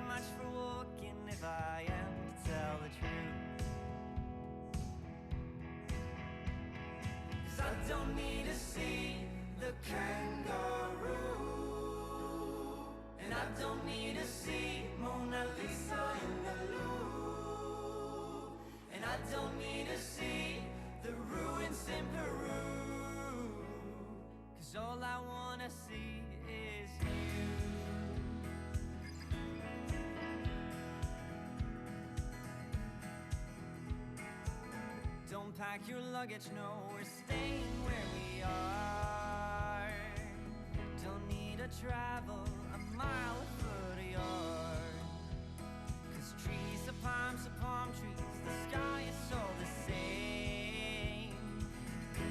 much for walking if I am to tell the truth. 'Cause I don't need to see the kangaroo, and I don't need to see Mona Lisa in the Louvre, and I don't need to see the ruins in Peru, 'cause all I wanna see is you. Don't pack your luggage, no, we're staying where we are. Don't need to travel a mile foot a yard, 'cause trees are palm trees, the sky is all the same,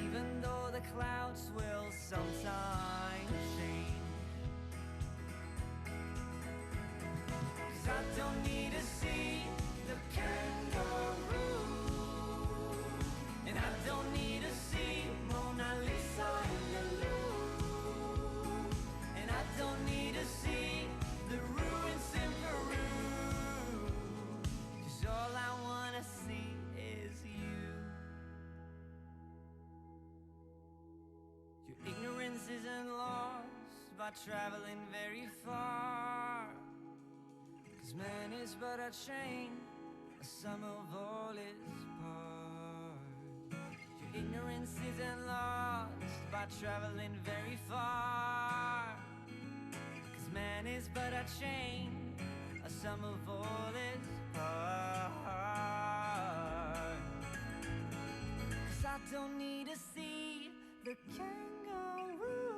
even though the clouds will sometimes change. 'Cause I don't need to see the kangaroo, and I don't need to see Mona Lisa in the Louvre, and I don't need to see the ruins in Peru, 'cause all I wanna see is you. Your ignorance isn't lost by traveling very far, 'cause man is but a chain, a sum of all its parts. Your ignorance isn't lost by traveling very far, 'cause man is but a chain, a sum of all its parts. 'Cause I don't need to see the kangaroo,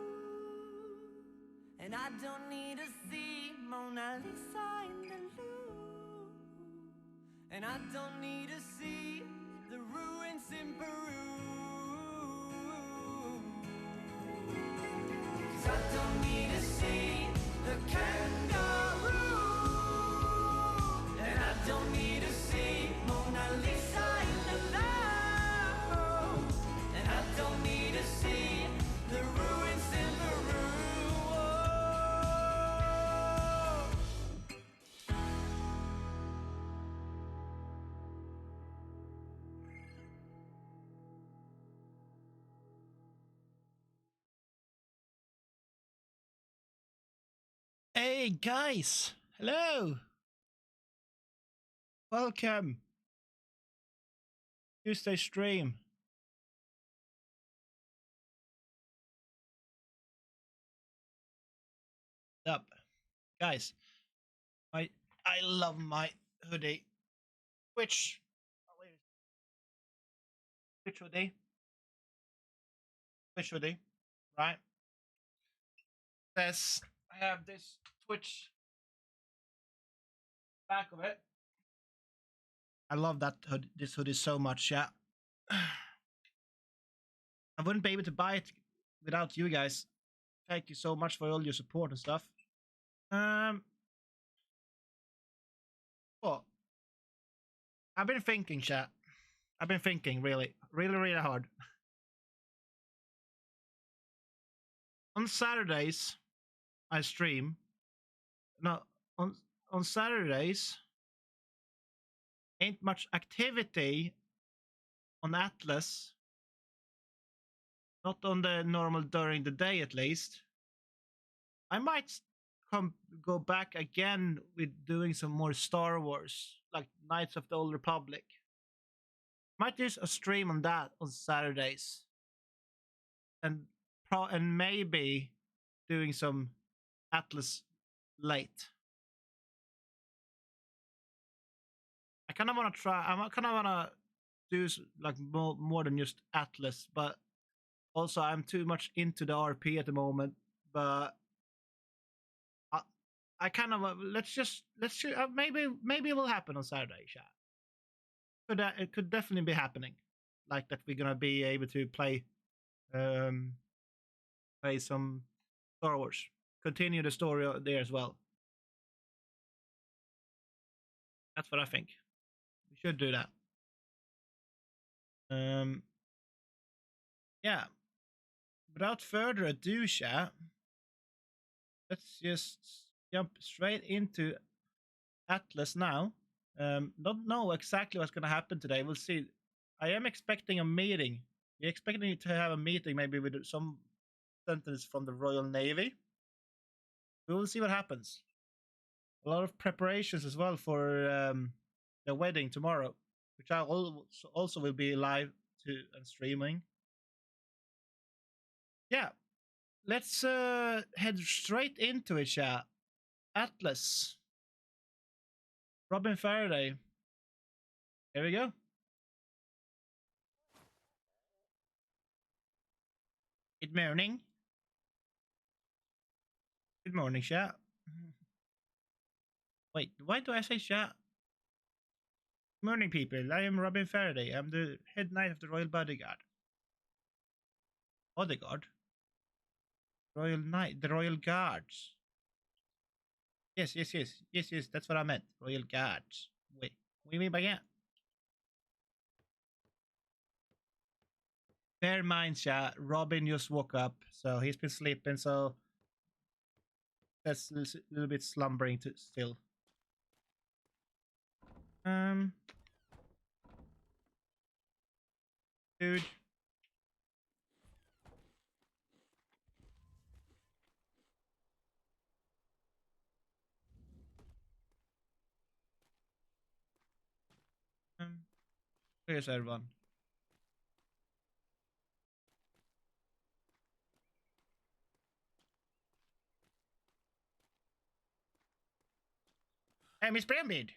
and I don't need to see Mona Lisa in the Louvre, and I don't need to see the ruins in Peru, 'cause I don't need to see the kangaroo, and I don't need to see Mona Lisa in the Louvre, and I don't need to see the ruins in Peru. Hey guys, hello, welcome Tuesday stream. Up, guys. I love my hoodie. Which hoodie? Which hoodie? Right. Says I have this Twitch back of it. I love that this hoodie so much. Yeah. I wouldn't be able to buy it without you guys. Thank you so much for all your support and stuff. Well, I've been thinking, chat. I've been thinking really hard. On Saturdays, I stream. No, on Saturdays, ain't much activity on Atlas. Not on the normal during the day, at least. I might go back again with doing some more Star Wars, like Knights of the Old Republic. Might do a stream on that on Saturdays, and maybe doing some Atlas late. I kind of want to try. I kind of want to do like more than just Atlas, but also I'm too much into the RP at the moment. But I kind of let's maybe it will happen on Saturday, chat. It could definitely be happening, like that we're gonna be able to play some Star Wars, continue the story there as well. That's what I think. We should do that. Yeah. Without further ado, chat, let's just jump straight into Atlas now. Don't know exactly what's going to happen today. We'll see. I am expecting a meeting. We're expecting to have a meeting maybe with some sentence from the Royal Navy. We will see what happens. A lot of preparations as well for the wedding tomorrow, which I also will be live to and streaming. Yeah, let's head straight into it, chat. Atlas, Robin Faraday. Here we go. Good morning. Good morning, chat. Wait, why do I say chat? Good morning, people. I am Robin Faraday. I'm the head knight of the Royal Bodyguard. Bodyguard? Royal Knight, the Royal Guards. Yes. That's what I meant. Royal Guards. Wait, we mean by that? Bear in mind, chat. Robin just woke up, so he's been sleeping. So that's a little bit slumbering still. Dude. Where's everyone? Hey, Miss Brownbeard.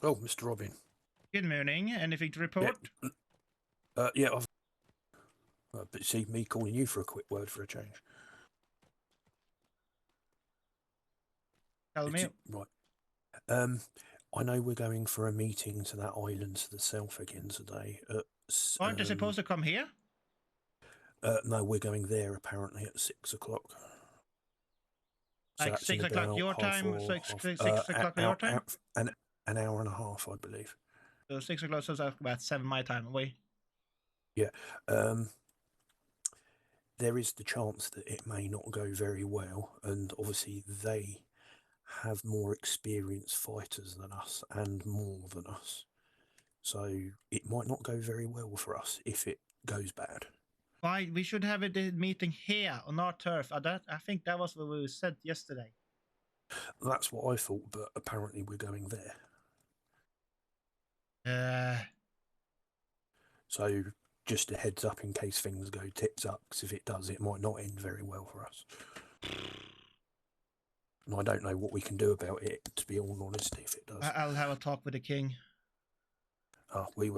Oh, Mr. Robin. Good morning. Anything to report? Yeah, I've. But see, me calling you for a quick word for a change. Tell me. Right. I know we're going for a meeting to that island to the south again today. Aren't they supposed to come here? No, we're going there apparently at 6 o'clock. Like 6 o'clock your time, 6 o'clock your time? An hour and a half, I believe. So 6 o'clock, so that's about 7 my time away. Yeah. There is the chance that it may not go very well, and obviously they have more experienced fighters than us and more than us. So it might not go very well for us if it goes bad. Why? We should have a meeting here on our turf. I think that was what we said yesterday. That's what I thought, but apparently we're going there. So just a heads up in case things go tits up, because if it does, it might not end very well for us. And I don't know what we can do about it, to be all honest, if it does. I'll have a talk with the king. Ah, oui.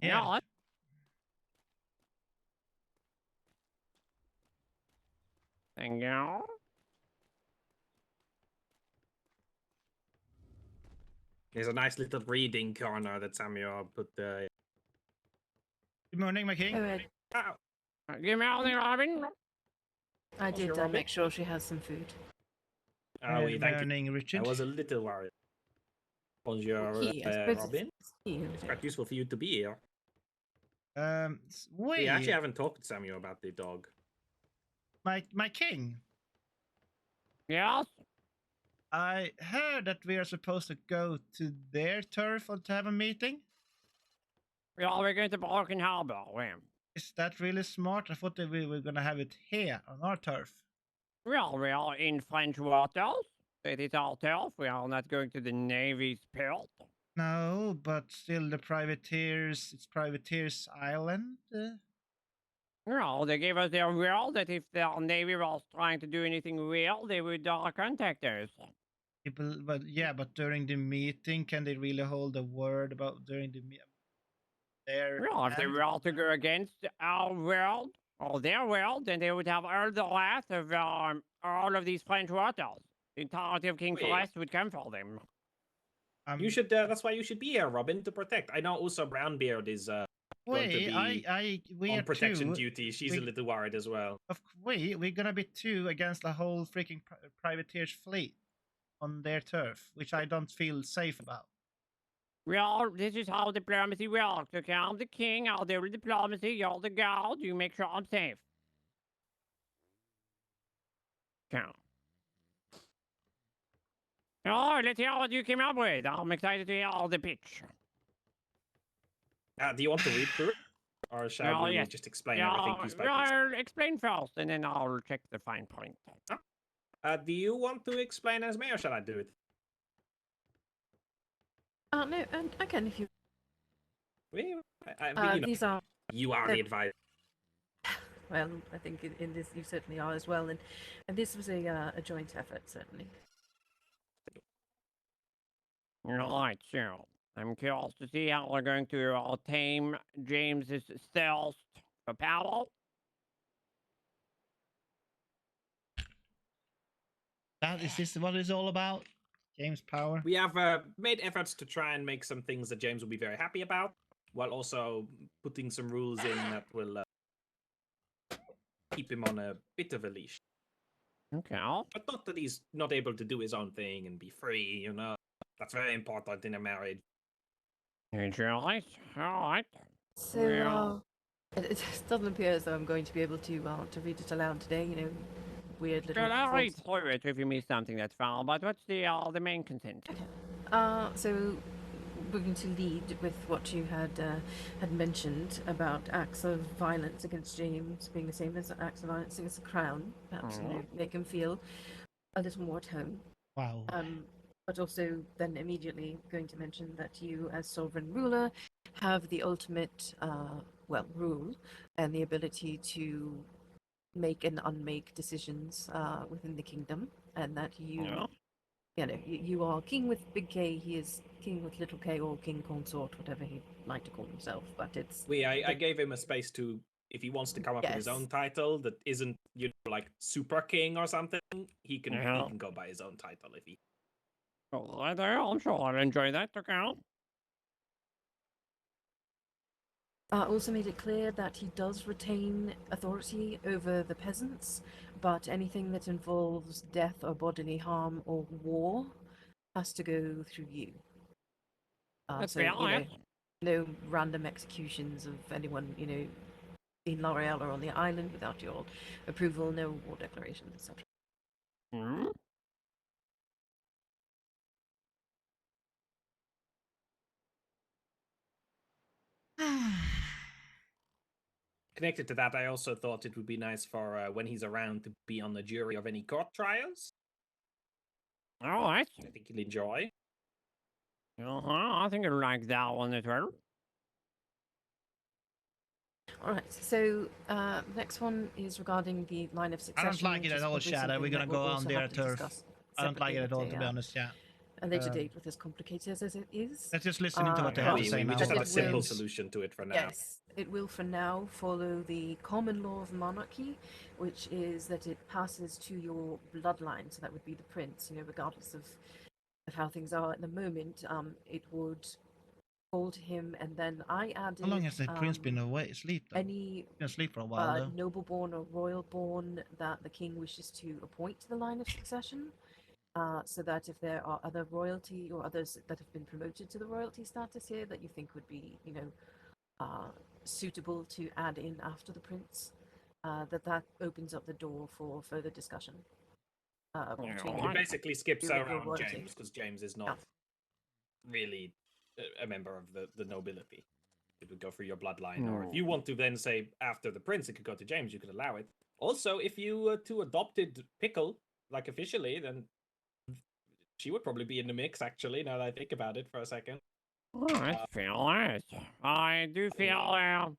Yeah. Thank you. There's a nice little reading corner that Samuel put there. Good morning, my king. Oh. Give me all the Robin. I did make sure she has some food. Oh, Good morning, Richard. I was a little worried. Bonjour, Robin. It's quite useful for you to be here. We actually haven't talked to Samuel about the dog. My king. Yes? I heard that we are supposed to go to their turf to have a meeting. Yeah, we're going to Broken Harbor. Is that really smart? I thought that we were going to have it here on our turf. Well, we are in French waters. It is our turf. We are not going to the Navy's port. No, but still the privateers, it's privateers island. No, they gave us their word that if their Navy was trying to do anything real, they would contact us. But during the meeting, can they really hold a word about during the meeting? Well, if they were to go against our world or their world, then they would have all the wrath of all of these French waters. The entirety of King Celeste would come for them. You should. That's why you should be here, Robin, to protect. I know also Brownbeard is going to be we on protection duty. She's a little worried as well. We're gonna be 2 against the whole freaking privateers fleet on their turf, which I don't feel safe about. Well, this is how diplomacy works. Okay, I'm the king. I'll do the diplomacy. You're the guard. You make sure I'm safe. Okay. Oh, let's hear what you came up with. I'm excited to hear all the pitch. Do you want to read through it? Or shall we yes. just explain everything piece by piece? I'll explain first, and then I'll check the fine point. Do you want to explain as me, or shall I do it? No, I can if you. These are. You are the advisor. Well, I think in this you certainly are as well, and this was a joint effort, certainly. Right, so I'm curious to see how we're going to tame James's thirst for power. Is this what it's all about? James Power? We have made efforts to try and make some things that James will be very happy about, while also putting some rules in that will keep him on a bit of a leash. Okay. But not that he's not able to do his own thing and be free, you know. That's very important in a marriage. All right. So, it doesn't appear as though I'm going to be able to read it aloud today. You know, weird little. I'll read through it if you miss something that's found. But what's the main content? Okay. So we're going to lead with what you had mentioned about acts of violence against James being the same as acts of violence against the crown. Perhaps make him feel a little more at home. Wow. But also then immediately going to mention that you, as sovereign ruler, have the ultimate rule and the ability to make and unmake decisions within the kingdom, and that you are king with big K, he is king with little k, or king consort, whatever he'd like to call himself, but it's... I gave him a space to, if he wants to come up with his own title that isn't, like super king or something, he can go by his own title if he... Right there, I'm sure I'll enjoy that, okay? Also made it clear that he does retain authority over the peasants, but anything that involves death or bodily harm or war has to go through you. That's fair. No random executions of anyone, in L'Oreal or on the island without your approval, no war declarations, etc. Hmm? Connected to that, I also thought it would be nice for when he's around to be on the jury of any court trials. All right. I think he'll enjoy. I think he'll like that one as well. All right, so next one is regarding the line of succession. I don't like it at all, Shadow. We're going to go on their turf. I don't like it at all, to be honest, yeah. A later date with as complicated as it is. Let's just listen to what they have to say now. We just have a simple solution to it for now. Yes, it will for now follow the common law of monarchy, which is that it passes to your bloodline, so that would be the prince, regardless of how things are at the moment. It would fall to him, and then I added... How long has the prince been away? Asleep, though? Any been asleep for a while, though. noble-born or royal-born that the king wishes to appoint to the line of succession. So that if there are other royalty or others that have been promoted to the royalty status here that you think would be, suitable to add in after the prince, that opens up the door for further discussion. It basically skips around James, because James is not really a member of the nobility. It would go through your bloodline, or if you want to then say after the prince, it could go to James, you could allow it. Also, if you two adopted Pickle, like officially, then she would probably be in the mix, actually, now that I think about it for a second. I do feel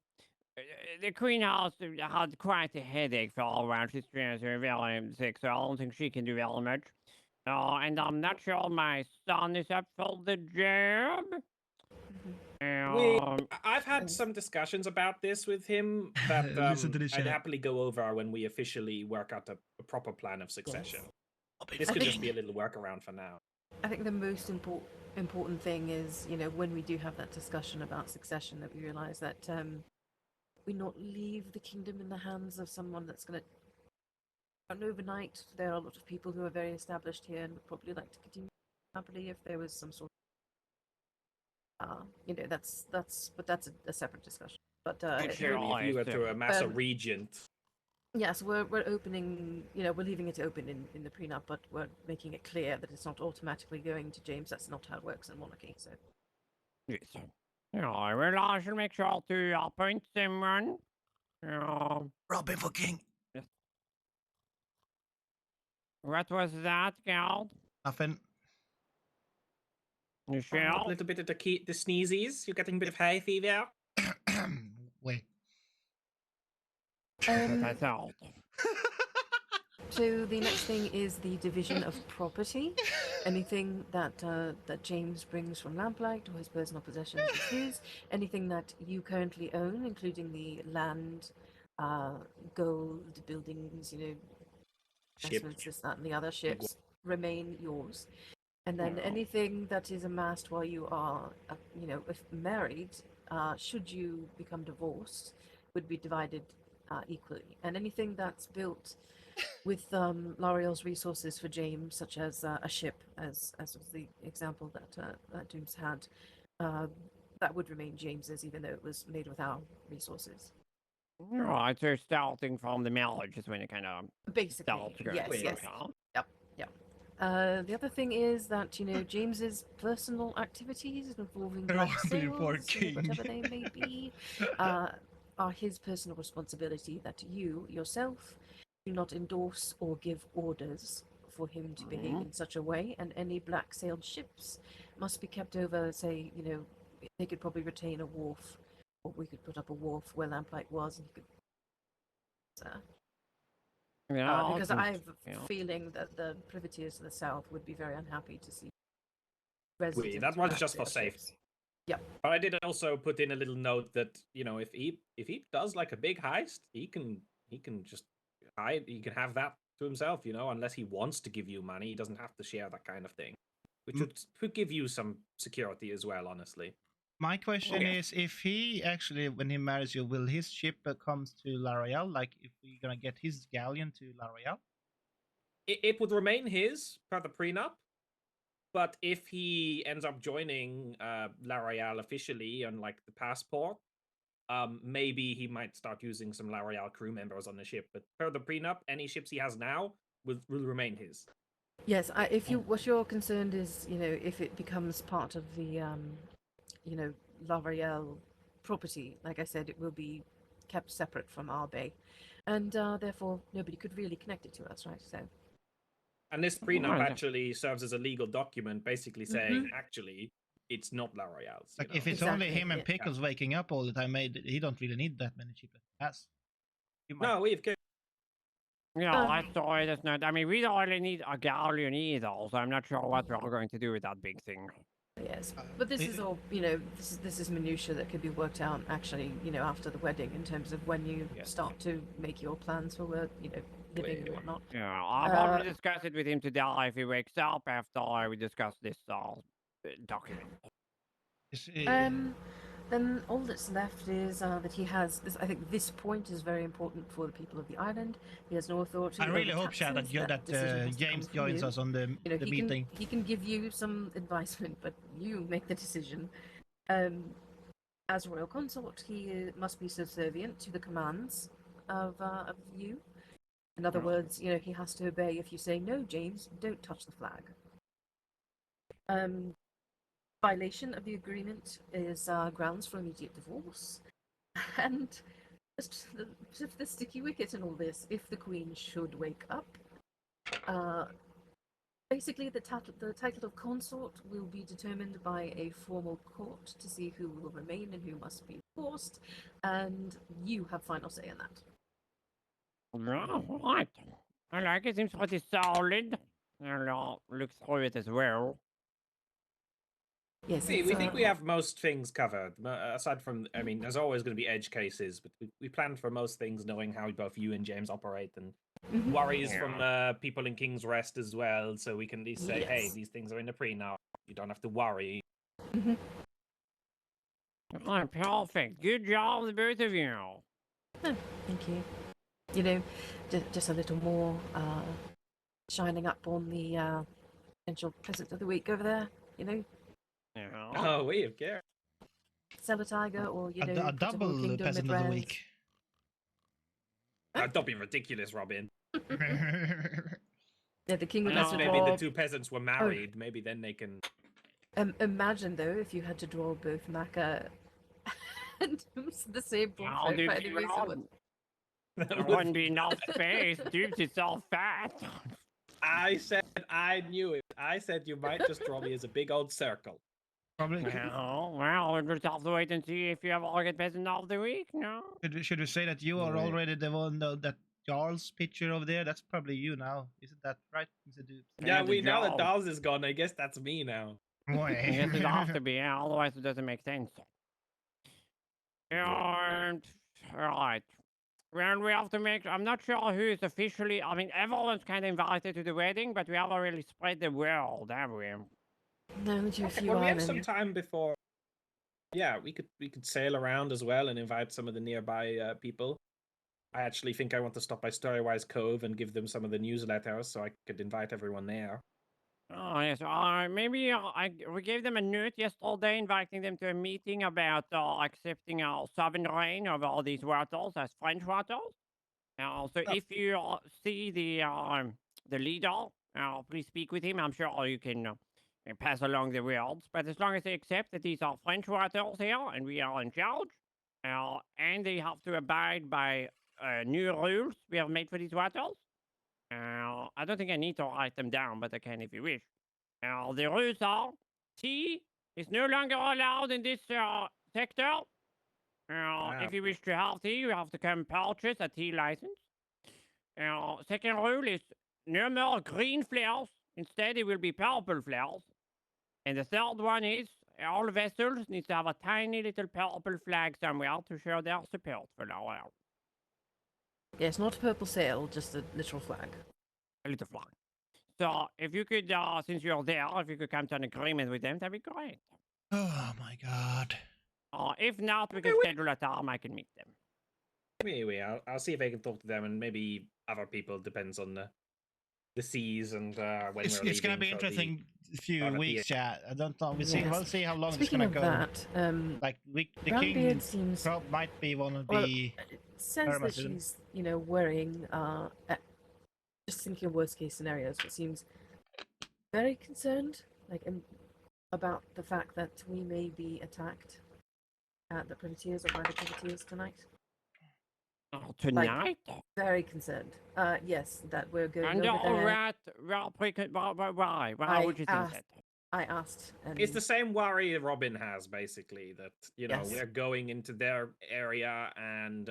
the Queen House had quite a headache for all around. She's very sick, so I don't think she can do very much. And I'm not sure my son is up for the job. I've had some discussions about this with him that I'd happily go over when we officially work out a proper plan of succession. This could just be a little workaround for now. I think the most important thing is, when we do have that discussion about succession, that we realise that we not leave the kingdom in the hands of someone that's going to run overnight. There are a lot of people who are very established here and would probably like to continue happily if there was some sort of, that's a separate discussion. But if you were to amass a regent Yes, we're opening, we're leaving it open in the prenup, but we're making it clear that it's not automatically going to James. That's not how it works in monarchy. So. Yes. Yeah, well, I shall make sure to appoint someone. Robin for king. Yes. What was that, Geld? Nothing. A Michelle? little bit of the sneezies. You're getting a bit of hay fever. Wait. I thought. So the next thing is the division of property. Anything that that James brings from Lamplight or his personal possessions is his. Anything that you currently own, including the land, gold, buildings, investments, this, that, and the other ships, remain yours. And then anything that is amassed while you are, if married, should you become divorced, would be divided equally. And anything that's built with L'Oreal's resources for James, such as a ship, as was the example that Dooms had, that would remain James's, even though it was made with our resources. Right, so starting from the marriage is when it kind of Basically, yes. The other thing is that, James's personal activities involving black sales, whatever they may be, are his personal responsibility, that you, yourself, do not endorse or give orders for him to behave in such a way, and any black sailed ships must be kept over, say, they could probably retain a wharf, or we could put up a wharf where Lamplight was, and you could... because I have a feeling that the privateers to the south would be very unhappy to see residents. That was just for safety. Yeah. But I did also put in a little note that, if he does like a big heist, he can just hide. He can have that to himself, unless he wants to give you money. He doesn't have to share that kind of thing, which would give you some security as well, honestly. My question is, if he actually, when he marries you, will his ship comes to L'Oreal? Like, if we're gonna get his galleon to L'Oreal? It would remain his per the prenup, but if he ends up joining L'Oreal officially on like the passport, maybe he might start using some L'Oreal crew members on the ship. But per the prenup, any ships he has now will remain his. Yes, what you're concerned is, if it becomes part of the L'Oreal property, like I said, it will be kept separate from our bay, and therefore nobody could really connect it to us, right? So. And this prenup actually serves as a legal document, basically saying, actually, it's not L'Oreal's. Like, if it's only him and Pickles waking up all the time, he don't really need that many ships that he has. No, we've got... Yeah, I thought it's not. I mean, we don't really need a galleon either, so I'm not sure what we're going to do with that big thing. Yes, but this is all, this is minutiae that could be worked out actually, after the wedding, in terms of when you start to make your plans for living and whatnot. Yeah, I'll probably discuss it with him today if he wakes up after we discuss this document. Then all that's left is that he has this. I think this point is very important for the people of the island. He has no authority. I really hope, Chad, that James joins us on the meeting. He can give you some advisement, but you make the decision. As royal consort, he must be subservient to the commands of you. In other words, he has to obey. If you say no, James, don't touch the flag. Violation of the agreement is grounds for immediate divorce, and the sticky wicket and all this. If the Queen should wake up, basically the title of consort will be determined by a formal court to see who will remain and who must be divorced, and you have final say in that. Right. I like it. Seems pretty solid. I'll look through it as well. Yes, we think we have most things covered. Aside from, I mean, there's always going to be edge cases, but we planned for most things, knowing how both you and James operate, and worries from people in King's Rest as well. So we can at least say, hey, these things are in the prenup. You don't have to worry. Oh, perfect. Good job, the both of you. Oh, thank you. Just a little more shining up on the potential present of the week over there. Yeah. Oh, we have care. Sell a tiger, or a double present of the week. Don't be ridiculous, Robin. Yeah, the king would Unless have to maybe draw. the two peasants were married, maybe then they can. Imagine though if you had to draw both Maka and the same Oh, portrait dude, for any reason. there wouldn't be enough space. Dupes is so fat. I said I knew it. I said you might just draw me as a big old circle. Probably. Well, we'll just have to wait and see if you ever get Peasant of the Week, no? Should we say that you are Right. already the one that Jarl's picture over there? That's probably you now. Isn't that right, Mr. Dupes? Yeah, the now that job. Dawes is gone, I guess that's me now. I guess it has to be, yeah, otherwise it doesn't make sense. And, right. Well, we have to make, I'm not sure who is officially, I mean, everyone's kind of invited to the wedding, but we haven't really spread the word, have we? No, to a Okay, few well, we have some islands. time before. Yeah, we could sail around as well and invite some of the nearby people. I actually think I want to stop by Storywise Cove and give them some of the newsletters, so I could invite everyone there. Oh, yes. Maybe we gave them a note yesterday inviting them to a meeting about accepting our sovereign reign over all these waters as French waters. So if you see the leader, please speak with him. I'm sure you can pass along the words. But as long as they accept that these are French waters here and we are in charge, and they have to abide by new rules we have made for these waters. I don't think I need to write them down, but I can if you wish. The rules are tea is no longer allowed in this sector. If you wish to have tea, you have to come purchase a tea license. Second rule is no more green flowers. Instead, it will be purple flowers. And the third one is all vessels need to have a tiny little purple flag somewhere to show their support for our world. Yes, not a purple sail, just a literal flag. A little flag. So if you could, since you're there, if you could come to an agreement with them, that'd be great. Oh my god. If not, we can schedule a time I can meet them. Anyway, I'll see if I can talk to them and maybe other people. Depends on the seas and when It's we're gonna leaving be for interesting few private weeks, yeah. I don't know. We'll Yes. see how long Speaking it's of gonna go. that, Like the king Brownbeard seems. might be one of Well, the. it says Very that much, isn't it? she's, wearing. Just thinking of worst case scenarios, but seems very concerned, about the fact that we may be attacked at the Privateers or by the Privateers tonight. Tonight? Very concerned. Yes, that we're going And over there. why? Why would you think that? I asked. And It's the same worry Robin has, basically, that, Yes. we're going into their area, and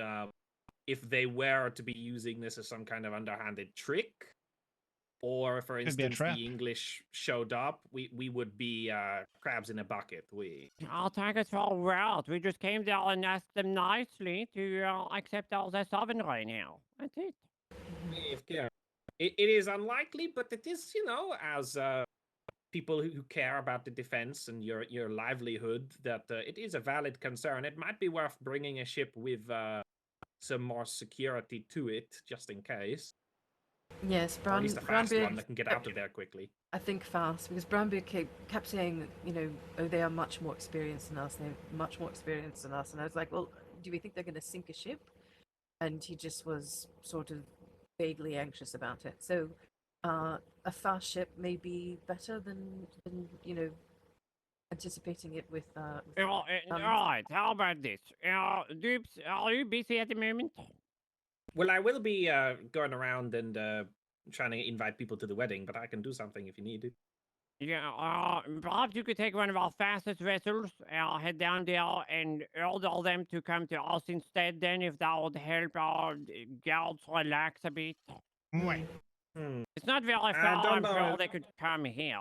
if they were to be using this as some kind of underhanded trick, or, for Could be a instance, trap. the English showed up, we would be crabs in a bucket. I'll take it for a word. We just came there and asked them nicely to accept our sovereign right now. That's it. It is unlikely, but it is, as people who care about the defense and your livelihood, that it is a valid concern. It might be worth bringing a ship with some more security to it, just in case. Yes, Or at least a fast one Brownbeard. that can get out of there quickly. I think fast, because Brownbeard kept saying that, they are much more experienced than us. They're much more experienced than us. And I was like, well, do we think they're going to sink a ship? And he just was sort of vaguely anxious about it. So a fast ship may be better than anticipating it with. Right, how about this? Dupes, are you busy at the moment? Well, I will be going around and trying to invite people to the wedding, but I can do something if you need it. Yeah, perhaps you could take one of our fastest vessels, head down there and order them to come to us instead, then, if that would help our guards relax a bit. Wait. It's not very I far, don't I'm know sure if- they could come here.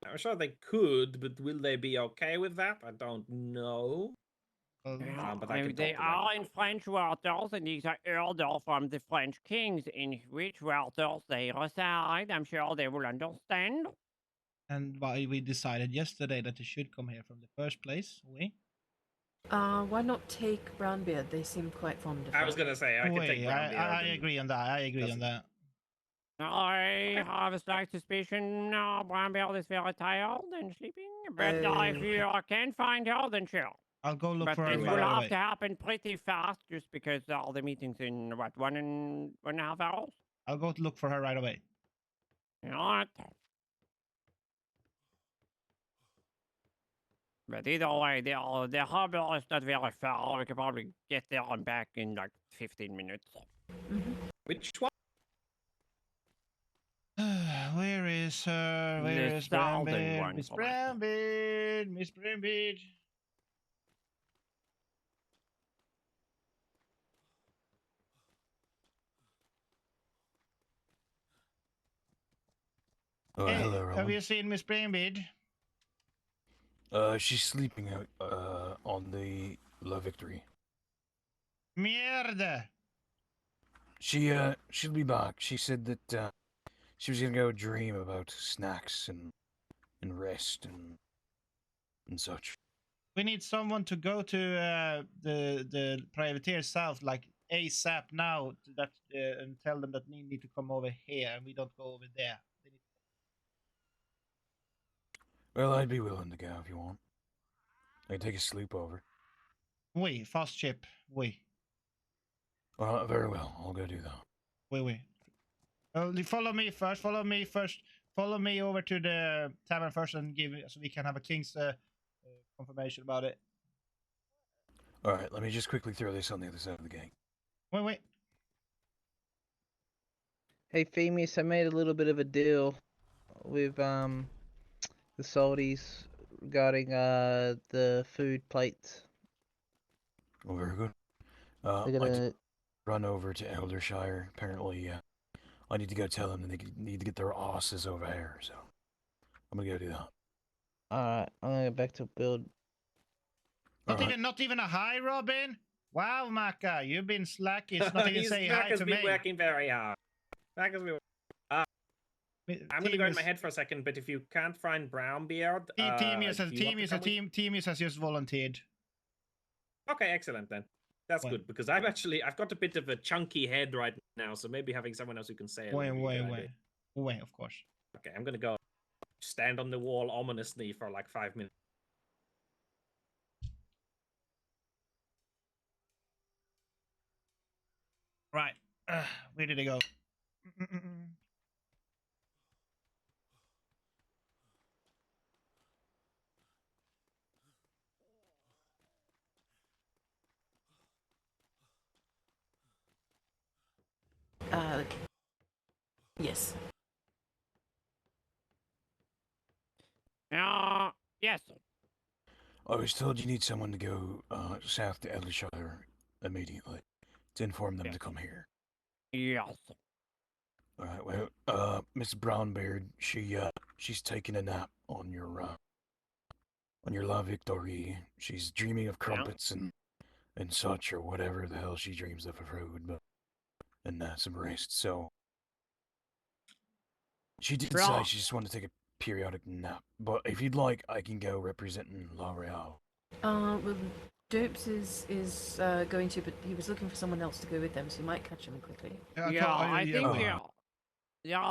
I'm sure they could, but will they be okay with that? I don't know. But I can They talk to them. are in French waters, and these are orders from the French kings in which waters they reside. I'm sure they will understand. And why we decided yesterday that they should come here from the first place, we? Why not take Brownbeard? They seem quite fond of I was her. going to say, I could take Brownbeard. I and- agree on that. I agree on that. I have a slight suspicion Brownbeard is very tired and sleeping, but if you can find her, then sure. I'll go look But for her this right will have away. to happen pretty fast, just because all the meetings in what 1.5 hours. I'll go look for her right away. All right. But either way, the harbor is not very far. We could probably get there and back in like 15 minutes. Which one? Where is her? Where The is southern Brambeard? one, Miss correct. Brambeard! Miss Brambeard! Oh, Hey, hello, have Rowan. you seen Miss Brambeard? She's sleeping out on the La Victory. Mierda! She'll be back. She said that she was gonna go dream about snacks and rest and such. We need someone to go to the privateer south, like ASAP now, and tell them that we need to come over here, and we don't go over there. They need Well, I'd be willing to go if you want. I can take a sleepover. We, fast ship, we. Very well. I'll go do that. We. Follow me first. Follow me first. Follow me over to the tavern first, and so we can have a king's confirmation about it. All right. Let me just quickly throw this on the other side of the gate. Wait. Hey, Famous, I made a little bit of a deal with the Saudis regarding the food plates. Oh, very good. They're I gonna. run over to Eldershire. Apparently, I need to go tell them that they need to get their asses over here. So I'm gonna go do that. Alright, I'm gonna get back to build. Not even a hi, Robin. Wow, Maka, you've been slack. It's not even say hi Maka's to been me. working very hard. Maka's been. I'm gonna go in my head for a second, but if you can't find Brownbeard, Teamius has just volunteered. Okay, excellent then. That's good because I've got a bit of a chunky head right now, so maybe having someone else who can say it. Wait, of course. Okay, I'm gonna go stand on the wall ominously for like 5 minutes. Right, where did they go? Yes. Yes. I was told you need someone to go south to Eldershire immediately to inform them to come here. Yes. All right. Well, Miss Brownbeard, she's taking a nap on your La Victorie. She's dreaming of crumpets and such, or whatever the hell she dreams of food, but and some rest. So she did say she just wanted to take a periodic nap. But if you'd like, I can go representing L'Oreal. Well, Dopes is going to, but he was looking for someone else to go with them, so you might catch him quickly. I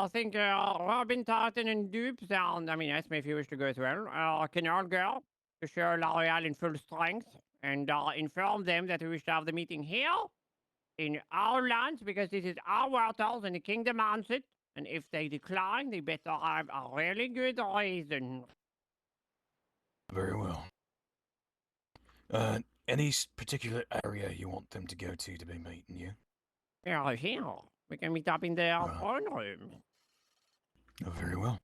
think Robin, Tartan, and Dupes, and I mean, ask me if you wish to go as well. Can all go to show L'Oreal in full strength and inform them that we wish to have the meeting here in our lands because this is our waters and the king demands it. And if they decline, they better have a really good reason. Very well. Any particular area you want them to go to be meeting you? Yeah, here. We can meet up in their own room. Oh, very well.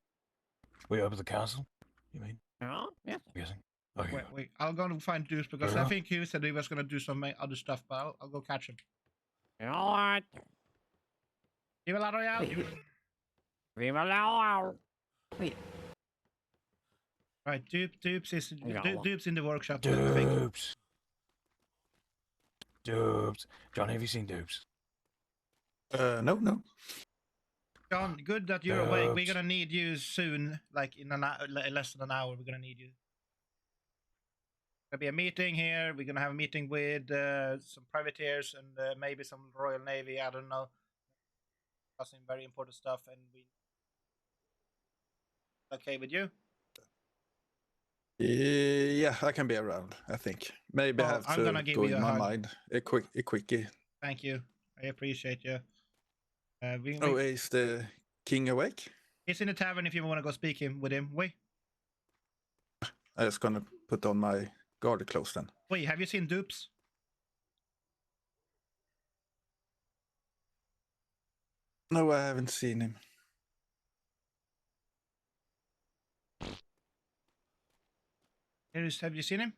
Way up at the castle, you mean? Yeah, yes. I'm guessing. Okay. Wait. I'll go and find Deuce because I think he said he was going to do some other stuff, but I'll go catch him. All right. Viva la Royale! Viva la Royale! Wait. Right, Dupes in the workshop. Dupes. John, have you seen Dupes? No. John, good that you're awake. We're gonna need you soon, like in less than an hour. We're gonna need you. There'll be a meeting here. We're gonna have a meeting with some privateers and maybe some Royal Navy. I don't know. Some very important stuff, and we. Okay with you? Yeah, I can be around, I think. Maybe I Oh, have I'm to gonna give go you in a my hug. mind. A quickie. Thank you. I appreciate you. Oh, is the king awake? He's in the tavern if you want to go speak with him. Wait. I'm just gonna put on my guard clothes then. Wait, have you seen Dupes? No, I haven't seen him. Have you seen him?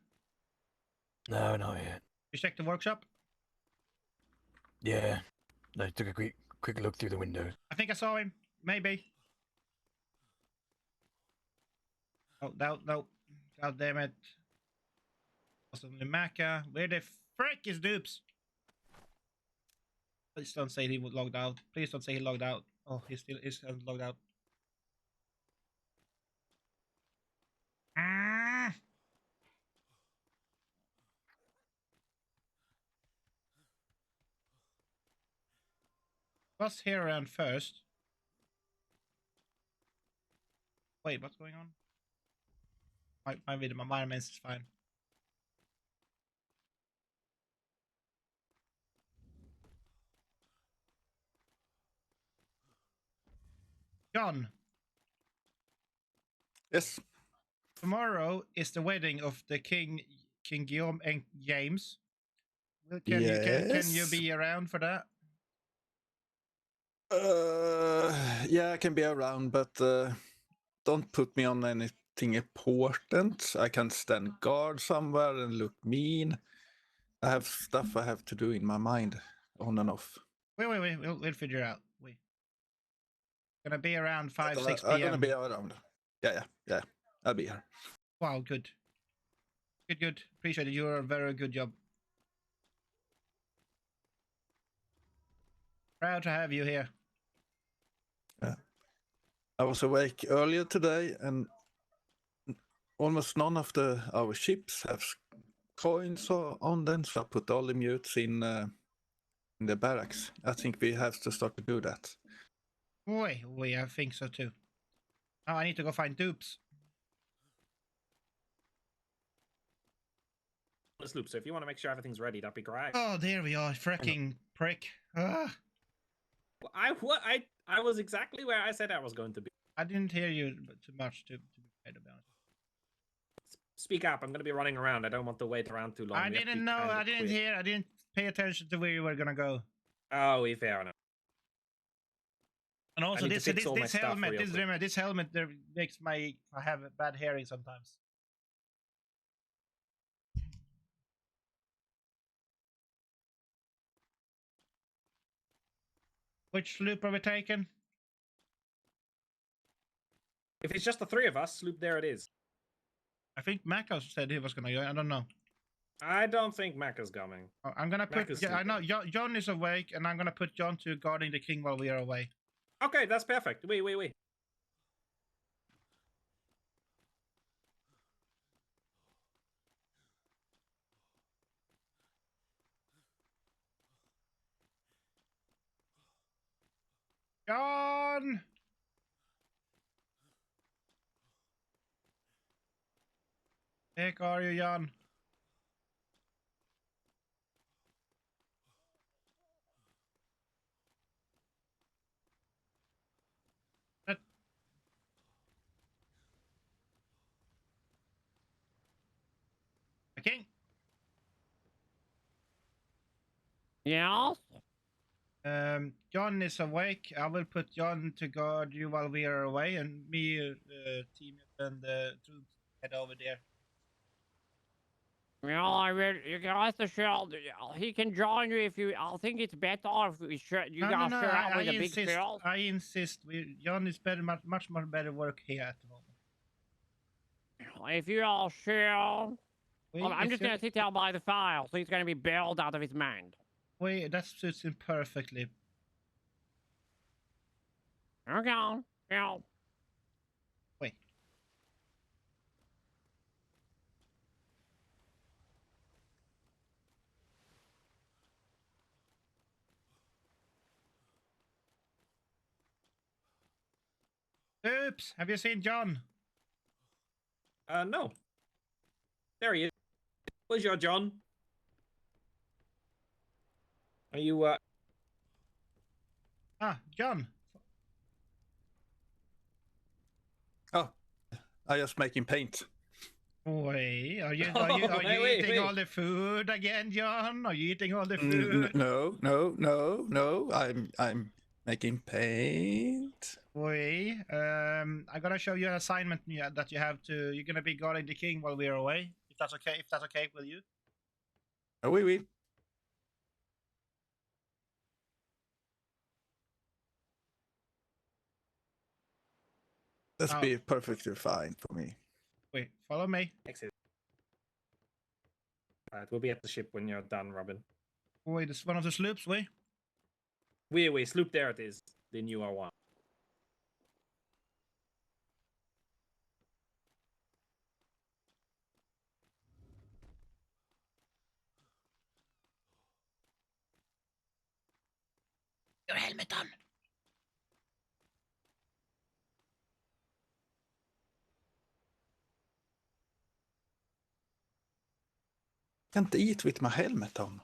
No, not yet. You checked the workshop? Yeah, I took a quick look through the window. I think I saw him. Maybe. Oh, no. God damn it. Possibly Maca. Where the frick is Dupes? Please don't say he logged out. Please don't say he logged out. Oh, he still is logged out. Ah! Was here around first. Wait, what's going on? My environment is fine. John. Yes. Tomorrow is the wedding of the King Guillaume and James. Can you be around for that? Yeah, I can be around, but don't put me on anything important. I can stand guard somewhere and look mean. I have stuff I have to do in my mind, on and off. Wait. We'll figure it out. Wait. Gonna be around 6 p.m. I'm gonna be around. Yeah. I'll be here. Wow, good. Good. Appreciate it. You're a very good job. Proud to have you here. Yeah. I was awake earlier today, and almost none of our ships have coins on them, so I put all the mutes in the barracks. I think we have to start to do that. Wait, I think so too. Oh, I need to go find Dupes. Loop, so if you want to make sure everything's ready, that'd be great. Oh, there we are, freaking prick. Ah. I was exactly where I said I was going to be. I didn't hear you too much to be fair, to be honest. Speak up. I'm going to be running around. I don't want to wait around too long. I didn't know. I didn't hear. I didn't pay attention to where you were gonna go. Oh, fair enough. And also, this helmet there makes I have a bad hearing sometimes. Which sloop are we taking? If it's just the three of us, sloop there it is. I think Mako said he was gonna go. I don't know. I don't think Mac is coming. I'm gonna put. Yeah, I know John is awake, and I'm gonna put John to guarding the king while we are away. Okay, that's perfect. Wait. John! Heck are you, John? King? Yes? John is awake. I will put John to guard you while we are away, and me, team, and the troops head over there. Well, you can rest assured, he can join you if you. I think it's better if you guys share out with a big shield. I insist. John is better, much more better work here at the moment. If you all share, I'm just going to sit down by the fire, so he's going to be bailed out of his mind. Wait, that suits him perfectly. Okay, yeah. Wait. Oops, have you seen John? No. There he is. Where's your John? Are you, John. Oh, I just making paint. Wait, are you Wait, eating wait. all the food again, John? Are you eating all the food? No. I'm making paint. Wait, I'm gonna show you an assignment that you have to. You're gonna be guarding the king while we're away. If that's okay. If that's okay with you. Oh, oui. That's be perfectly fine for me. Wait, follow me. exit? Alright, we'll be at the ship when you're done, Robin. Wait, it's one of the sloops. Wait. Wait, sloop, there it is. The new R1. Your helmet on. Can't eat with my helmet on.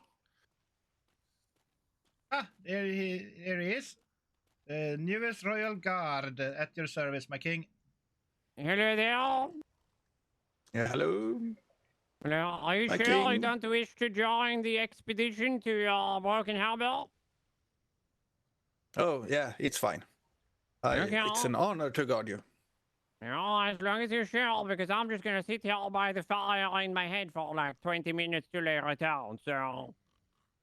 There he is. The newest Royal Guard at your service, my king. Hello there. Yeah, hello. Now, are you My sure you king. don't wish to join the expedition to Broken Harbor? Oh, yeah, it's fine. Okay. It's an honor to guard you. No, as long as you're sure, because I'm just gonna sit here by the fire in my head for like 20 minutes till they return, so...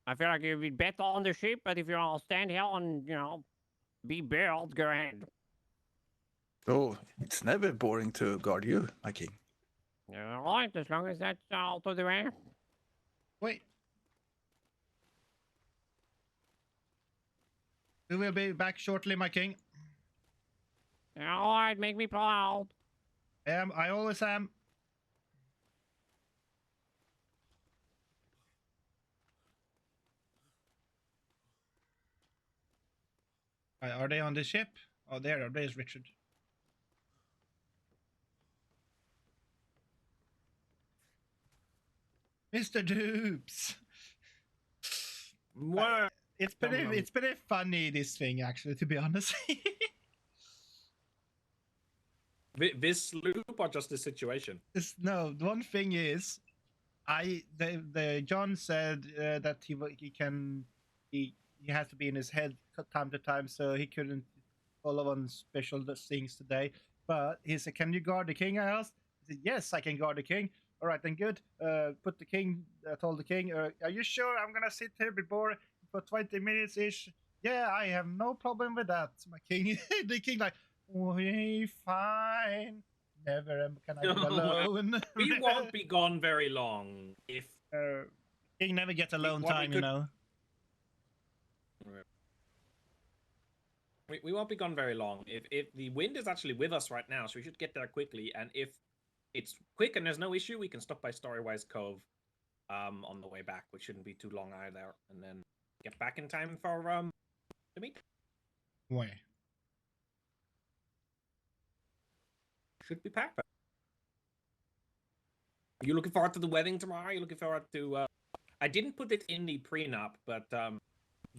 I feel like you'd be better on the ship, but if you want to stand here and, be bored, go ahead. Oh, it's never boring to guard you, my king. All right, as long as that's out of the way. Wait. We will be back shortly, my king. All right, make me proud. I always am. Are they on the ship? Oh, there's Richard. Mr. Dupes. What? It's pretty funny, this thing, actually, to be honest. This sloop or just the situation? No, one thing is, John said that he has to be in his head time to time, so he couldn't follow on special things today. But he said, "Can you guard the king?" I asked. He said, "Yes, I can guard the king." All right, then good. Put the king. Told the king, "Are you sure I'm gonna sit here before for 20 minutes ish?" Yeah, I have no problem with that, my king. The king like, "We fine. Never can I be alone." We won't be gone very long if king never gets alone what we time, could- you know. We won't be gone very long. If the wind is actually with us right now, so we should get there quickly. And if it's quick and there's no issue, we can stop by Storywise Cove on the way back, which shouldn't be too long either. And then get back in time for the meet. Wait. Should be packed. Are you looking forward to the wedding tomorrow? Are you looking forward to... I didn't put it in the prenup, but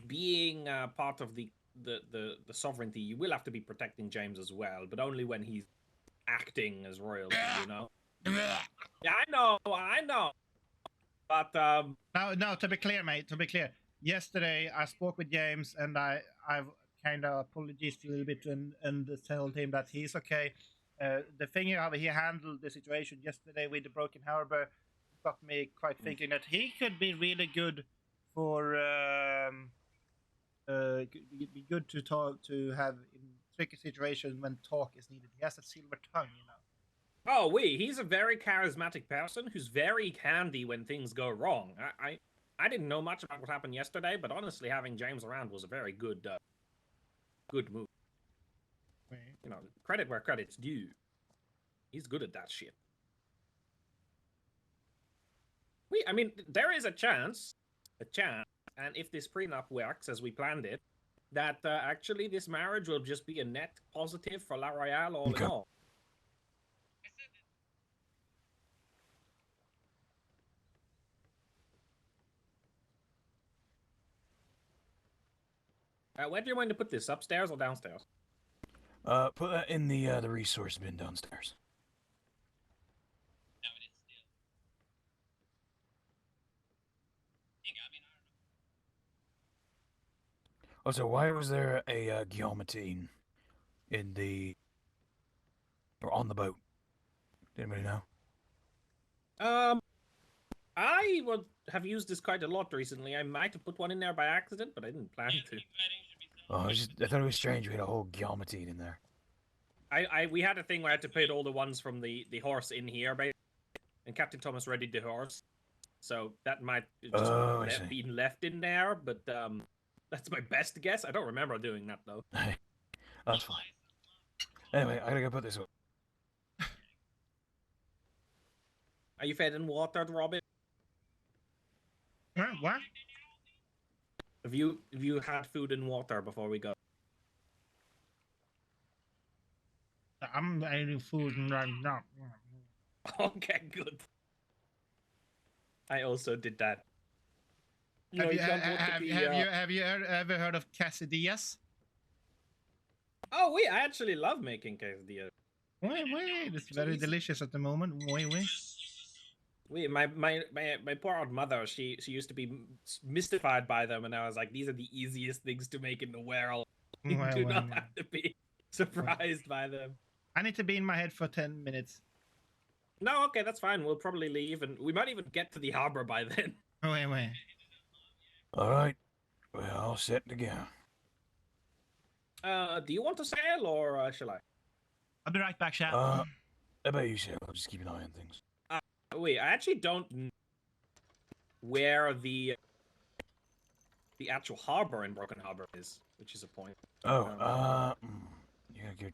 being part of the sovereignty, you will have to be protecting James as well, but only when he's acting as royalty, you know? Yeah, I know. But No, to be clear, mate, yesterday I spoke with James and I've kind of apologized a little bit and told him that he's okay. The thing how he handled the situation yesterday with the Broken Harbor got me quite thinking that he could be really good for be good to talk to have in tricky situations when talk is needed. He has a silver tongue, you know. oh, he's a very charismatic person who's very handy when things go wrong. I didn't know much about what happened yesterday, but honestly, having James around was a very good move. You know, credit where credit's due. He's good at that shit. I mean, there is a chance, and if this prenup works as we planned it, that actually this marriage will just be a net positive for La Royale all in all. Where do you want to put this? Upstairs or downstairs? Put that in the resource bin downstairs. Also, why was there a guillotine in the or on the boat? Did anybody know? I would have used this quite a lot recently. I might have put one in there by accident, but I didn't plan to. Oh, I thought it was strange we had a whole guillotine in there. We had a thing where I had to put all the ones from the horse in here, basically, and Captain Thomas readied the horse, so that might just been left in there. But that's my best guess. I don't remember doing that though. Hey, that's fine. Anyway, I gotta go put this up. Are you fed and watered, Robin? What? Have you had food and water before we go? I'm eating food right now. Okay, good. I also did that. Have you ever heard of quesadillas? Oh, wait, I actually love making quesadillas. Wait, it's very delicious at the moment. Wait. Wait, my poor old mother, she used to be mystified by them, and I was like, these are the easiest things to make in the world. You do not have to be surprised by them. I need to be in my head for 10 minutes. No, okay, that's fine. We'll probably leave, and we might even get to the harbor by then. Wait. All right, we're all set to go. Do you want to sail, or shall I? I'll be right back, Shat. How about you, Shell? I'll just keep an eye on things. Wait, I actually don't know where the actual harbor in Broken Harbor is, which is a point. Oh,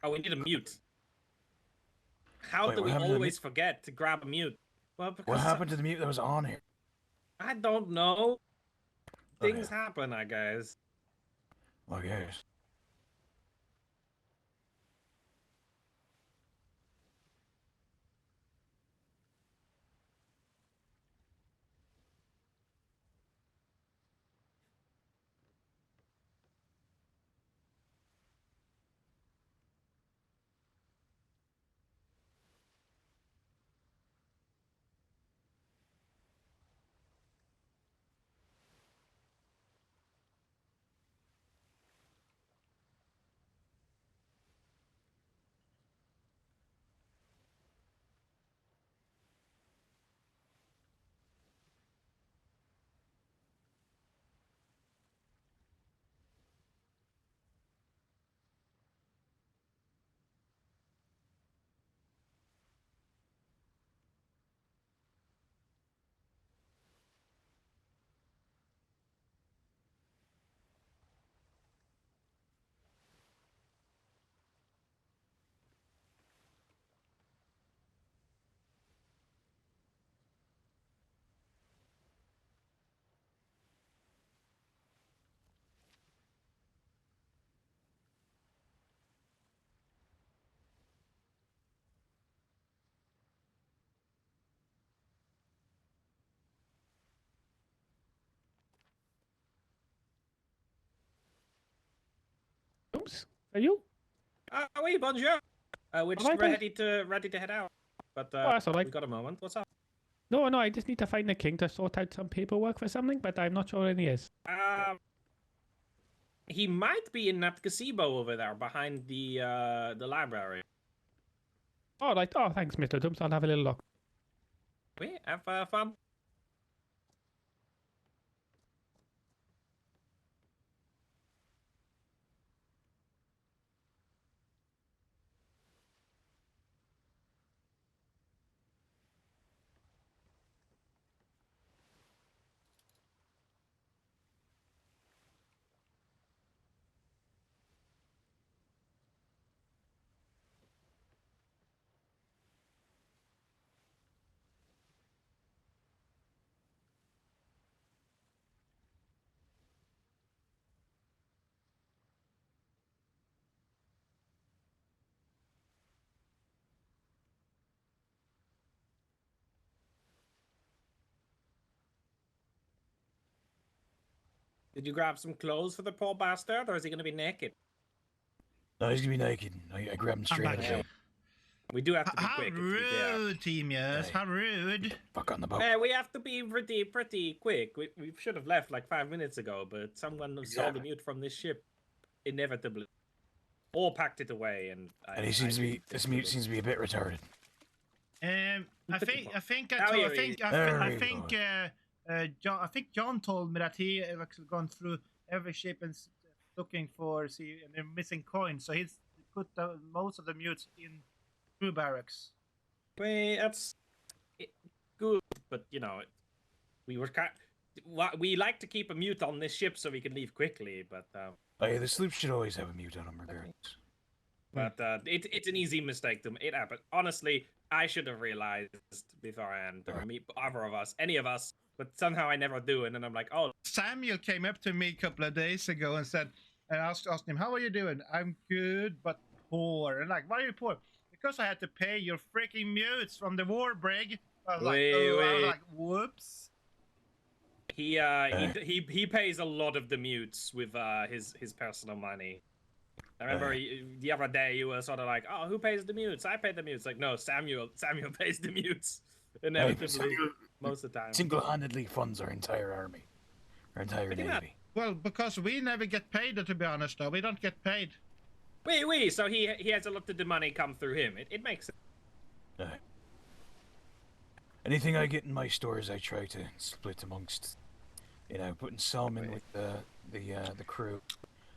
Oh, we need a mute. How do we always forget to grab a mute? Well, because what happened to the mute that was on here? I don't know. Things happen, I guess. Well, I guess. Oops, are you? Oui, bonjour. We're just ready to head out. But that's all right. we got a moment. What's up? No, I just need to find the king to sort out some paperwork for something, but I'm not sure where he is. He might be in that gazebo over there behind the library. All right. Oh, thanks, Mr. Dumps. I'll have a little look. We have fun. Did you grab some clothes for the poor bastard, or is he going to be naked? No, he's gonna be naked. I grabbed him straight out of bed. We do have to be How quick. rude, Temius. Hey. How rude. Fuck on the boat. We have to be pretty quick. We should have left like 5 minutes ago, but someone stole the mute from this ship, inevitably, or packed it away. And he seems to be. This mute seems to be a bit retarded. I think John told me that he actually gone through every ship and looking for and they're missing coins, so he's put most of the mutes in crew barracks. That's good, but we like to keep a mute on this ship so we can leave quickly. But oh yeah, the sloop should always have a mute on them, regardless. But it's an easy mistake to it happened. Honestly, I should have realized beforehand, or either of us, any of us. But somehow I never do, and then I'm like, oh. Samuel came up to me a couple of days ago and said, and I asked him, how are you doing? I'm good, but poor. And like, why are you poor? Because I had to pay your freaking mutes from the war brig. I was like, whoops. He pays a lot of the mutes with his personal money. I remember the other day you were sort of like, oh, who pays the mutes? I pay the mutes. Like, no, Samuel pays the mutes. Inevitably, most of the time. Single-handedly funds our entire army. Our entire navy. Well, because we never get paid, to be honest, though. We don't get paid. So he has a lot of the money come through him. It makes sense. Anything I get in my stores, I try to split amongst, putting some in with the crew,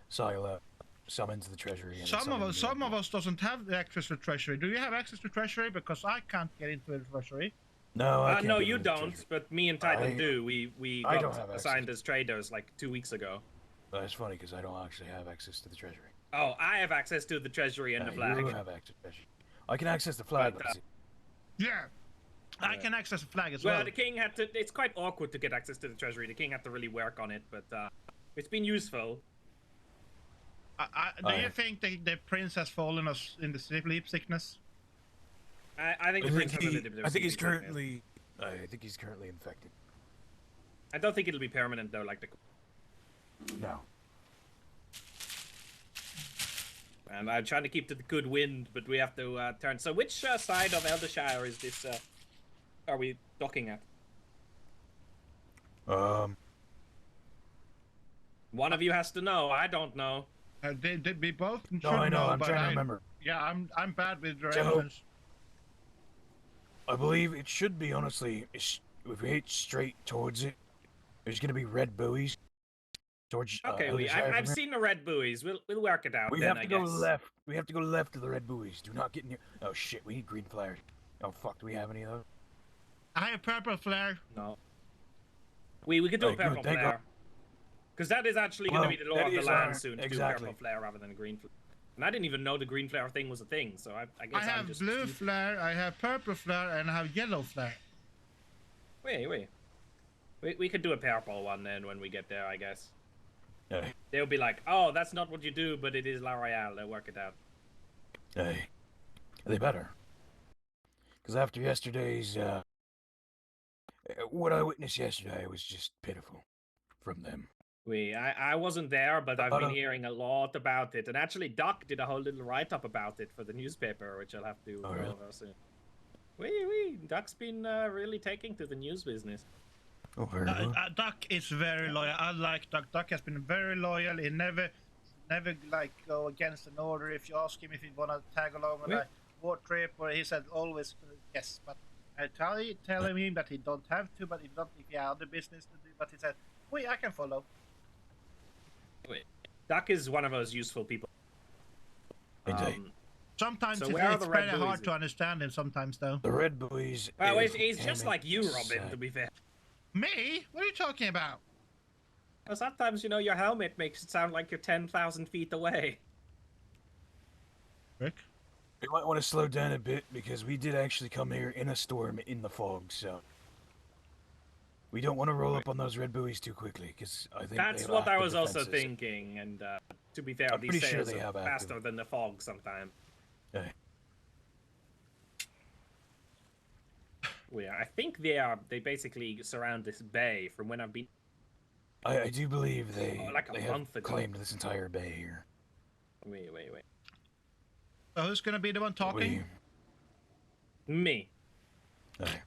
silo, some into the treasury. And some of us doesn't have the access to treasury. Do you have access to treasury? Because I can't get into the treasury. No, no, you don't. But me and Titan do. We got assigned as traders like 2 weeks ago. Well, it's funny because I don't actually have access to the treasury. Oh, I have access to the treasury and the flag. You have access to the treasury. I can access the flag. I can access the flag as well. Well, the king had to. It's quite awkward to get access to the treasury. The king had to really work on it, but it's been useful. Do you think the prince has fallen us in the sleep sickness? I think the prince has a little bit of I think he's currently. I think he's currently infected. I don't think it'll be permanent though, like the. No. And I'm trying to keep to the good wind, but we have to turn. So, which side of Eldershire is this? Are we docking at? One of you has to know. I don't know. Did we both? No, I know. I'm trying to remember. Yeah, I'm bad with directions. I believe it should be, honestly, if we hit straight towards it, there's going to be red buoys. Towards, okay, I've seen the red buoys. We'll work it out. We have to go left. We have to go left to the red buoys. Do not get near. Oh shit, we need green flares. Oh fuck, do we have any of those? I have purple flare. No. We could do a purple flare. Because that is actually going to be the law of the land soon. To do a purple flare rather than a green flare. And I didn't even know the green flare thing was a thing, so I guess I have blue flare, I have purple flare, and I have yellow flare. Wait. We could do a purple one then when we get there, I guess. Hey. They'll be like, oh, that's not what you do, but it is La Royale. They'll work it out. Hey. They better. Because after yesterday's, what I witnessed yesterday was just pitiful from them. I wasn't there, but I've been hearing a lot about it. And actually, Doc did a whole little write-up about it for the newspaper, which I'll have to go over soon. Doc's been really taking to the news business. Oh, very well. Doc is very loyal. I like Doc. Doc has been very loyal. He never like go against an order. If you ask him if he wanna tag along on a war trip, or he said always yes. But I tell him that he don't have to. But if he have other business to do, but he said, I can follow. Doc is one of those useful people. Sometimes so it's very hard to understand him. Sometimes though. The red buoys. Well, he's just like you, Robin. To be fair. Me? What are you talking about? Well, sometimes, your helmet makes it sound like you're 10,000 feet away. Rick? We might want to slow down a bit, because we did actually come here in a storm in the fog, so... We don't want to roll up on those red buoys too quickly, because I think that's what I was also thinking, and to be fair, these sails are faster than the fog sometimes. Okay. I think they basically surround this bay from when I've been. I do believe they like a they have month ago. claimed this entire bay here. Wait. So who's gonna be the one talking? Me. Okay.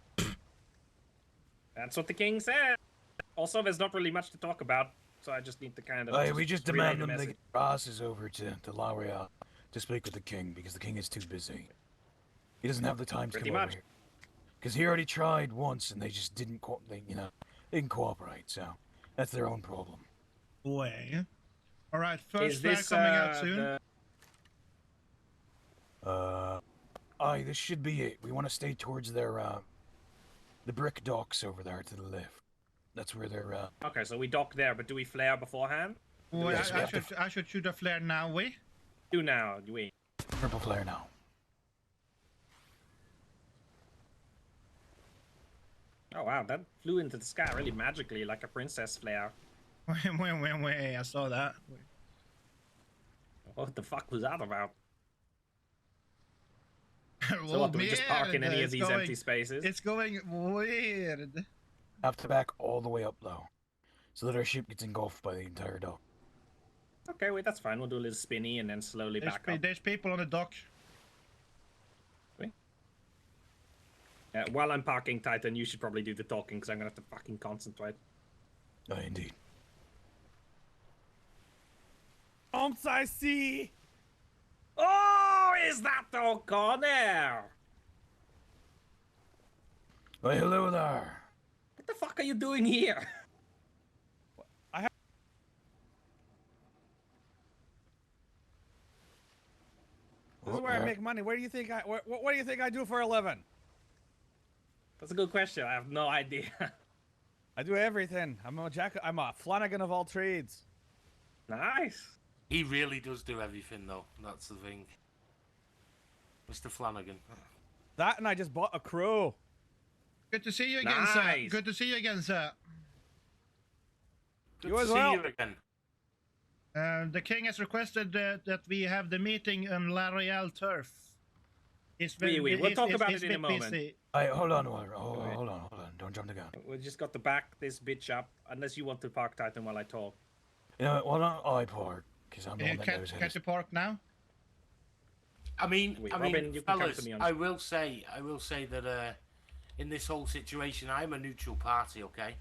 That's what the king said. Also, there's not really much to talk about, so I just need to kind of. We just relay demand the them to message. get their asses over to L'Oreal to speak with the king because the king is too busy. He doesn't have the time to Pretty come over much. here. Because he already tried once and they just didn't, didn't cooperate. So that's their own problem. Way. All right, first Is flare this coming out soon. Aye, this should be it. We want to stay towards their the brick docks over there to the left. That's where they're Okay, so we dock there, but do we flare beforehand? Well, yes, we have to I should shoot a flare now, we? Do now, do we? purple flare now. Oh wow, that flew into the sky really magically, like a princess flare. Wait, I saw that. What the fuck was that about? Oh, So what, do we just park in any of it's these empty spaces? It's going weird. Have to back all the way up though, so that our ship gets engulfed by the entire dock. Okay, wait, that's fine. We'll do a little spinny and then slowly back up. There's people on the dock. While I'm parking, Titan, you should probably do the talking, because I'm going to have to fucking concentrate. Oh, indeed. I see. Oh, is that O'Connor? Why, hello there. What the fuck are you doing here? This is where I make money. Where do you think what do you think I do for a living? That's a good question. I have no idea. I do everything. I'm a Flanagan of all trades. Nice. He really does do everything, though. That's the thing. Mr. Flanagan. That and I just bought a crow. Good to see you again, sir. Good to see you again, sir. Good to see you again. The king has requested that we have the meeting on L'Oreal turf. We'll talk about it in a moment. Hold on. Hold on. Don't jump the gun. We just got to back this bitch up, unless you want to park, Titan, while I talk. You know what? Why don't I park? Because I'm the one that knows Catch the park now. I mean, Robin, you can come fellas, to me on I will say that in this whole situation, I'm a neutral party. Okay,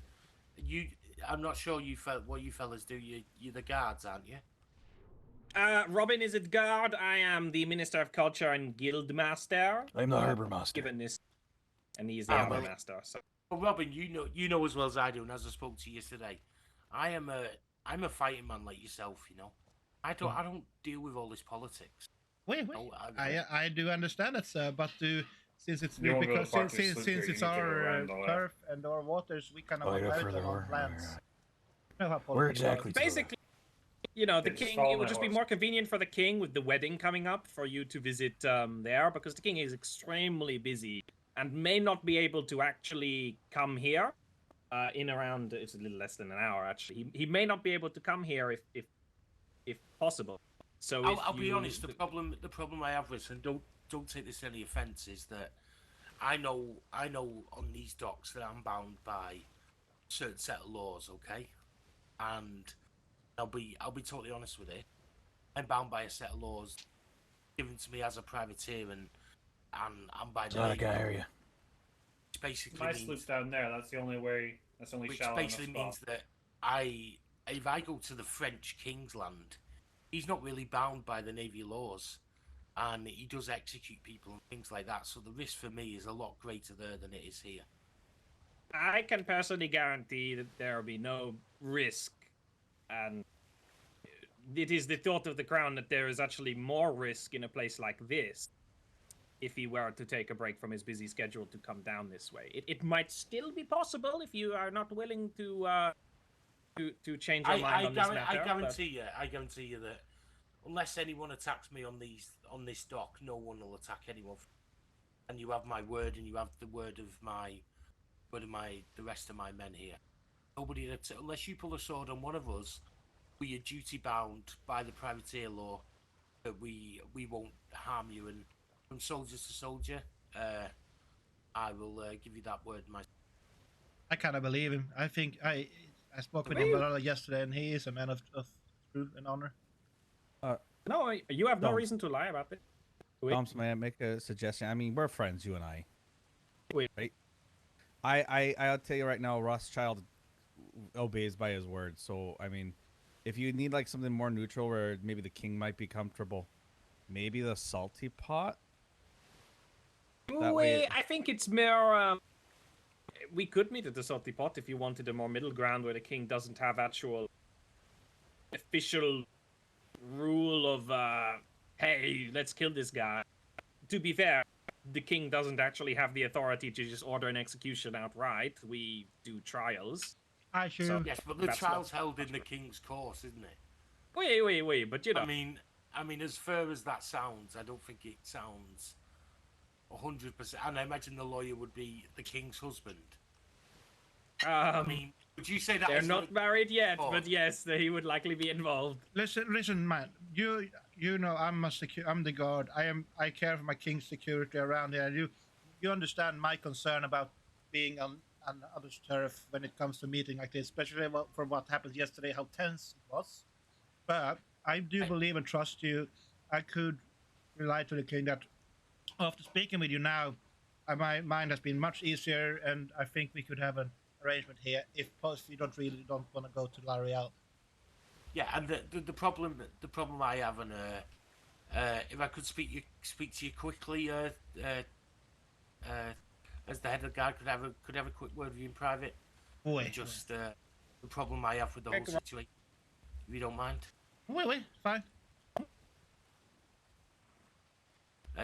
I'm not sure what you fellas do. You're the guards, aren't you? Robin is it guard. I am the Minister of Culture and Guild Master. I'm the Harbour Master. Given this, and he's the Harbour Master. So. Well, Robin, you know as well as I do, and as I spoke to you yesterday, I'm a fighting man like yourself. You know, I don't deal with all this politics. Wait. I do understand it, sir, but since it's since it's our turf and our waters, we kind of have our own plans. Where exactly? Basically, you know, the king. It would just be more convenient for the king with the wedding coming up for you to visit there, because the king is extremely busy and may not be able to actually come here in around. It's a little less than an hour actually. He may not be able to come here if possible. So I'll be honest. The problem I have with, and don't take this any offence, is that I know on these docks that I'm bound by a certain set of laws, okay? And I'll be totally honest with it. I'm bound by a set of laws given to me as a privateer, and I'm by the area. Which basically my means, sloop's down there. That's the only way. That's the only which shallow basically means that if I go to the French King's Land, he's not really bound by the Navy laws, and he does execute people and things like that. So the risk for me is a lot greater there than it is here. I can personally guarantee that there will be no risk, and it is the thought of the crown that there is actually more risk in a place like this if he were to take a break from his busy schedule to come down this way. It might still be possible if you are not willing to change your mind on this matter. I guarantee you that unless anyone attacks me on this dock, no one will attack anyone. And you have my word, and you have the word of the rest of my men here. Nobody unless you pull a sword on one of us, we are duty bound by the privateer law that we won't harm you. And from soldier to soldier, I will give you that word. I kind of believe him. I think I spoke with him yesterday, and he is a man of truth and honor. No, you have no reason to lie about it. Tom's, may I make a suggestion? I mean, we're friends, you and I. Wait. Right? I'll tell you right now, Rothschild obeys by his word. So, I mean, if you need like something more neutral where maybe the king might be comfortable, maybe the salty pot. I think it's more. We could meet at the salty pot if you wanted a more middle ground where the king doesn't have actual official rule of hey, let's kill this guy. To be fair, the king doesn't actually have the authority to just order an execution outright. We do trials. So, yes, but the trial's held in the king's course, isn't it? Wait, but you know. I mean, as fair as that sounds, I don't think it sounds 100%. And I imagine the lawyer would be the king's husband. I mean, would you say that they're not married yet? But yes, he would likely be involved. Listen, man. You know I'm the guard. I care for my king's security around here. You understand my concern about being on other turf when it comes to meeting like this, especially for what happened yesterday, how tense it was. But I do believe and trust you. I could rely to the king that after speaking with you now, my mind has been much easier, and I think we could have an arrangement here if you don't want to go to L'Oreal. Yeah, and the problem I have, and if I could speak to you quickly, as the head of the guard, could have a quick word with you in private. Just the problem I have with the whole situation, if you don't mind. Wait, fine.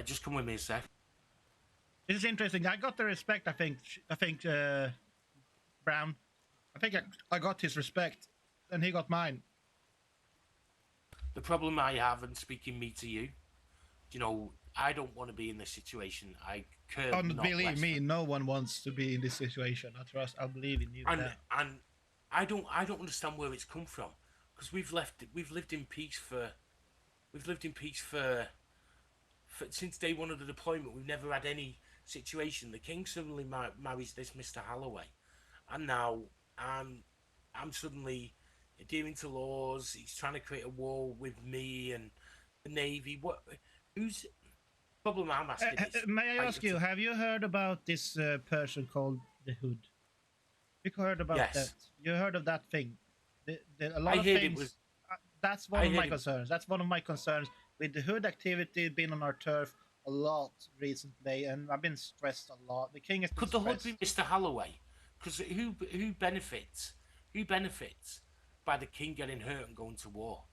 Just come with me a sec. This is interesting. I got the respect. I think Brown. I think I got his respect, and he got mine. The problem I have, and speaking me to you, you know, I don't want to be in this situation. I could believe me, no one wants to be in this situation. I believe in you. And I don't understand where it's come from, because we've lived in peace for since day one of the deployment. We've never had any situation. The king suddenly marries this Mr. Holloway, and now I'm suddenly adhering to laws. He's trying to create a war with me and the Navy. Who's problem I'm asking is, may I ask you, have you heard about this person called the Hood? You heard about that? You heard of that thing? A lot of things. That's one of my concerns. That's one of my concerns with the Hood activity being on our turf a lot recently, and I've been stressed a lot. The king is. Could the Hood be Mr. Holloway? Because who benefits? Who benefits by the king getting hurt and going to war?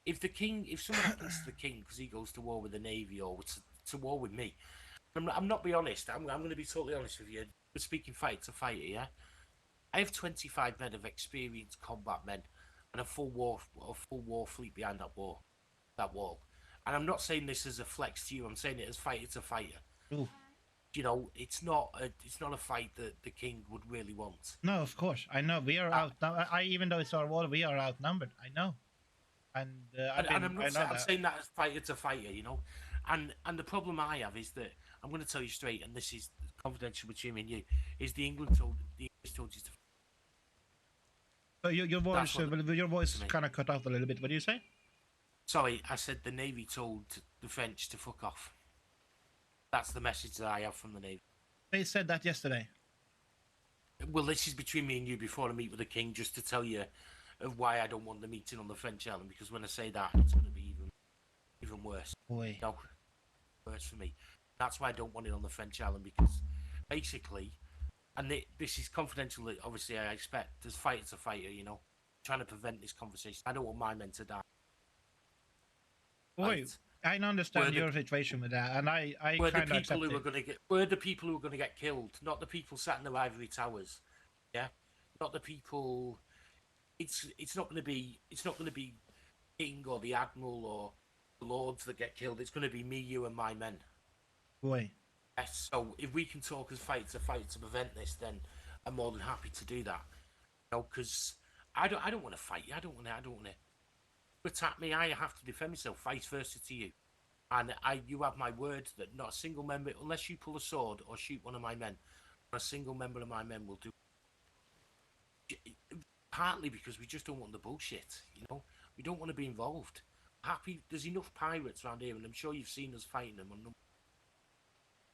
If something happens to the king because he goes to war with the Navy or to war with me, I'm not being honest. I'm going to be totally honest with you. We're speaking fight to fight here. I have 25 men of experienced combat men and a full war fleet behind that wall. And I'm not saying this as a flex to you. I'm saying it as fighter to fighter. Ooh. You know, it's not a fight that the king would really want. No, of course, I know we are out. Even though it's our war, we are outnumbered. I know, and I'm saying that as fighter to fighter. You know, and the problem I have is that I'm going to tell you straight, and this is confidential between me and you, is the English told you to. So your voice kind of cut off a little bit. What do you say? Sorry, I said the Navy told the French to fuck off. That's the message that I have from the Navy. They said that yesterday. Well, this is between me and you before I meet with the king, just to tell you of why I don't want the meeting on the French island, because when I say that, it's going to be even worse. Boy. No, worse for me. That's why I don't want it on the French island, because basically, and this is confidential, obviously I expect, as fighter to fighter, you know, trying to prevent this conversation. I don't want my men to die. Wait, I understand your situation with that, and I kind of accept it. We're the people who are going to get killed, not the people sat in their ivory towers. Yeah, not the people. It's not going to be King or the Admiral or the Lords that get killed. It's going to be me, you, and my men. Boy. Yes. So if we can talk as fight to prevent this, then I'm more than happy to do that. You know, because I don't want to fight you. I don't want to attack me. I have to defend myself, vice versa to you. And you have my word that not a single member, unless you pull a sword or shoot one of my men, not a single member of my men will do. partly because we just don't want the bullshit. You know, we don't want to be involved. Happy, there's enough pirates around here, and I'm sure you've seen us fighting them.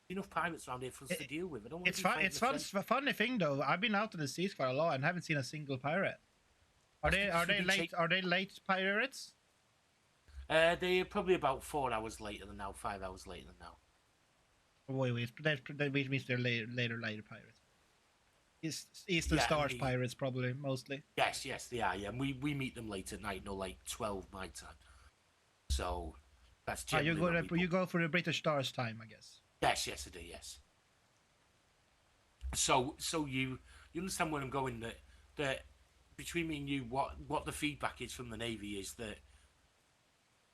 Enough pirates around here for us to deal with. I don't want It's to be fun. fighting It's the fun. French. Funny thing though. I've been out in the seas quite a lot and haven't seen a single pirate. Are they late? Are they late pirates? They're probably about 4 hours later than now, 5 hours later than now. Wait. That means they're later pirates. Eastern Stars pirates probably mostly. Yes, they are. Yeah, and we meet them late at night, no, like 12 my time. So that's generally you go for the British Stars time, I guess. Yes, I do. Yes. So you understand where I'm going? That between me and you, what the feedback is from the Navy is that,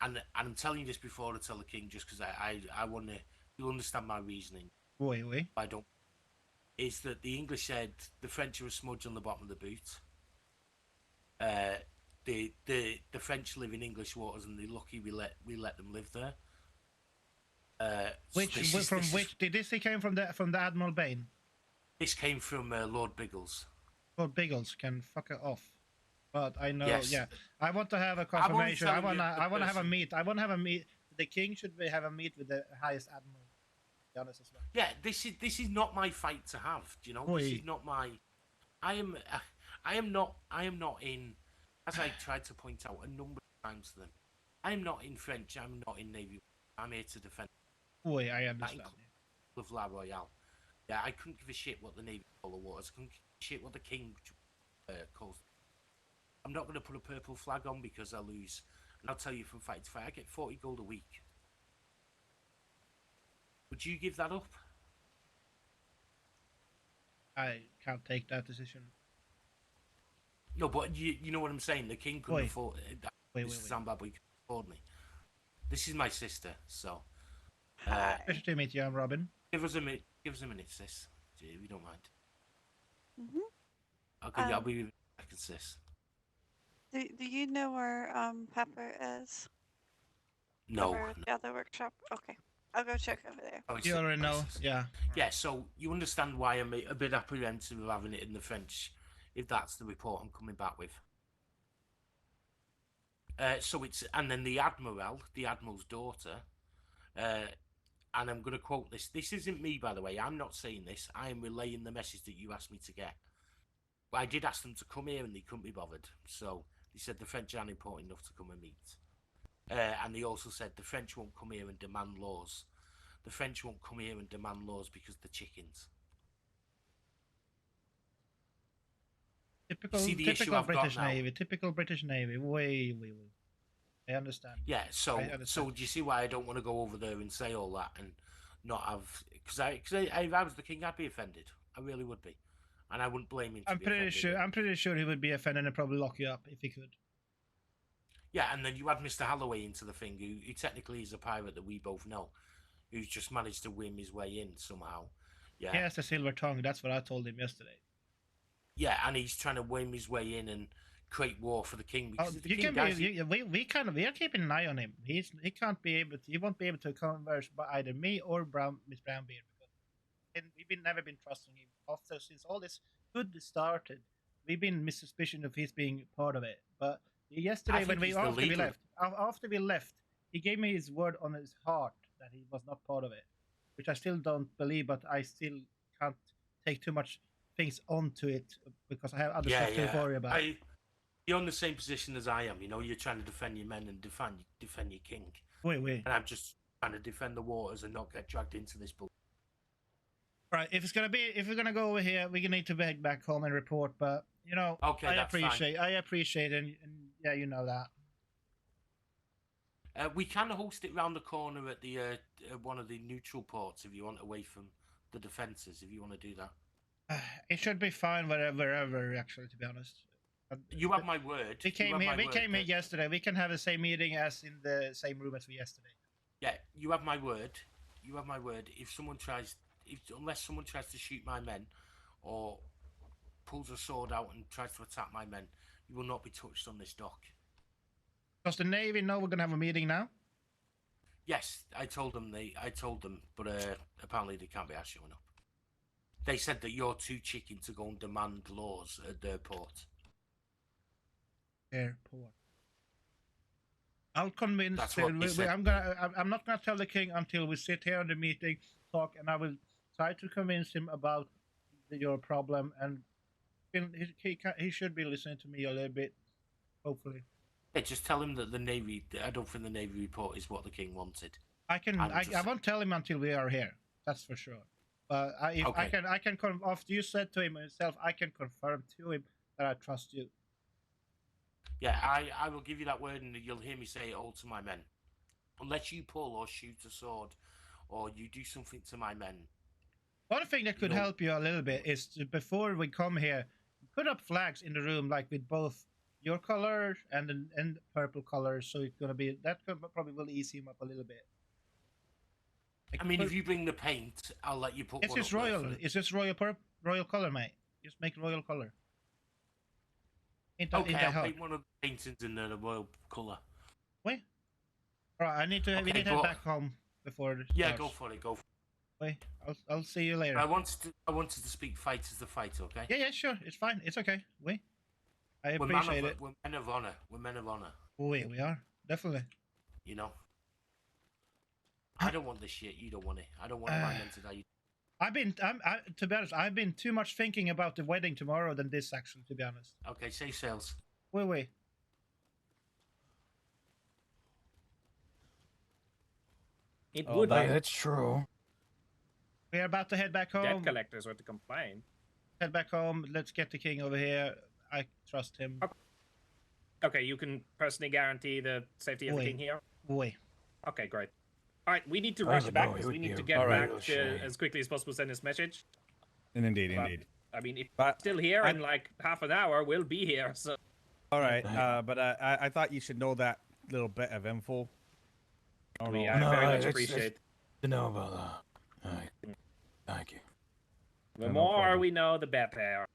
and I'm telling you this before I tell the King, just because I want you understand my reasoning. Oui. I don't. Is that the English said the French are a smudge on the bottom of the boot. The French live in English waters, and they're lucky we let them live there. Which did this came from the Admiral Bain? This came from Lord Biggles. Lord Biggles can fuck it off. But I know, Yes. yeah. I want to have a confirmation. I want to have a meet. I want to have a meet. The King should have a meet with the highest admiral. To be honest as well. Yeah, this is not my fight to have. Do you know? This is not my. I am not in. As I tried to point out a number of times to them, I am not in French. I'm not in Navy. I'm here to defend. Oui, I understand. Of La Royale. Yeah, I couldn't give a shit what the Navy call the waters. I couldn't give a shit what the King calls. I'm not going to put a purple flag on because I lose. And I'll tell you from fight to fight, I get 40 gold a week. Would you give that up? I can't take that decision. No, but you know what I'm saying. The King couldn't afford it. Zimbabwe couldn't afford me. This is my sister, so. Pleasure to meet you. I'm Robin. Give us a minute, sis. If you don't mind. Mm-hmm. Okay, I'll be with you in a second, sis. Do you know where Pepper is? No. Over at the other workshop? Okay. I'll go check over there. You already know, yeah. Yeah, so you understand why I'm a bit apprehensive of having it in the French, if that's the report I'm coming back with. So it's, and then the Admiral's daughter, and I'm going to quote this. This isn't me, by the way. I'm not saying this. I am relaying the message that you asked me to get. But I did ask them to come here, and they couldn't be bothered. So they said the French aren't important enough to come and meet. And they also said the French won't come here and demand laws. The French won't come here and demand laws because they're chickens. Typical British Navy. Typical British Navy. Way. I understand. Yeah, so do you see why I don't want to go over there and say all that and not have... Because if I was the King, I'd be offended. I really would be. And I wouldn't blame him to be offended. I'm pretty sure he would be offended and probably lock you up if he could. Yeah, and then you add Mr. Holloway into the thing, who technically is a pirate that we both know, who's just managed to whim his way in somehow. Yeah. He has the silver tongue. That's what I told him yesterday. Yeah, and he's trying to whim his way in and create war for the King. Because we are keeping an eye on him. He won't be able to converse by either me or Miss Brownbeard, because we've never been trusting him. After since all this good started, we've been suspicious of his being part of it. But yesterday, after we left, he gave me his word on his heart that he was not part of it, which I still don't believe. But I still can't take too much things onto it because I have other stuff to worry about. You're in the same position as I am. You know, you're trying to defend your men and defend your King. Wait. And I'm just trying to defend the waters and not get dragged into this bull. Right. If we're gonna go over here, we need to head back home and report. But you know, okay, I appreciate it, and yeah, you know that. We can host it round the corner at the one of the neutral ports if you want, away from the defences. If you want to do that. It should be fine wherever, actually, to be honest. You have my word. We came here yesterday. We can have the same meeting as in the same room as we yesterday. Yeah, you have my word. You have my word. Unless someone tries to shoot my men or pulls a sword out and tries to attack my men, you will not be touched on this dock. Does the Navy know we're going to have a meeting now? Yes, I told them, but apparently they can't be asked showing up. They said that you're too chicken to go and demand laws at their port. Airport. I'll convince. That's what he said. I'm not gonna tell the king until we sit here in the meeting, talk, and I will try to convince him about your problem. And he should be listening to me a little bit, hopefully. Yeah, just tell him that the Navy. I don't think the Navy report is what the king wanted. I won't tell him until we are here. That's for sure. But I can. After you said to him himself, I can confirm to him that I trust you. Yeah, I will give you that word, and you'll hear me say it all to my men. Unless you pull or shoot a sword, or you do something to my men. One thing that could help you a little bit is to, before we come here, put up flags in the room, like with both your color and purple color. So it's gonna be probably will ease him up a little bit. I mean, if you bring the paint, I'll let you put. It's just royal. It's just royal color, mate. Just make royal color. Okay, I'll paint one of the paintings in the royal color. Wait. Alright, we need to head back home before. Yeah, go for it. Go. Wait, I'll see you later. I wanted to speak fight as the fight. Okay. Yeah, sure. It's fine. It's okay. Wait. I appreciate it. We're men of honor. We're men of honor. Wait, we are definitely. You know. I don't want this shit. You don't want it. I don't want my men to die. To be honest, I've been too much thinking about the wedding tomorrow than this, actually, to be honest. Okay, safe sails. Wait. It would. That's true. We're about to head back home. Debt collectors were to complain. Head back home. Let's get the king over here. I trust him. Okay, you can personally guarantee the safety of the king here? Wait. Okay, great. All right, we need to rush back because we need to get back as quickly as possible, send this message. And indeed. I mean, if still here in like half an hour, we'll be here. So. All right, but I thought you should know that little bit of info. I very much appreciate. To know about that. Thank you. The more we know, the better.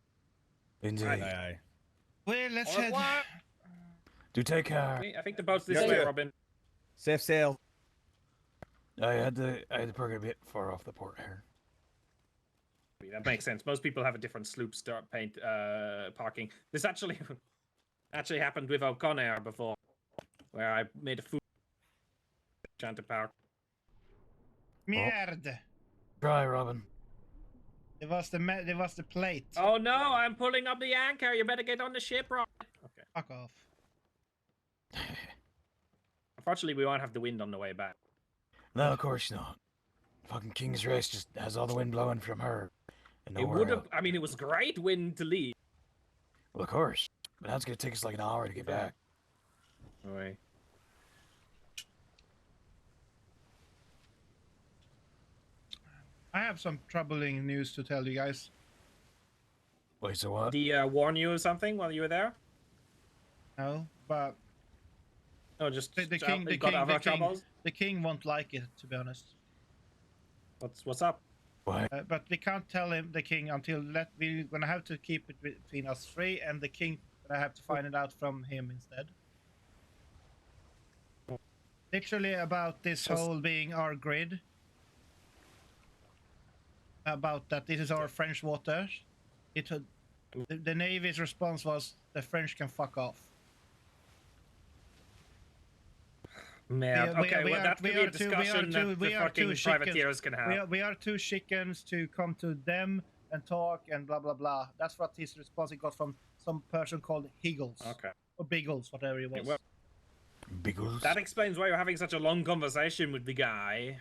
Indeed. Aye. Well, let's head. Do take care. I think the boat's this way, Robin. Safe sail. I had to park a bit far off the port here. That makes sense. Most people have a different sloop start paint parking. This actually happened with O'Connor before, where I made a fool trying to park. Merde. Try, Robin. It was the plate. Oh no! I'm pulling up the anchor. You better get on the ship, Robin. Okay. Fuck off. Unfortunately, we won't have the wind on the way back. No, of course not. Fucking King's Rest just has all the wind blowing from her. It would have. I mean, it was great wind to leave. Well, of course. But that's gonna take us like an hour to get back. Right. I have some troubling news to tell you guys. Wait, so what? Did he warn you of something while you were there? No, but no, just the king won't like it, to be honest. What's up? Why? But we can't tell him, the king, until we're gonna have to keep it between us three, and the king gonna have to find it out from him instead. Literally about this whole being our grid. About that this is our French waters. The Navy's response was the French can fuck off. Man, that could be a discussion that the fucking privateers can have. We are two chickens to come to them and talk and blah blah blah. That's what his response he got from some person called Higgles. Okay. Or Biggles, whatever he was. Well, Biggles? That explains why you're having such a long conversation with the guy.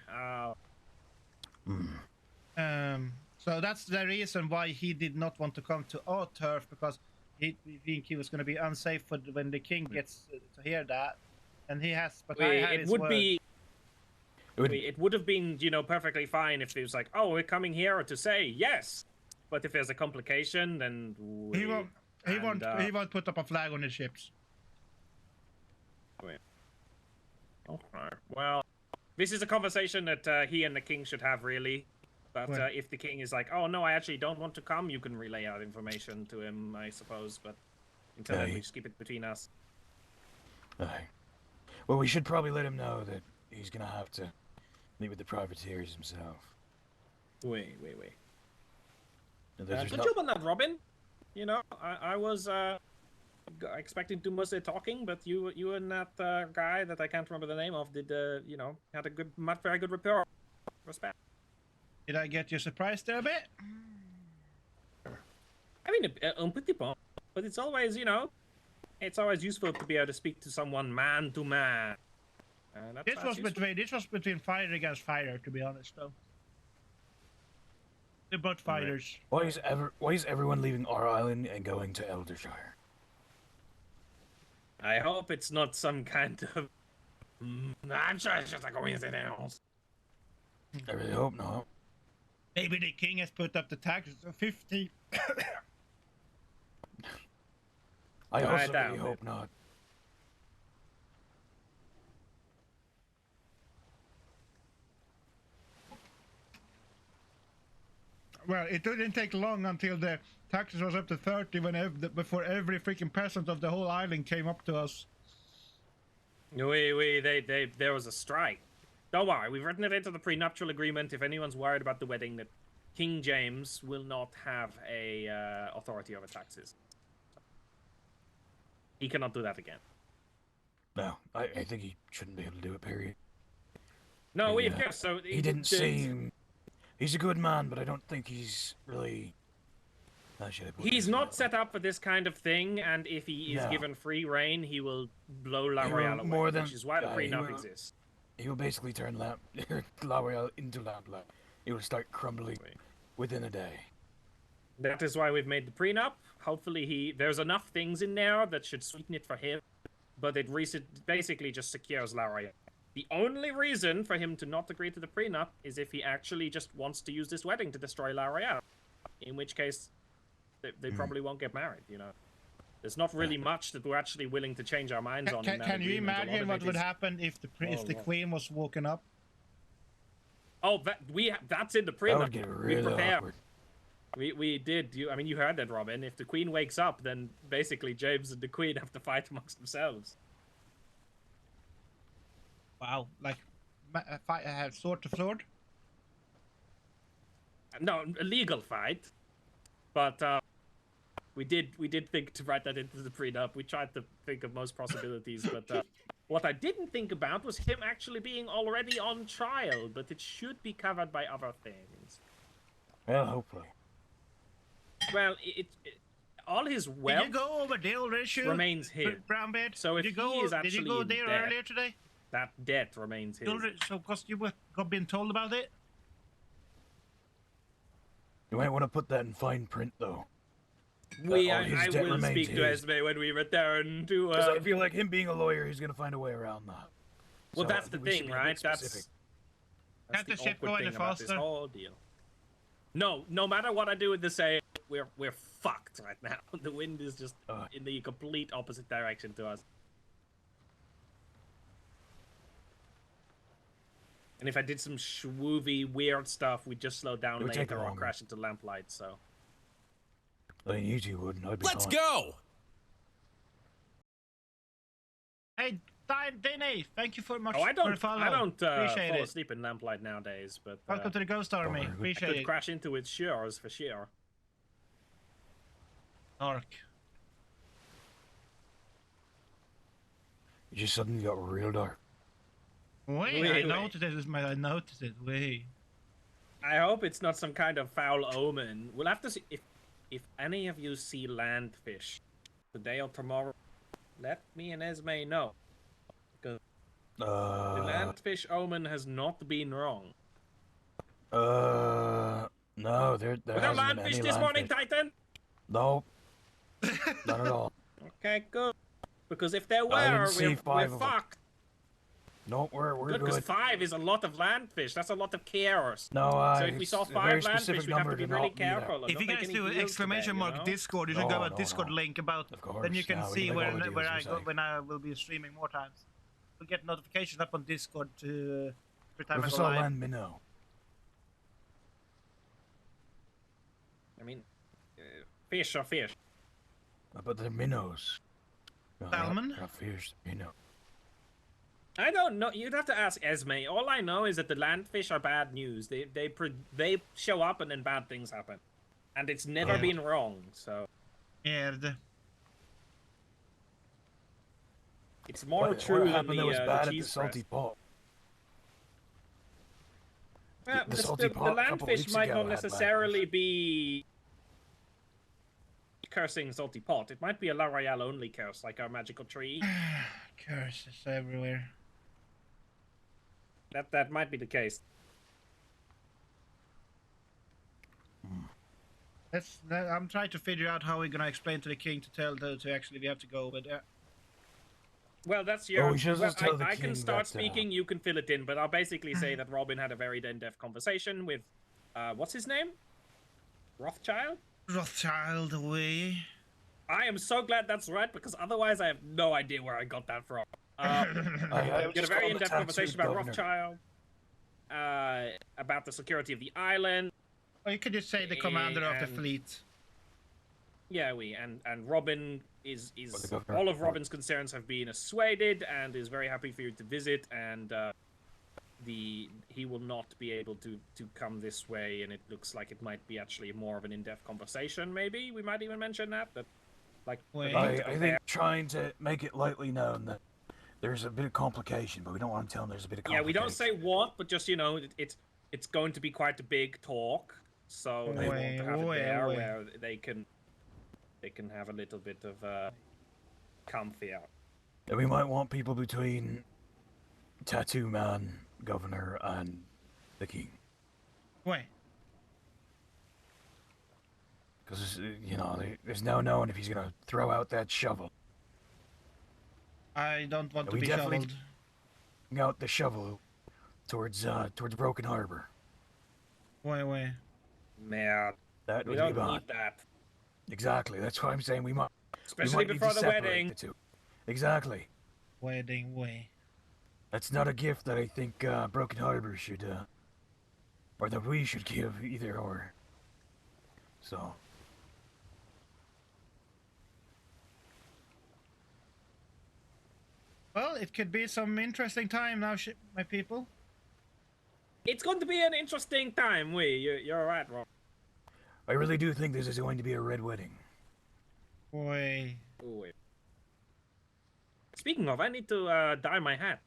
So that's the reason why he did not want to come to our turf, because he think he was going to be unsafe when the king gets to hear that, and he has. But it would have been, perfectly fine if he was like, "Oh, we're coming here to say yes," but if there's a complication, then he won't put up a flag on the ships. Okay. Well, this is a conversation that he and the king should have, really. But if the king is like, "Oh no, I actually don't want to come," you can relay that information to him, I suppose. But until then, we just keep it between us. Aye. Well, we should probably let him know that he's gonna have to meet with the privateers himself. Wait. Good job on that, Robin. I was expecting to do most of the talking, but you and that guy that I can't remember the name of did had a good, very good rapport. Respect. Did I get you surprised there a bit? I mean, un petit peu, but it's always, it's always useful to be able to speak to someone man to man. This was between fighter against fighter, to be honest, though. They're both fighters. Why is everyone leaving our island and going to Eldershire? I hope it's not some kind of. I'm sure it's just a coincidence. I really hope not. Maybe the king has put up the taxes to 50. I also really hope not. Well, it didn't take long until the taxes was up to 30 before every freaking peasant of the whole island came up to us. There was a strike. Don't worry, we've written it into the prenuptial agreement. If anyone's worried about the wedding, that King James will not have a authority over taxes. He cannot do that again. No, I think he shouldn't be able to do it, period. No, so... He didn't seem... He's a good man, but I don't think he's really... He's not set up for this kind of thing, and if he is given free reign, he will blow La Royale away, which is why the prenup exists. He will basically turn La Royale into Lamplight. He will start crumbling within a day. That is why we've made the prenup. Hopefully there's enough things in there that should sweeten it for him, but it basically just secures La Royale. The only reason for him to not agree to the prenup is if he actually just wants to use this wedding to destroy La Royale, in which case they probably won't get married, There's not really much that we're actually willing to change our minds on. Can you imagine what would happen if the queen was woken up? Oh, that's in the prenup. That would get really awkward. We did. You heard that, Robin. If the queen wakes up, then basically James and the queen have to fight amongst themselves. Wow, like sword to sword? No, a legal fight. But we did think to write that into the prenup. We tried to think of most possibilities, but what I didn't think about was him actually being already on trial. But it should be covered by other things. Well, hopefully. Well, all his wealth. Did you go over the old issue? Remains his. Brown bed. So if did you go there debt, earlier today? That debt remains his. So, because you got been told about it. You might want to put that in fine print, though. I will speak to Esme when we return to. Because I feel like him being a lawyer, he's gonna find a way around that. Well, that's the thing, right? That's the ship go any faster? This whole deal. No matter what I do with the sail, we're fucked right now. The wind is just in the complete opposite direction to us. And if I did some schwoovy, weird stuff, we'd just slow down later or crash into lamplight, so... I mean, you two wouldn't. I'd be Let's go! Hey, Danny, thank you for much. I don't fall Appreciate it. asleep in lamplight nowadays, but... Welcome to the Ghost Army. Appreciate I could it. crash into it, sure, for sure. Dark. You just suddenly got real dark. Wait, I noticed it. Wait. I hope it's not some kind of foul omen. We'll have to see if any of you see landfish today or tomorrow. Let me and Esme know. Because the landfish omen has not been wrong. No, there Were there hasn't been landfish any this morning, landfish. Titan? No, not at all. Okay, good. Because if there I didn't were, see we're 5 of them. fucked. No, we're Good, because good. 5 is a lot of landfish. That's a lot of chaos. No, so if we saw it's a 5 very landfish, specific we'd have to number be to really not meet that. careful. If you guys do exclamation mark Discord, you should go at Discord link about. Then you can see where I go when I will be streaming more times. We'll get notifications up on Discord to every time I go live. Land minnow. I mean, fish are fish. But they're minnows. No, Salmon? Not fish, minnow. I don't know. You'd have to ask Esme. All I know is that the landfish are bad news. They show up and then bad things happen, and it's never been wrong. So Yeah. It's more What true than happened that was the bad at the cheese salty breast. pot? Well, The salty the pot a couple landfish weeks might ago not had necessarily be cursing salty pot. It might be a La Royale only curse, like our magical tree. Curses everywhere. That might be the case. I'm trying to figure out how we're gonna explain to the king to tell to actually we have to go, but Well, that's your. Well, we should just tell the I can king start that, speaking. You can fill it in, but I'll basically say that Robin had a very in-depth conversation with, what's his name? Rothschild. Rothschild away. I am so glad that's right because otherwise I have no idea where I got that from. We had a very in-depth conversation about Rothschild, about the security of the island. Or you could just say the commander of the fleet. Yeah, and Robin is all of Robin's concerns have been assuaded and is very happy for you to visit, and he will not be able to come this way, and it looks like it might be actually more of an in-depth conversation. Maybe we might even mention that like I think trying to make it lightly known that there's a bit of complication, but we don't want to tell them there's a bit of complication. Yeah, we don't say what, but just it's going to be quite a big talk, so they want to have it there where they can have a little bit of comfy out. And we might want people between Tattoo Man, Governor, and the King. Why? Because, there's no knowing if he's going to throw out that shovel. I don't want to we be definitely shoveled. Out the shovel towards Broken Harbor. Why? Man, that we would don't be bad. need that. Exactly. That's why I'm saying we might. Especially we might before need to the separate wedding. The two. Exactly. Wedding way. That's not a gift that I think Broken Harbor should, or that we should give either or. So. Well, it could be some interesting time now, my people. It's going to be an interesting time, you're right, Rob. I really do think this is going to be a red wedding. Boy. Ooh, wait. Speaking of, I need to dye my hat.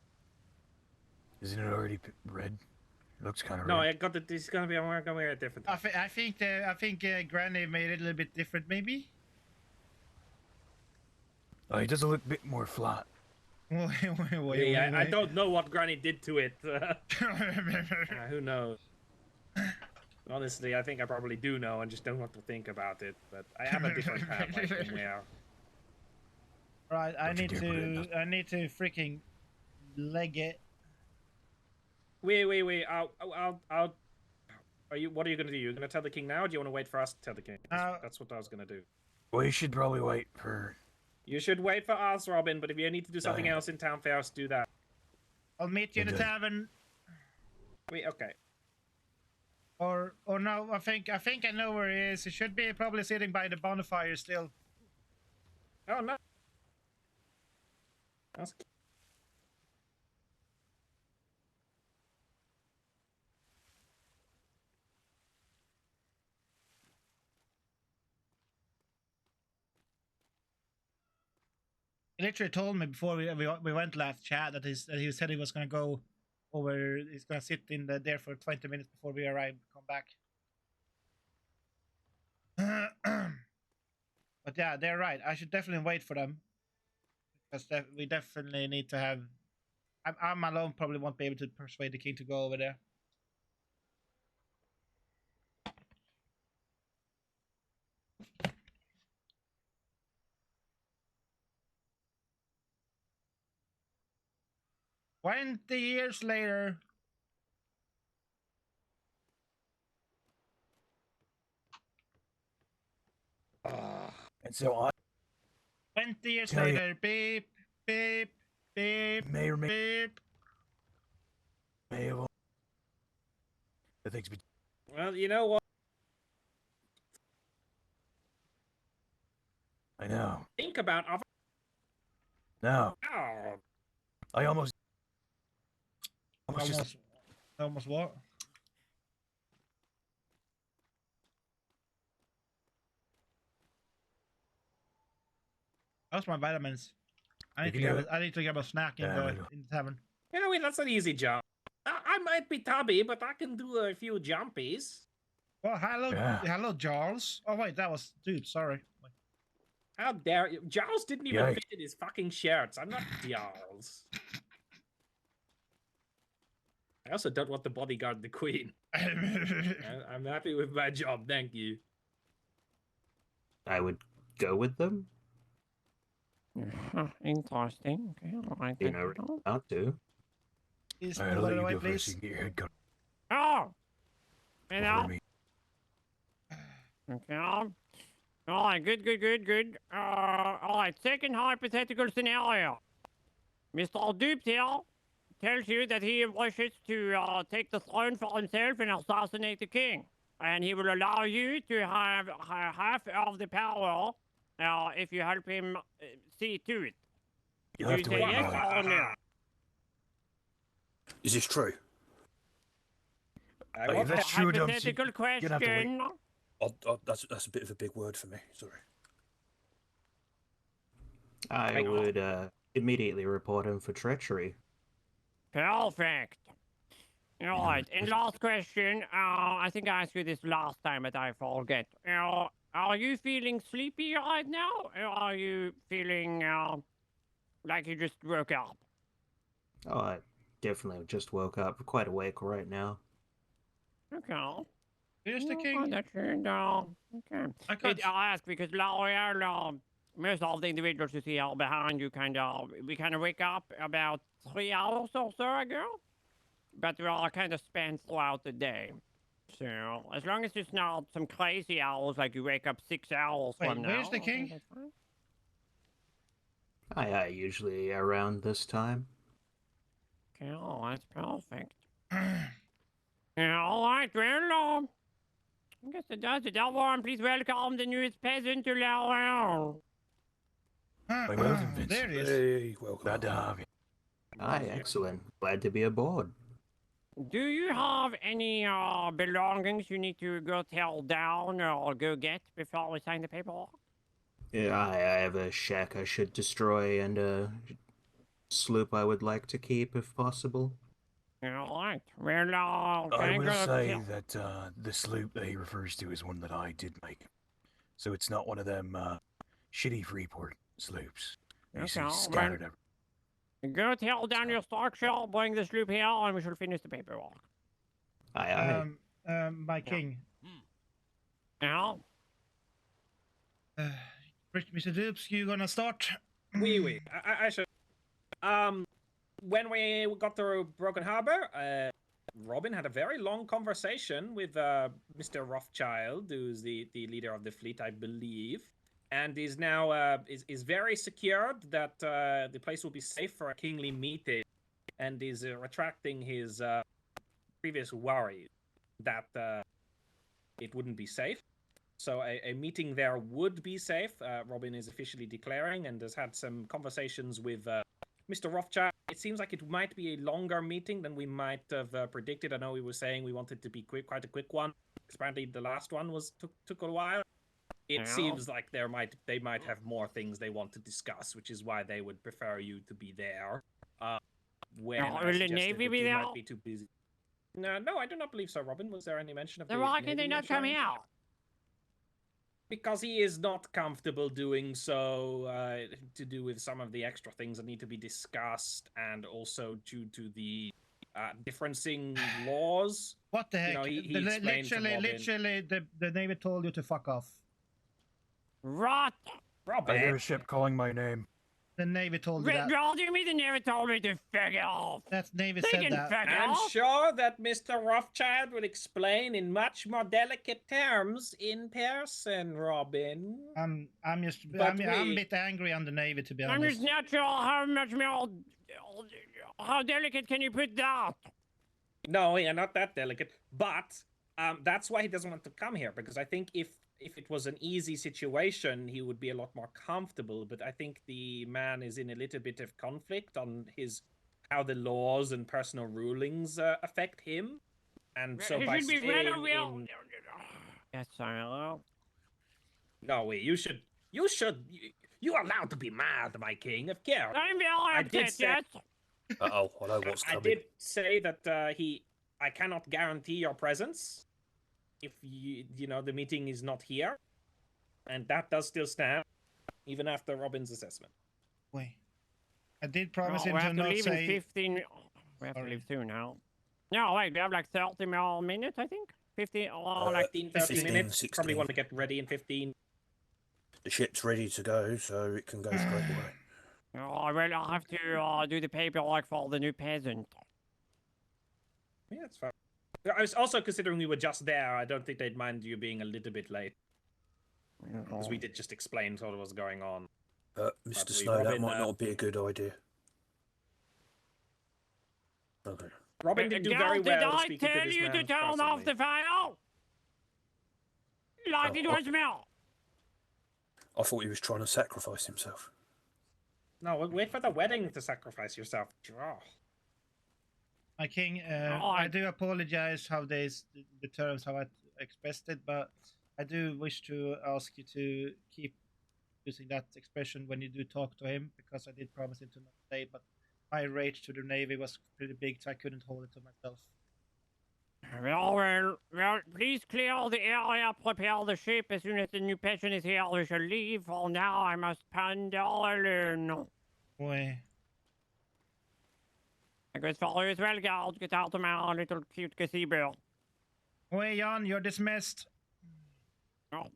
Isn't it already red? It looks kind of no, red. I got it. It's gonna be. I'm gonna wear it different. I think Granny made it a little bit different, maybe. It does look a bit more flat. Wait, I don't know what Granny did to it. Who knows? Honestly, I think I probably do know and just don't want to think about it. But I have a different hat I can wear. Right, I need to freaking leg it. Wait. I'll. What are you gonna do? You're gonna tell the king now, or do you want to wait for us to tell the king? That's what I was gonna do. We should probably wait for. You should wait for us, Robin. But if you need to do something else in town fairs, do that. I'll meet you in the tavern. Wait, okay. Or no, I think I know where he is. He should be probably sitting by the bonfire still. Oh no. That's... He literally told me before we went last chat that he said he was gonna go over. He's gonna sit there for 20 minutes before we arrive. Come back. But yeah, they're right. I should definitely wait for them because we definitely need to have. I'm alone. Probably won't be able to persuade the king to go over there. "20 years later." And so 20 years later. Beep, beep, beep, may or may, beep. may have. The things be. Well, you know what? I know. Think about. No. Oh. I almost what? How's my vitamins? I need to grab a snack in the tavern. You know, that's an easy job. I might be tubby, but I can do a few jumpies. Well, hello, Charles. Oh wait, that was dude. Sorry. How dare you? Giles didn't even fit in his fucking shirts. I'm not Giles. I also don't want to bodyguard the queen. I'm happy with my job, thank you. I would go with them. Interesting. Okay, all right. You know, not to. Please, I'll let you go first. You can get your head cut. Oh! You know? Okay. All right, good. All right, second hypothetical scenario. Mr. Duptail tells you that he wishes to take the throne for himself and assassinate the king. And he will allow you to have half of the power if you help him see to it. Do you say yes or no? Is this true? That's true, hypothetical question. That's a bit of a big word for me. Sorry. I would immediately report him for treachery. Perfect. All right, and last question. I think I asked you this last time, but I forget. Are you feeling sleepy right now, or are you feeling like you just woke up? Oh, I definitely just woke up. Quite awake right now. Okay. Here's the king. Okay. I ask because L'Oreal, most of the individuals you see are behind you we kind of wake up about 3 hours or so ago, but we are kind of spent throughout the day. So as long as it's not some crazy hours like you wake up 6 hours from now. Where's the king? I usually around this time. Okay, oh, that's perfect. Yeah, all right, well, I guess it does it. Everyone, please welcome the newest peasant to L'Oreal. Welcome, Vince. There he is. Hey, welcome. Glad to have you. Hi, excellent. Glad to be aboard. Do you have any belongings you need to go tear down or go get before we sign the paperwork? Yeah, I have a shack I should destroy and a sloop I would like to keep if possible. All right. Well, I will say that the sloop that he refers to is one that I did make. So it's not one of them shitty Freeport sloops. Okay, Scattered everywhere. Go tear down your structure, bring the sloop here, and we shall finish the paperwork. Aye. My king. Yeah? Mr. Dupes, you gonna start? Oui. I should. When we got to Broken Harbor, Robin had a very long conversation with Mr. Rothschild, who's the leader of the fleet, I believe, and is now is very secured that the place will be safe for a kingly meeting, and is retracting his previous worry that it wouldn't be safe. So a meeting there would be safe. Robin is officially declaring and has had some conversations with Mr. Rothschild. It seems like it might be a longer meeting than we might have predicted. I know we were saying we wanted to be quite a quick one. Apparently, the last one took a while. It seems like they might have more things they want to discuss, which is why they would prefer you to be there. When will the Navy be there? Might be too busy. No, I do not believe so. Robin, was there any mention of then why can they not come here? Because he is not comfortable doing so, to do with some of the extra things that need to be discussed, and also due to the differencing laws. What the heck? You know, literally, the Navy told you to fuck off. Rot! I hear a ship calling my name. The Navy told you that. What do you mean the Navy told me to fuck off? That's Navy they said that. I'm sure that Mr. Rothschild will explain in much more delicate terms in person, Robin. I'm a bit angry on the Navy, to be honest. I'm just not sure how much more. How delicate can you put that? No, yeah, not that delicate. But that's why he doesn't want to come here, because I think if it was an easy situation, he would be a lot more comfortable. But I think the man is in a little bit of conflict on how the laws and personal rulings affect him, and so by staying in... Yes, sorry. No, you should You are allowed to be mad, my king, of course. I'm very upset, yes. Uh-oh, I know what's I coming. did say that I cannot guarantee your presence if you know the meeting is not here, and that does still stand even after Robin's assessment. Wait, I did promise him we to have to not leave say. in 15. We have to leave soon now. No, wait, we have like 30 more minutes, I think. 15 or like 15, 30 15, minutes. 16. Probably want to get ready in 15. The ship's ready to go, so it can go straight away. Oh, well, I have to do the paperwork for the new peasant. Yeah, that's fine. I was also considering we were just there. I don't think they'd mind you being a little bit late. Because we did just explain sort of what's going on. Mr. Snow, that might not be a good idea. Okay. Robin did do very well. Did I tell you to turn off the fire? Like it was Mel. I thought he was trying to sacrifice himself. No, wait for the wedding to sacrifice yourself. Oh. My king, I do apologize how the terms how I expressed it, but I do wish to ask you to keep using that expression when you do talk to him, because I did promise him to not say, but my rage to the Navy was pretty big, so I couldn't hold it to myself. Well, please clear the area, prepare the ship. As soon as the new peasant is here, we shall leave. For now, I must ponder alone. Boy. I guess for you as well, guard. Get out of my little cute gazebo. Oi, Jan, you're dismissed. Oh.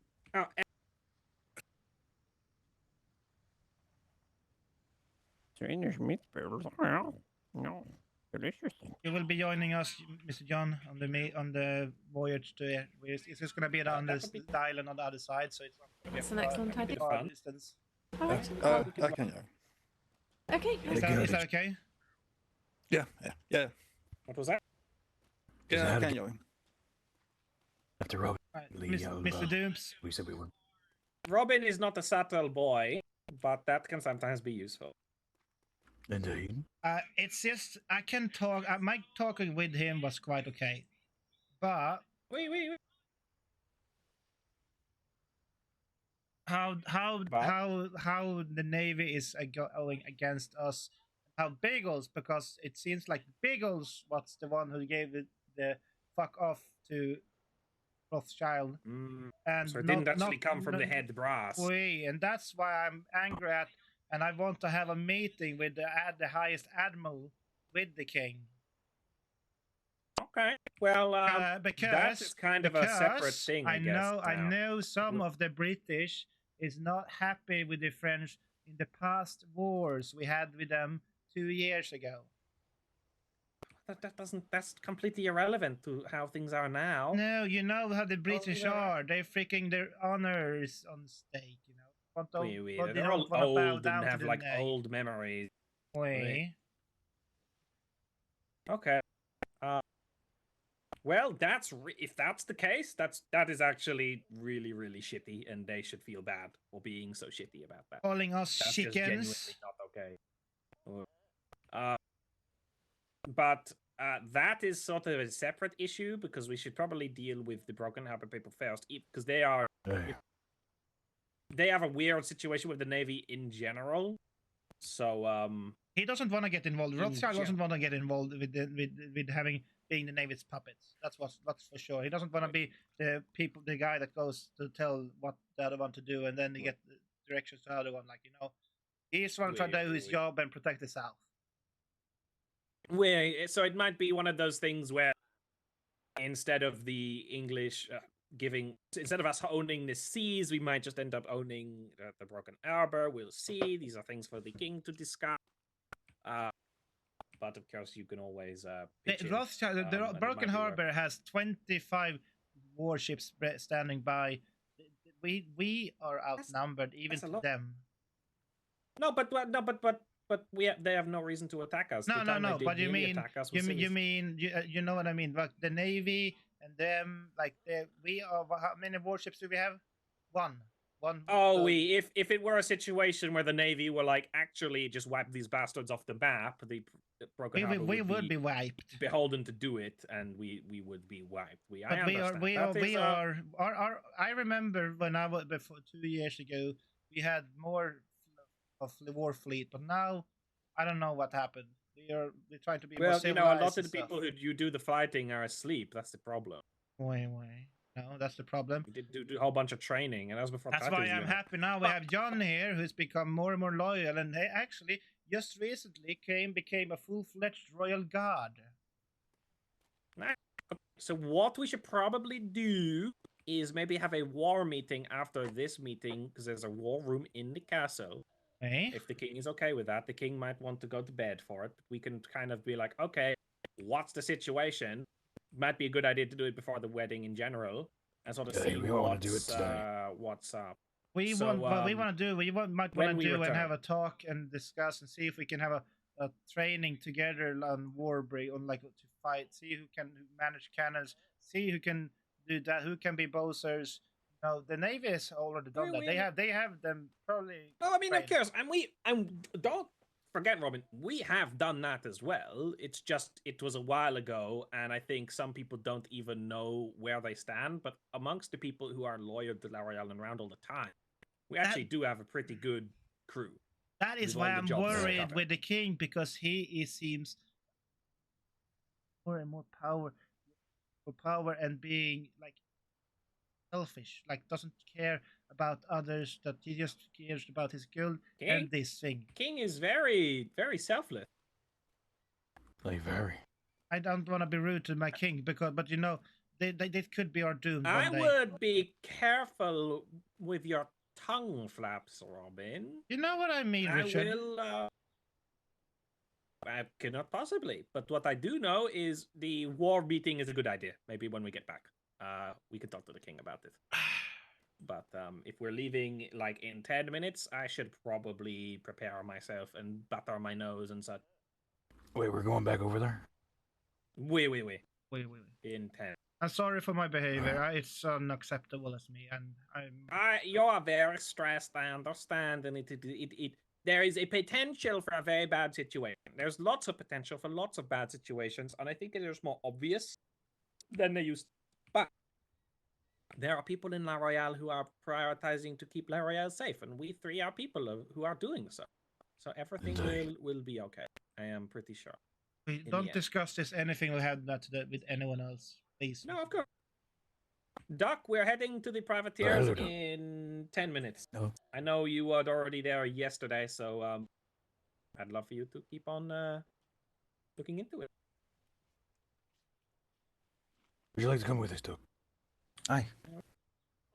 Swedish meatballs. Oh, no. Delicious. You will be joining us, Mr. John, on the voyage to. It's just going to be on the island on the other side, so it's. That's an excellent idea. Distance. All right. I can go. Okay. Is that okay? Yeah. What was that? Yeah, I can join. After Robin, Mr. Dooms. We said we would. Robin is not a subtle boy, but that can sometimes be useful. Indeed. It's just I can talk. My talking with him was quite okay, but wait. How the Navy is going against us? How Bagels, because it seems like Bagels was the one who gave the fuck off to Rothschild, and so it didn't actually come from the head brass. And that's why I'm angry at. And I want to have a meeting with the highest admiral with the king. Okay. Well, because that's kind of a separate thing. I guess. I know some of the British is not happy with the French in the past wars we had with them 2 years ago. That's completely irrelevant to how things are now. No, you know how the British are. They freaking their honors on stake. You know. They're all old and have like old memories. Wait. Okay. Well, if that's the case, that is actually really, really shitty, and they should feel bad for being so shitty about that. Calling us that's chickens. Just genuinely not okay. But that is sort of a separate issue, because we should probably deal with the Broken Harbor people first, because they are. They have a weird situation with the Navy in general. So he doesn't want to get involved. Rothschild doesn't want to get involved with being the Navy's puppets. That's for sure. He doesn't want to be the guy that goes to tell what the other one to do, and then they get directions to the other one. Like, you know, he just wants to do his job and protect the South. So it might be one of those things where instead of the English instead of us owning the seas, we might just end up owning the Broken Harbor. We'll see. These are things for the king to discuss. But of course, you can always the Broken Harbor has 25 warships standing by. We are outnumbered even to them. No, but they have no reason to attack us. No. But you mean you know what I mean? Like the Navy and them, like we are. How many warships do we have? One. If it were a situation where the Navy were like, actually just wipe these bastards off the map, the Broken Harbor would be wiped, beholden to do it, and we would be wiped. I remember when I was before 2 years ago, we had more of the war fleet. But now, I don't know what happened. We're trying to be more Well, civilized. a lot of the and stuff. people who you do the fighting are asleep. That's the problem. Wait. No, that's the problem. We did do a whole bunch of training, and that was before. That's why I'm happy now. We have John here, who's become more and more loyal, and he actually just recently became a full-fledged royal guard. So what we should probably do is maybe have a war meeting after this meeting, because there's a war room in the castle. Eh? If the king is okay with that, the king might want to go to bed for it. But we can kind of be like, okay, what's the situation? Might be a good idea to do it before the wedding in general, and sort of see we want to do it today. What's up. We might want to do and have a talk and discuss and see if we can have a training together on Warbreak, on like to fight, see who can manage cannons, see who can do that, who can be bowsers. No, the Navy has already done that. They have them probably. No, I mean, of course, and don't forget, Robin, we have done that as well. It's just it was a while ago, and I think some people don't even know where they stand. But amongst the people who are loyal to La Royale and around all the time, we actually do have a pretty good crew. That is why I'm worried with the king, because he seems more and more power and being like selfish, like doesn't care about others, that he just cares about his guild and this thing. King is very, very selfless. Like very. I don't want to be rude to my king, but you know, they could be our doom. I would be careful with your tongue flaps, Robin. You know what I mean, Richard? I cannot possibly. But what I do know is the war meeting is a good idea. Maybe when we get back, we can talk to the king about it. But if we're leaving like in 10 minutes, I should probably prepare myself and butter my nose and such. Wait, we're going back over there? Wait. In 10. I'm sorry for my behavior. It's unacceptable as me, and you are very stressed. I understand, and there is a potential for a very bad situation. There's lots of potential for lots of bad situations, and I think it is more obvious than they used. But there are people in La Royale who are prioritizing to keep La Royale safe, and we three are people who are doing so. So everything will be okay. I am pretty sure. We don't discuss this anything we have not to with anyone else, please. No, of course. Doc, we're heading to the privateers in 10 minutes. No. I know you were already there yesterday, so I'd love for you to keep on looking into it. Would you like to come with us, Doc? Aye.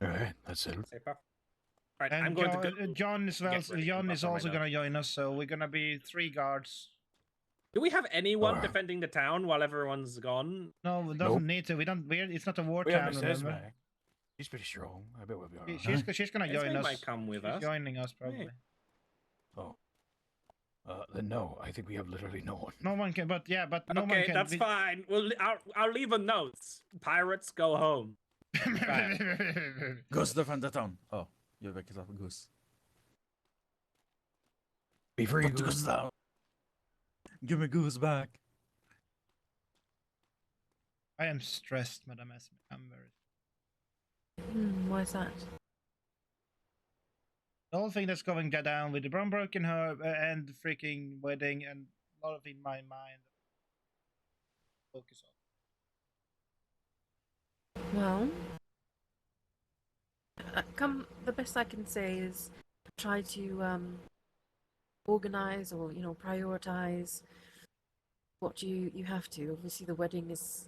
All right, that's it. Right, and I'm going to go. John is also going to join us, so we're going to be 3 guards. Do we have anyone defending the town while everyone's gone? No, we don't need to. It's not a war town, remember? She's pretty strong. I bet we'll be alright. She's going to join us. Might come with us. Joining us, probably. Oh. Then no, I think we have literally no one. No one can, but no one can. Okay, that's fine. I'll leave a note. Pirates, go home. Goose defend the town. Oh, you back it up, Goose. Be free, Goose. Give me Goose back. I am stressed, Madame Esme. I'm very. Why is that? The whole thing that's going down with the broken herb and the freaking wedding, and a lot of in my mind. Focus on. Well, the best I can say is try to organize or prioritize what you have to. Obviously, the wedding is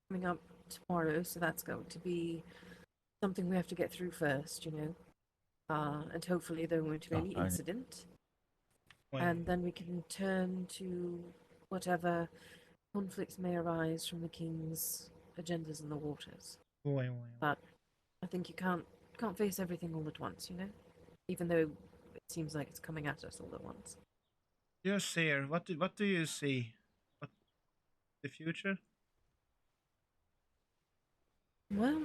coming up tomorrow, so that's going to be something we have to get through first, and hopefully there won't be any incident, and then we can turn to whatever conflicts may arise from the king's agendas in the waters. But I think you can't face everything all at once, even though it seems like it's coming at us all at once. Yes, sir. What do you see? The future? Well,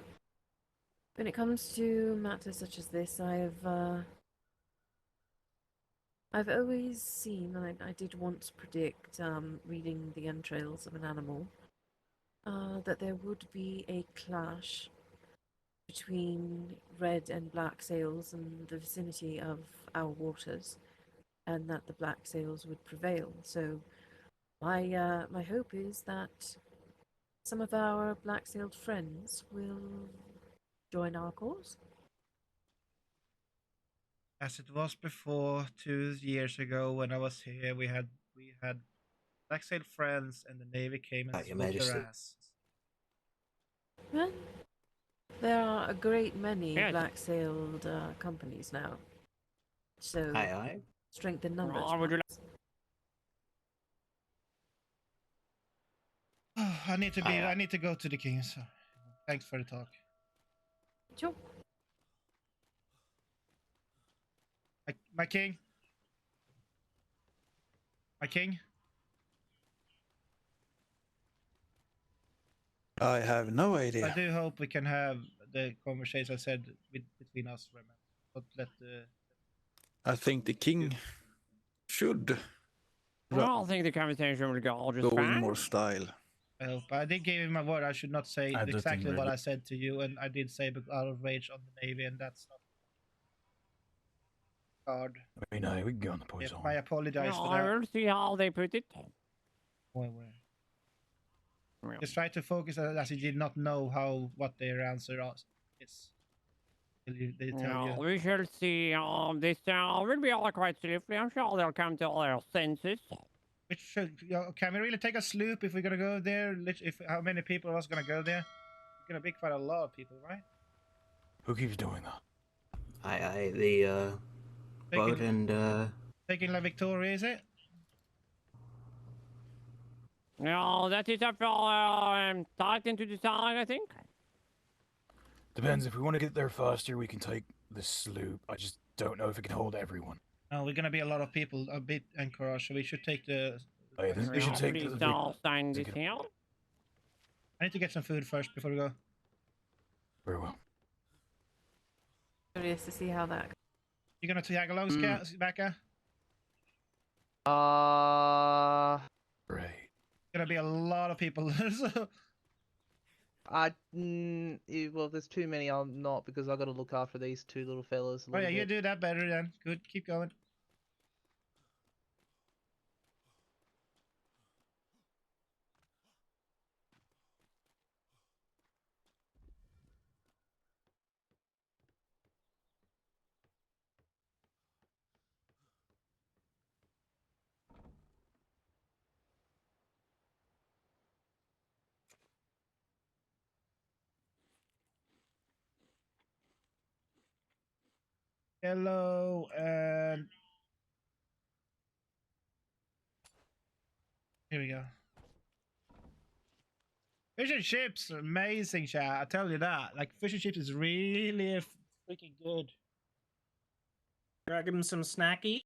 when it comes to matters such as this, I've always seen, and I did once predict, reading the entrails of an animal, that there would be a clash between red and black sails in the vicinity of our waters. and that the black sails would prevail. So my hope is that some of our black-sailed friends will join our cause. As it was before, 2 years ago when I was here, we had black sail friends, and the Navy came and Your swooped their Majesty. ass. Well, there are a great many Yes. black-sailed companies now. So Aye. strength in numbers. Well, would you perhaps. I need to go to the king. So thanks for the talk. Sure. My king. My king. I have no I idea. do hope we can have the conversation I said between us. Remember, not let the. I think the king should I don't think the conversation would go all just go in fine. more style. I hope. I did give him my word. I should not say I do exactly think what really- I said to you, and I did say out of rage on the Navy, and that's not hard. I mean, we can go on the Yeah, poison. I apologize for I that. will see how they put it. Just try to focus as you did not know what their answer is. They tell No, you. we shall see. This will be all quite swiftly. I'm sure they'll come to their senses. Can we really take a sloop if we're gonna go there? How many people are us gonna go there? It's gonna be quite a lot of people, right? Who keeps doing that? Aye. The boat and Taking La Victoria, is it? No, that is up for Titan to decide, I think. Depends. If we want to get there faster, we can take the sloop. I just don't know if it can hold everyone. No, we're gonna be a lot of people, a bit encouraged, so we should take the. I think we should take the. Sign this here. I need to get some food first before we go. Very well. Curious to see how that goes. You gonna tag along, Becca? Right. Gonna be a lot of people. So. Well, there's too many. I'll not because I got to look after these two little fellas. Oh yeah, you do that better then. Good, keep going. Hello, and here we go. Fish and chips are amazing, chat. I tell you that. Like, fish and chips is really freaking good. Grab him some snacky.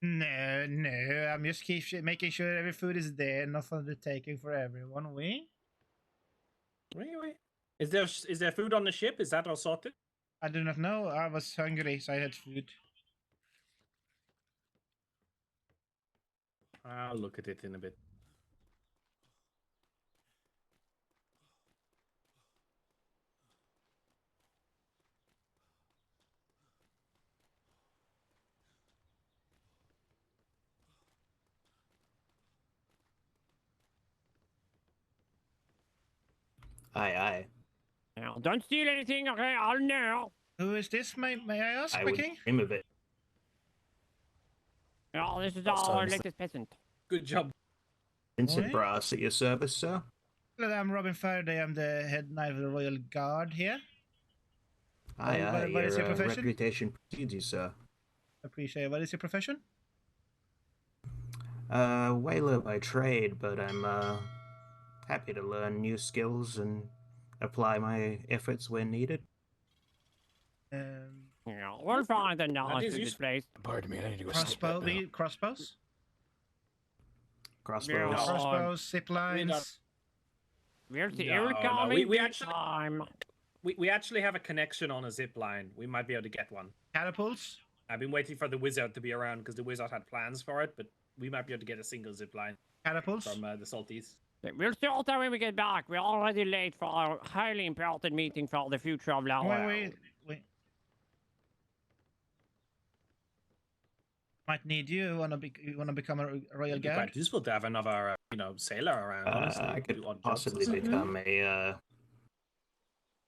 No, I'm just making sure every food is there, enough for the taking for everyone. Wait. Is there food on the ship? Is that all sorted? I do not know. I was hungry, so I had food. I'll look at it in a bit. Aye. Now, don't steal anything, okay? I'll know. Who is this, may I ask, I my would king? dream of it. No, this is Last our time, latest peasant. Good job. Vincent Brass at your service, sir. Hello, I'm Robin Faraday. I'm the head knight of the Royal Guard here. Aye. What is your Your profession? reputation precedes you, sir. Appreciate it. What is your profession? Whaler by trade, but I'm happy to learn new skills and apply my efforts when needed. Yeah, we'll find a knowledge to this place. Pardon me, I need to go Crossbow, crossbows? Crossbows. Crossbows, zip lines. We'll see. No, Incoming we actually time. we actually have a connection on a zip line. We might be able to get one. Catapults? I've been waiting for the wizard to be around because the wizard had plans for it, but we might be able to get a single zip line. Catapults? From the salties. We'll sort out when we get back. We're already late for our highly important meeting for the future of Laurel. Wait. Might need you. You wanna become a royal It'd be guard? quite useful to have another, sailor around. Honestly, I could do odd jobs and possibly stuff. become a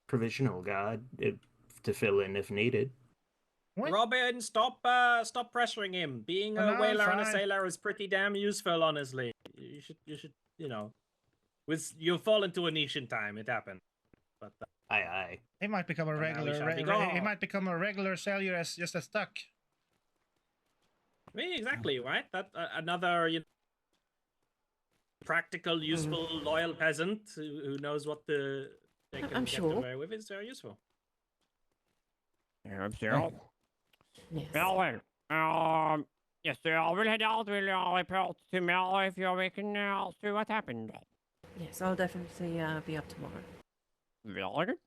provisional guard to fill in if needed. What? Robin, stop pressuring him. Being Oh, a no, whaler and a fine. sailor is pretty damn useful, honestly. You should, you'll fall into a niche in time. It happened. But Aye. He might become a And now we regular. shall be He gone. might become a regular sailor as just a stuck. Exactly, right? That another practical, useful, loyal peasant who knows what they can I'm get sure. away with is very useful. I'm sure. Yes. Well, yes, sir. I will head out. We'll report tomorrow if you're waking. I'll see what happened. Yes, I'll definitely be up tomorrow. Very good.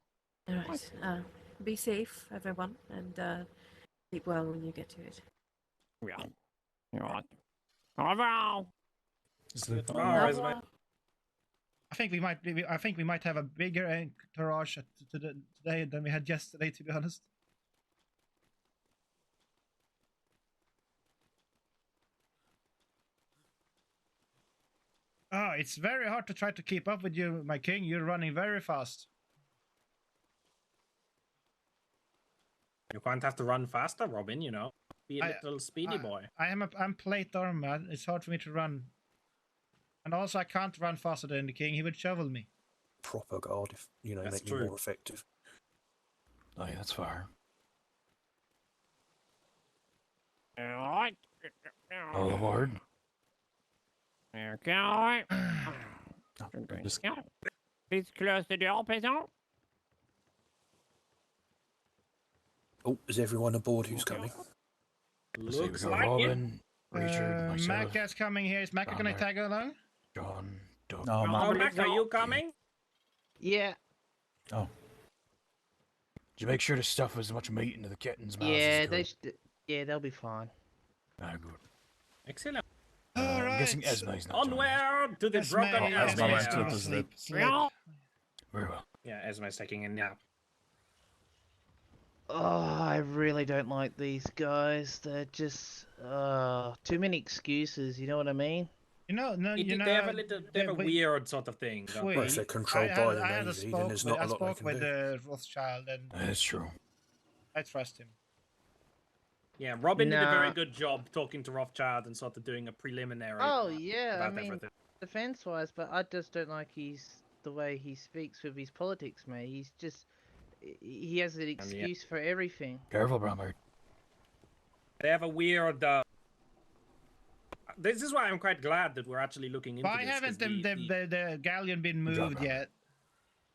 All right. Be safe, everyone, and sleep well when you get to it. Yeah. All right. Au revoir. I think we might have a bigger entourage today than we had yesterday, to be honest. Oh, it's very hard to try to keep up with you, my king. You're running very fast. You can't have to run faster, Robin. Be a little speedy boy. I'm plate armor. It's hard for me to run. And also, I can't run faster than the king. He would shovel me. Proper guard, if That's make true. me more effective. Oh, yeah, that's fair. All right. All aboard. Okay. Just Please close the door, peasant. Oh, is everyone aboard who's coming? Looks we got like Robin, Richard, myself, Macca's coming here. Is Macca gonna Robert. tag along? John, Doug. No, it. man. Mac, are you coming? Yeah. Oh. Did you make sure to stuff as much meat into the kittens' mouths Yeah, as they. good? Yeah, they'll be fine. Ah, good. Excellent. I'm guessing Esme's not joining. Onward to the broken Esme Esme. is good to sleep. Very well. Yeah, Esme's taking a nap. Oh, I really don't like these guys. They're just too many excuses. You know what I mean? They have a weird sort of thing. don't Well, they? if they're controlled by the Navy, then there's not a lot they spoke can with do. Rothschild, and That's true. I trust him. Yeah, Robin did a very Nah. good job talking to Rothschild and sort of doing a preliminary. Oh yeah, I about mean, everything. defense-wise, but I just don't like the way he speaks with his politics, mate. He has an excuse for everything. Careful, Brownbird. They have a weird. This is why I'm quite glad that we're actually looking into Why this. 'cause haven't the galleon been moved yet?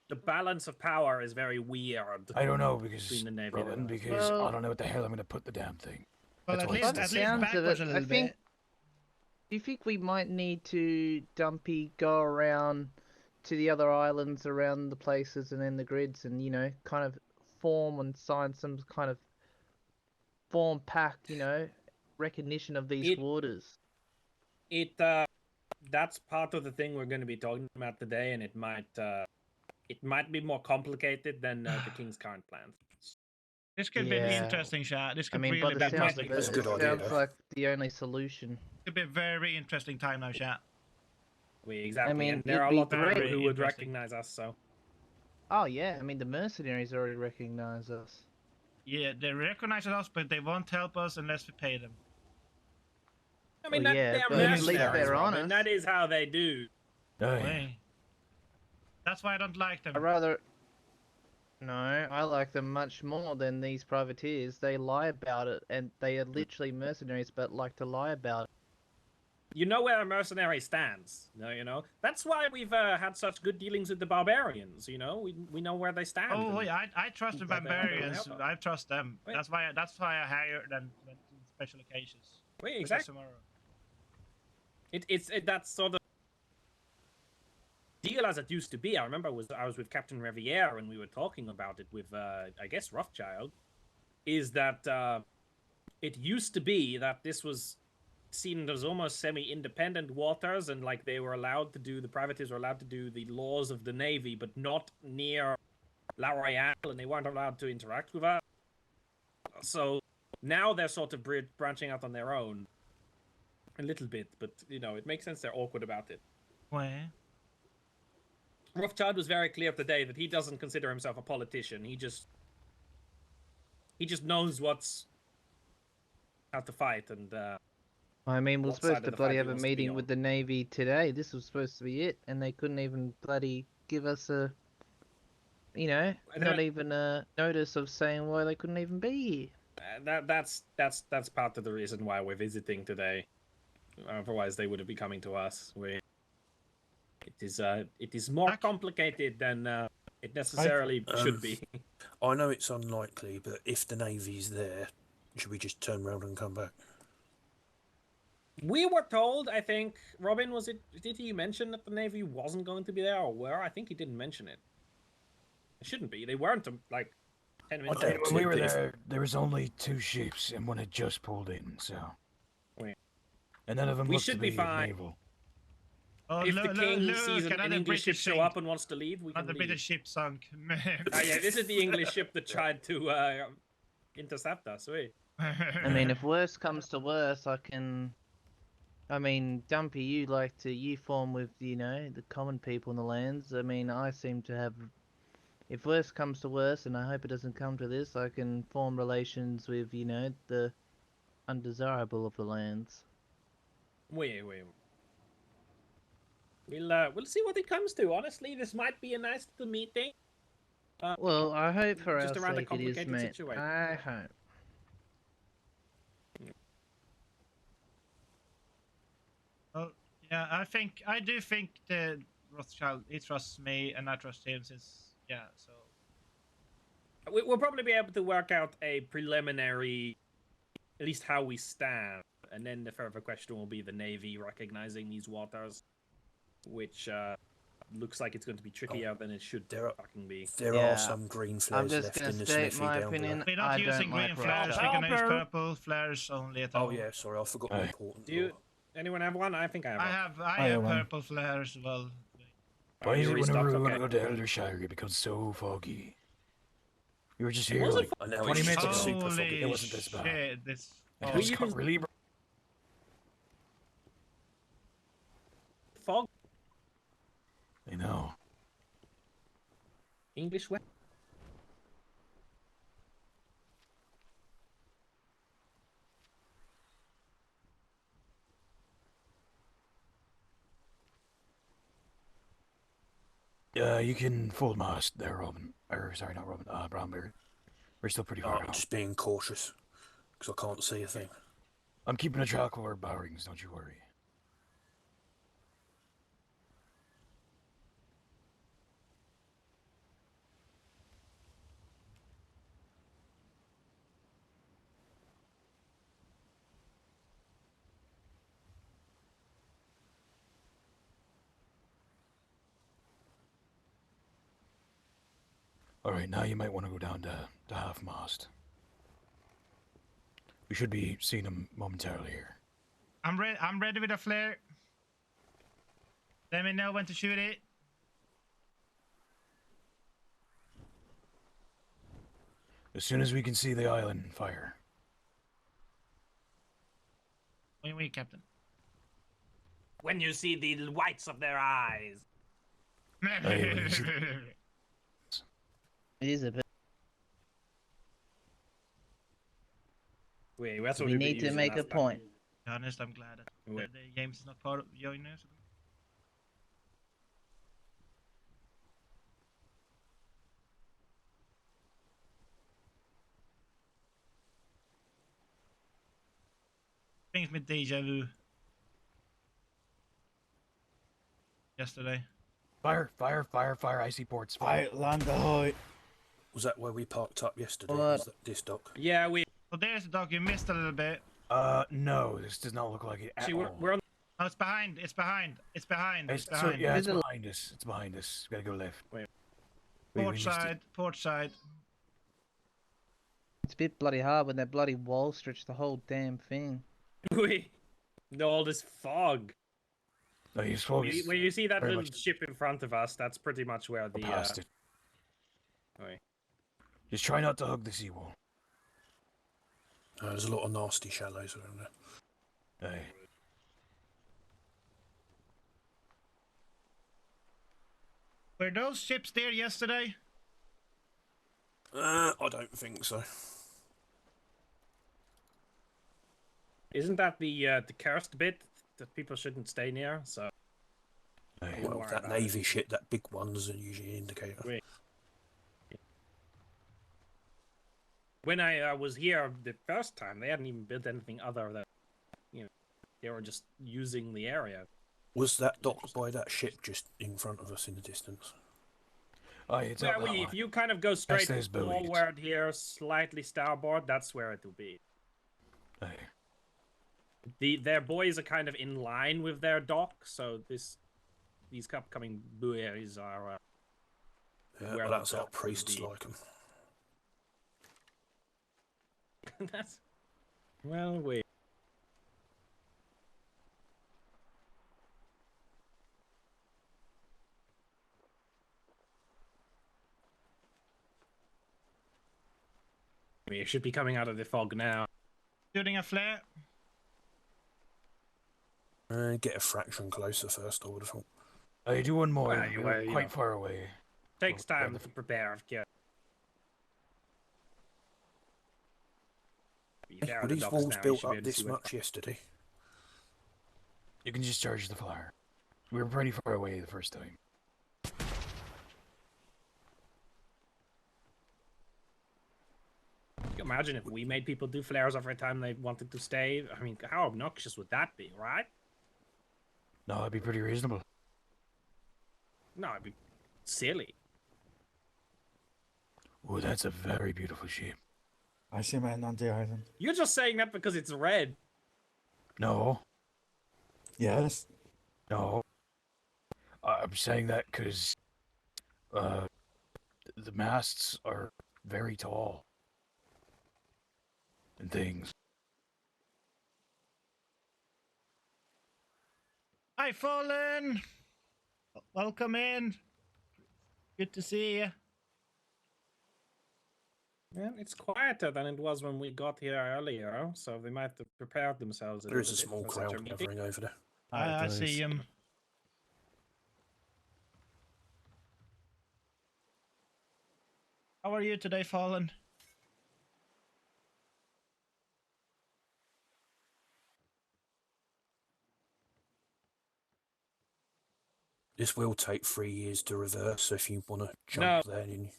The balance of power is very weird. I don't know because between the Navy Robin, and because Well- I don't know what the hell I'm going to put the damn thing. Well, That's at why least, it's at least sounds of backwards it, a I little think- bit. Do you think we might need to, Dumpy, go around to the other islands around the places and then the grids and, kind of form and sign some kind of form pact, recognition of these waters? That's part of the thing we're going to be talking about today, and it might be more complicated than the King's current plans. This could be an Yeah. interesting shot. This I could mean, by really the be sounds of interesting. it, That's a good it idea, sounds though. like the only solution. Could be a very interesting time now, chat. Exactly. I mean, and there are a it'd lot be of people great. who would recognize us. So Oh yeah, I mean the mercenaries already recognize us. Yeah, they recognize us, but they won't help us unless we pay them. I mean, Well, yeah, they're but at least mercenaries, they're Robin. honest. That is how they do. Oh, yeah. Hey. That's why I don't like them. No, I like them much more than these privateers. They lie about it, and they are literally mercenaries, but like to lie about it. You know where a mercenary stands. That's why we've had such good dealings with the barbarians. We know where they stand. Oh, and- wait, I trust the But they barbarians. help us. I trust them. Wait. That's why I hire them in special occasions. Wait, Such as exactly. tomorrow. It's that sort of deal as it used to be. I remember I was with Captain Riviere and we were talking about it with I guess Rothschild. Is that it used to be that this was seen as almost semi-independent waters, and like they were allowed to do, the privateers were allowed to do the laws of the Navy, but not near La Royale, and they weren't allowed to interact with us. So Now they're sort of branching out on their own a little bit, but you know, it makes sense they're awkward about it. Where? Rothschild was very clear today that he doesn't consider himself a politician. He just knows how to fight, and I mean, we're what side supposed of to the bloody fight he have a wants to be meeting on. with the Navy today. This was supposed to be it, and they couldn't even bloody give us a, you know, not even a notice of saying why they couldn't even be here. That's part of the reason why we're visiting today. Otherwise, they would have been coming to us. It is more complicated than it necessarily should be. I know it's unlikely, but if the Navy's there, should we just turn around and come back? We were told, I think, Robin, did he mention that the Navy wasn't going to be there, or were? I think he didn't mention it. It shouldn't be. They weren't, like, 10 minutes ago. When we were there was only 2 ships, and one had just pulled in, so... Wait. And none of them We looked should to be be fine. naval. Oh, If the king sees an another English ship British show thing. up and wants to leave, we can Another leave. British ship sunk. Yeah, this is the English ship that tried to intercept us. Wait. I mean, if worse comes to worse, I can... I mean, Dumpy, you form with, you know, the common people in the lands. I mean, I seem to have... If worse comes to worse, and I hope it doesn't come to this, I can form relations with, you know, the undesirable of the lands. Wait. We'll see what it comes to. Honestly, this might be a nice little meeting. Well, I hope for our just around a sake it is, complicated mate. situation. I hope. Well, yeah, I do think the Rothschild, he trusts me and I trust him since, yeah, so. We'll probably be able to work out a preliminary, at least how we stand. And then the further question will be the Navy recognizing these waters, which looks like it's going to be trickier than it should fucking be. There are some green flares left in the sniffy down below. We're not using green flares, we can use purple flares only at all. Oh yeah, sorry, I forgot the important. Anyone have one? I think I have one. I have purple flares as well. Why is it whenever we want Okay. to go to Eldershire, it becomes so foggy? We were just here Was like it? I know, 20 it's minutes ago. just super foggy. It wasn't this bad. Shit, this It fog. has got really Fog? I know. English weather? You can full mast there, Robin. Or, sorry, not Robin, Brownberry. We're still pretty far out. Just being cautious, because I can't see a thing. I'm keeping a track of our bearings, don't you worry. Alright, now you might want to go down to half mast. We should be seeing them momentarily here. I'm ready with a flare. Let me know when to shoot it. As soon as we can see the island, fire. Wait, Captain. When you see the whites of their eyes. It is a bit. Wait, that's what We we've been need to using make a last time. point. To be honest, I'm glad that Wait. the game's not part of joining us. Brings me deja vu. Yesterday. Fire, fire, fire, fire, icy ports. I land ahoy. Was that where we parked up yesterday? What? Was that this dock? Yeah, we. Oh, there's the dog. You missed a little bit. No, this does not look like it at See, all. we're on. Oh, it's behind. It's behind. It's behind. It's It's, so, behind. yeah, it's Is it- behind us. It's behind us. We gotta go left. Wait. We Port missed it. side. Port side. It's a bit bloody hard when that bloody wall stretched the whole damn thing. We. All this fog. No, you're supposed When you see that very little much ship in front of us, that's pretty much where the. past it. Wait. Just try not to hug the seawall. There's a lot of nasty shallows around there. Aye. Were those ships there yesterday? I don't think so. Isn't that the cursed bit that people shouldn't stay near? So. Well, that navy ship, that big one's usually an indicator. Wait. When I was here the first time, they hadn't even built anything other than, they were just using the area. Was that dock by that ship just in front of us in the distance? Oh, it's Yeah, if you kind of go straight forward here, slightly starboard, that's where it will be. Their buoys are kind of in line with their dock, so these upcoming buoys are. Yeah, well, that's our priests like them. That's. Well, wait. We should be coming out of the fog now. Shooting a flare. Get a fraction closer first, I would have thought. I do one more. Well, You're quite far away. Takes time to prepare. Yeah. Were these walls built up this much yesterday? You can just charge the flare. We were pretty far away the first time. Can you imagine if we made people do flares every time they wanted to stay? I mean, how obnoxious would that be, right? No, it'd be pretty reasonable. No, it'd be silly. Oh, that's a very beautiful ship. I see man on the island. You're just saying that because it's red. No. Yes. No. I'm saying that because the masts are very tall. And things. Hi, Fallen. Welcome in. Good to see you. Yeah, it's quieter than it was when we got here earlier, so they might have prepared themselves. There is a small crowd gathering over there. I see him. How are you today, Fallen? This will take 3 years to reverse, so if you want to jump there, then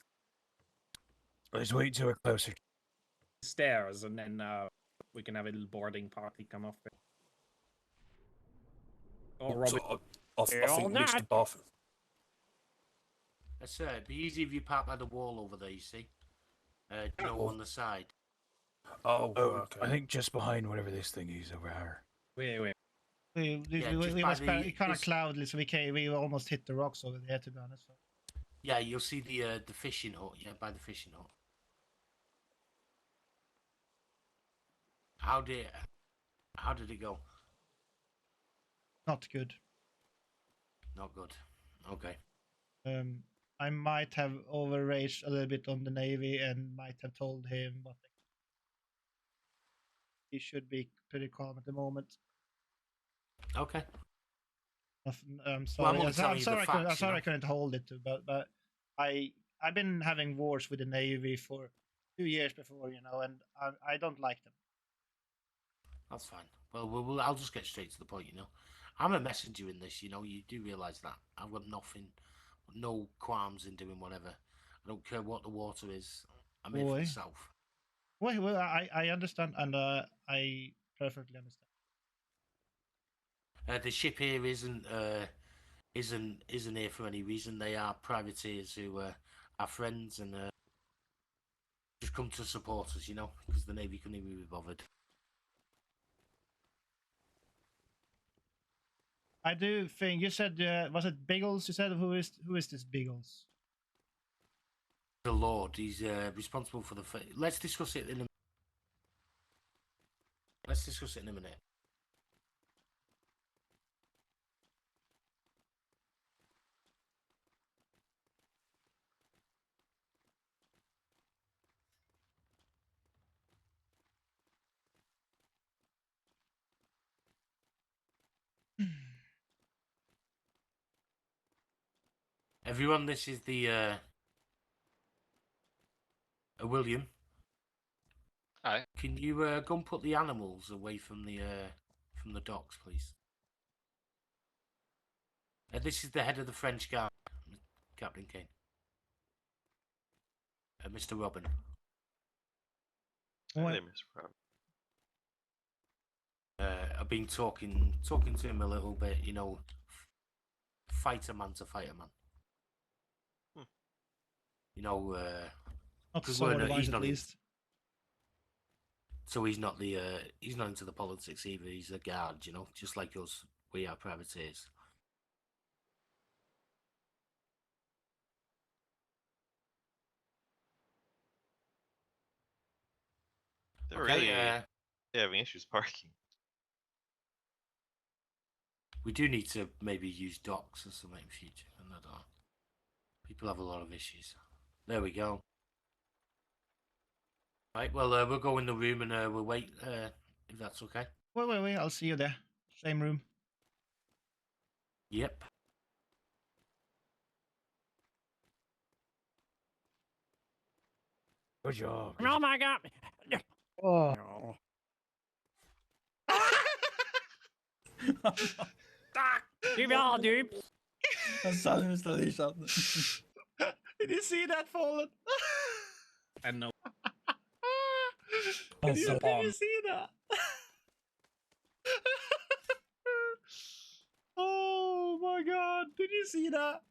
let's wait till we're closer. Stairs, and then we can have a little boarding party come off there. Oh, Robin. I think Mr. Buff. It'd be easy if you park by the wall over there, you see? On the side. Oh, okay. I think just behind whatever this thing is over here. Wait. It was kind of cloudy, so we almost hit the rocks over there, to be honest. Yeah, you'll see the fishing hut. Yeah, by the fishing hut. How did it go? Not good. Not good. Okay. I might have overraged a little bit on the Navy and might have told him, but he should be pretty calm at the moment. Okay. I'm sorry. Well, I'm sorry I couldn't hold it, but I've been having wars with the Navy for 2 years before, and I don't like them. That's fine. Well, I'll just get straight to the point. I'm a messenger in this. You do realise that I've got no qualms in doing whatever. I don't care what the water is. I'm here for myself. Well, I understand, and I perfectly understand. The ship here isn't here for any reason. They are privateers who are friends and just come to support us, because the Navy couldn't even be bothered. I do think you said was it Biggles? You said who is this Biggles? The Lord. He's responsible for the. Let's discuss it in a minute. Everyone, this is the William. Hi. Can you go and put the animals away from the docks, please? This is the head of the French Guard, Captain Kane. Mr. Robin. My name is Robin. I've been talking to him a little bit, you know, fighter man to fighter man. You know, Not 'cause sword he's wise, at not least. so he's not into the politics either. He's a guard, you know, just like us. We are privateers. They're Okay, really having issues parking. We do need to maybe use docks or something in future. I don't know. People have a lot of issues. There we go. Right, well, we'll go in the room and we'll wait, if that's okay. Wait. I'll see you there. Same room. Yep. Good job. Oh my god. Oh. Du bra, du. Han sa det nästan i chatten. Did you see that fallen? And no. Did you see that? Oh my god, did you see that?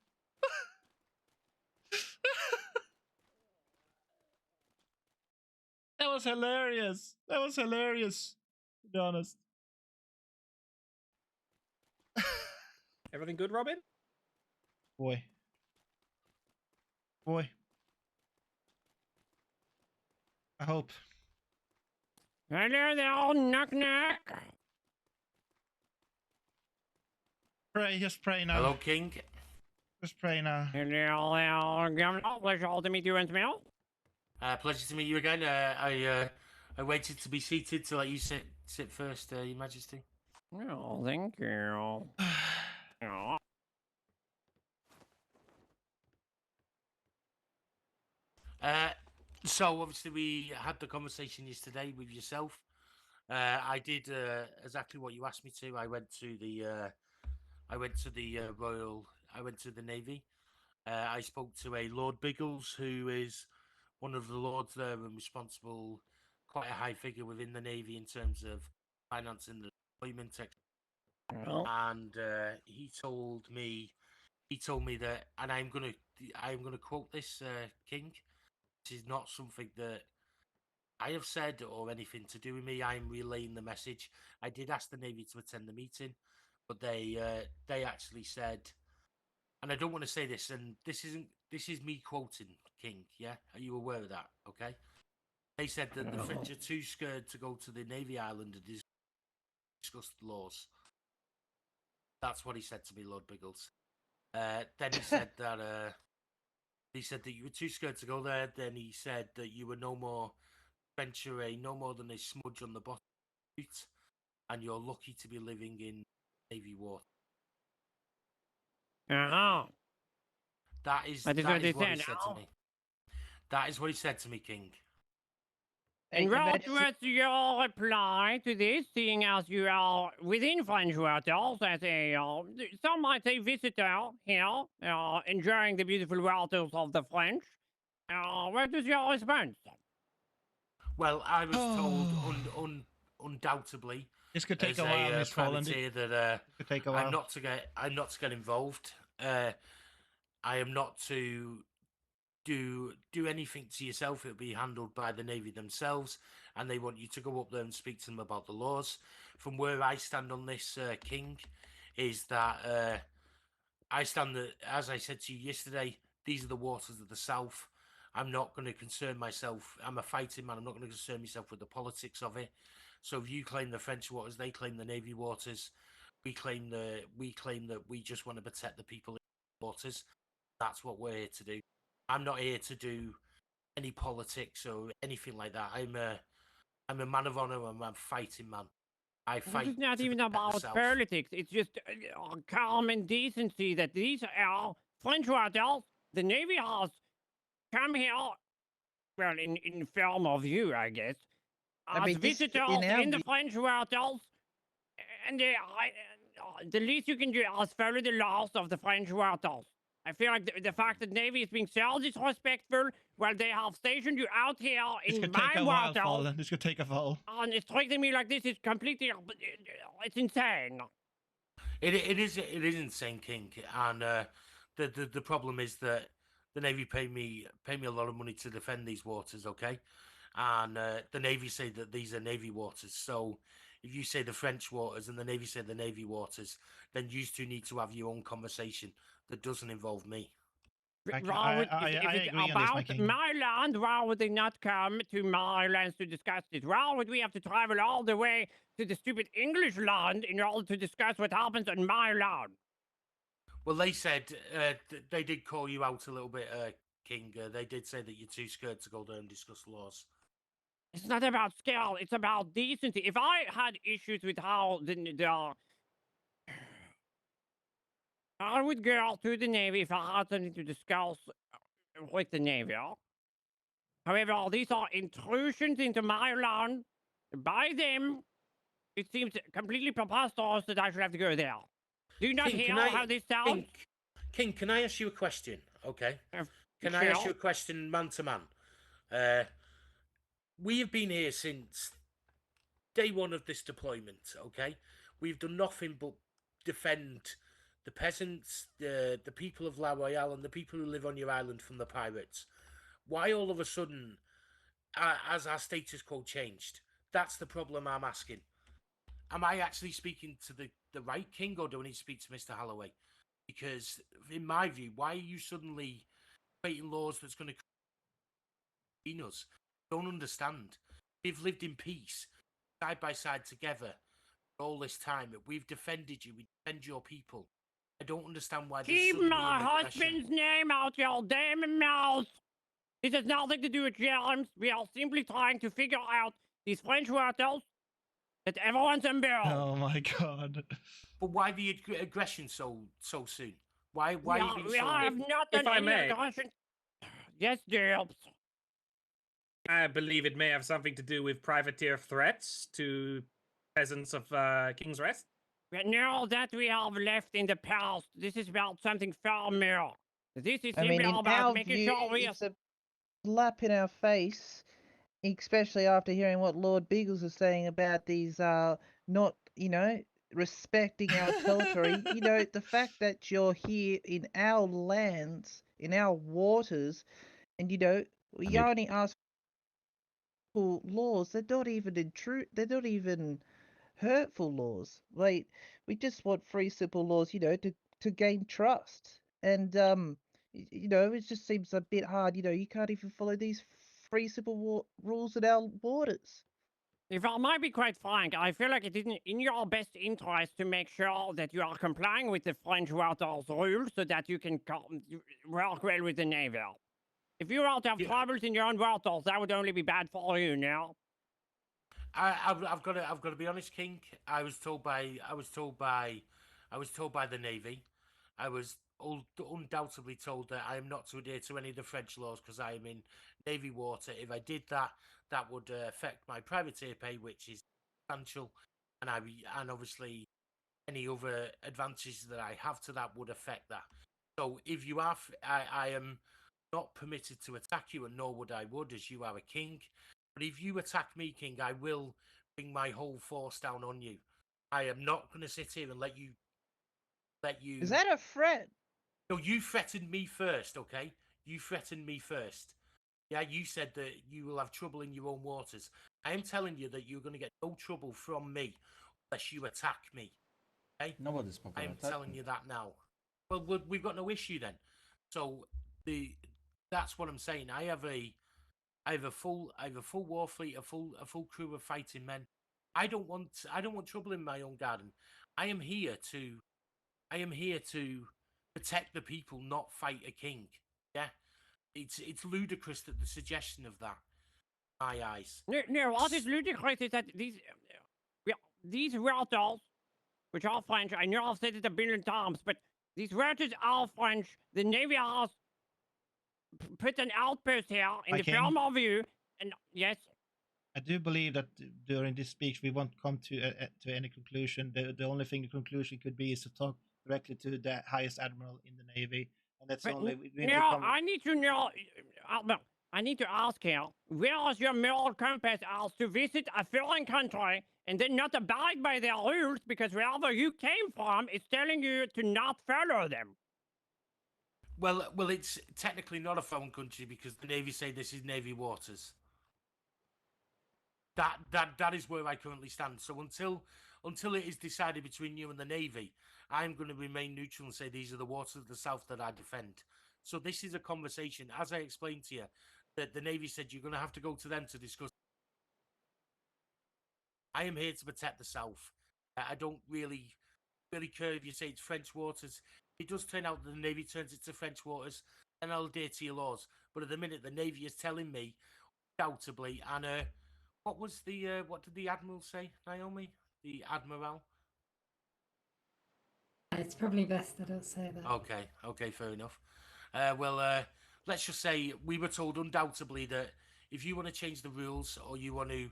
That was hilarious. That was hilarious, to be honest. Everything good, Robin? Boy. I hope. Hello there, knock knock. Pray, just pray now. Hello, King. Just pray now. Hello there, Governor. Pleasure to meet you as well. Pleasure to meet you again. I waited to be seated to let you sit first, Your Majesty. Oh, thank you. Oh. So obviously we had the conversation yesterday with yourself. I did exactly what you asked me to. I went to the Royal. I went to the Navy. I spoke to a Lord Biggles, who is one of the lords there and responsible, quite a high figure within the Navy in terms of financing the deployment. And he told me that, and I'm gonna quote this, King. This is not something that I have said or anything to do with me. I'm relaying the message. I did ask the Navy to attend the meeting, but they actually said, and I don't want to say this, and this is me quoting King. Yeah, are you aware of that? Okay. They said that the French are too scared to go to the Navy Island and discuss the laws. That's what he said to me, Lord Biggles. Then he said that you were too scared to go there. Then he said that you were no more than a smudge on the bottom of the boot, and you're lucky to be living in Navy water. That is what he said to me. That is what he said to me, King. And what was your reply to this, seeing as you are within French waters as a, some might say, visitor here, enjoying the beautiful waters of the French? What was your response? Well, I was told undoubtedly, This could take as a while, Miss privateer, that could take a while. I'm not to get involved. I am not to do anything to yourself. It'll be handled by the Navy themselves, and they want you to go up there and speak to them about the laws. From where I stand on this, King, is that I stand that, as I said to you yesterday, these are the waters of the South. I'm not going to concern myself. I'm a fighting man. I'm not going to concern myself with the politics of it. So if you claim the French waters, they claim the Navy waters. We claim that we just want to protect the people in the waters. That's what we're here to do. I'm not here to do any politics or anything like that. I'm a man of honor. I'm a fighting man. I fight. It's not even about politics. It's just common decency that these are French hotels, the Navy has come here, well, in film of you, I guess, I as mean, this, visitors in our in the French hotels, and the least you can do is follow the laws of the French hotels. I feel like the fact that Navy is being so disrespectful while they have stationed you out here This in could my take a while, hotel, Fallen. This could take a while. and it's treating me like this is completely, it's insane. It is insane, King, and the problem is that the Navy pay me a lot of money to defend these waters, okay? And the Navy say that these are Navy waters. So if you say the French waters and the Navy say the Navy waters, then you two need to have your own conversation that doesn't involve me. I agree on this, about my king. my land, why would they not come to my lands to discuss this? Why would we have to travel all the way to the stupid English land in order to discuss what happens on my land? Well, they said they did call you out a little bit, King. They did say that you're too scared to go there and discuss laws. It's not about scale, it's about decency. If I had issues with how I would go to the Navy if I had something to discuss with the Navy. However, these are intrusions into my land by them. It seems completely preposterous that I should have to go there. Do you not King, hear how this sounds? King, can I ask you a question? Okay. Can I ask you a question man to man? We have been here since day one of this deployment, okay? We've done nothing but defend the peasants, the people of La Royale, and the people who live on your island from the pirates. Why all of a sudden has our status quo changed? That's the problem I'm asking. Am I actually speaking to the right king, or do I need to speak to Mr. Holloway? Because in my view, why are you suddenly creating laws that's going to between us? Don't understand. We've lived in peace, side by side together all this time. We've defended you. We defend your people. I don't understand why. Keep my husband's name out your damn mouth. This has nothing to do with James. We are simply trying to figure out these French hotels that everyone's on board. Oh my god. But why the aggression so soon? Why we have not done any aggression. Yes, James. I believe it may have something to do with privateer threats to peasants of King's Rest. No, that we have left in the past. This is about something far more. This is simply in about our making view, sure we are... it's a slap in our face, especially after hearing what Lord Beagles is saying about these not, respecting our territory. The fact that you're here in our lands, in our waters, and we only ask for laws. They're not even they're not even hurtful laws. Like, we just want free, simple laws, to gain trust. And it just seems a bit hard. You can't even follow these free, simple rules in our waters. If I might be quite frank, I feel like it isn't in your best interest to make sure that you are complying with the French waters rules so that you can work well with the Navy. If you were to have troubles in your own waters, that would only be bad for you, now. I've got to be honest, King. I was told by the Navy. I was undoubtedly told that I am not to adhere to any of the French laws because I am in Navy water. If I did that, that would affect my privateer pay, which is substantial, and obviously any other advantages that I have to that would affect that. So if you are, I am not permitted to attack you, and nor would I as you are a king. But if you attack me, King, I will bring my whole force down on you. I am not going to sit here and let you. Is that a threat? No, you threatened me first, okay? You threatened me first. Yeah, you said that you will have trouble in your own waters. I am telling you that you're going to get no trouble from me unless you attack me. Okay? Nobody's not I going am to attack telling me. you that now. Well, we've got no issue then. So that's what I'm saying. I have a full war fleet, a full crew of fighting men. I don't want trouble in my own garden. I am here to protect the people, not fight a king. Yeah, it's ludicrous that the suggestion of that, in my eyes. No, what is ludicrous is that these routers, which are French, I know I've said it a billion times, but These waters are French. The Navy has put an outpost here in the King. film of you. And yes, I do believe that during this speech we won't come to any conclusion. The only thing the conclusion could be is to talk directly to the highest admiral in the Navy, and that's the but only. We need to now come. I need to know. I need to ask here, where is your moral compass as to visit a foreign country and then not abide by their rules because wherever you came from is telling you to not follow them? Well, it's technically not a foreign country because the Navy say this is Navy waters. That is where I currently stand. So until it is decided between you and the Navy, I'm going to remain neutral and say these are the waters of the South that I defend. So this is a conversation, as I explained to you, that the Navy said you're going to have to go to them to discuss. I am here to protect the South. I don't really care if you say it's French waters. It does turn out that the Navy turns it to French waters, and I'll adhere to your laws. But at the minute, the Navy is telling me, undoubtedly, and what did the Admiral say, Naomi? The Admiral? It's probably best I don't say that. Okay, fair enough. Let's just say we were told undoubtedly that if you want to change the rules or you want to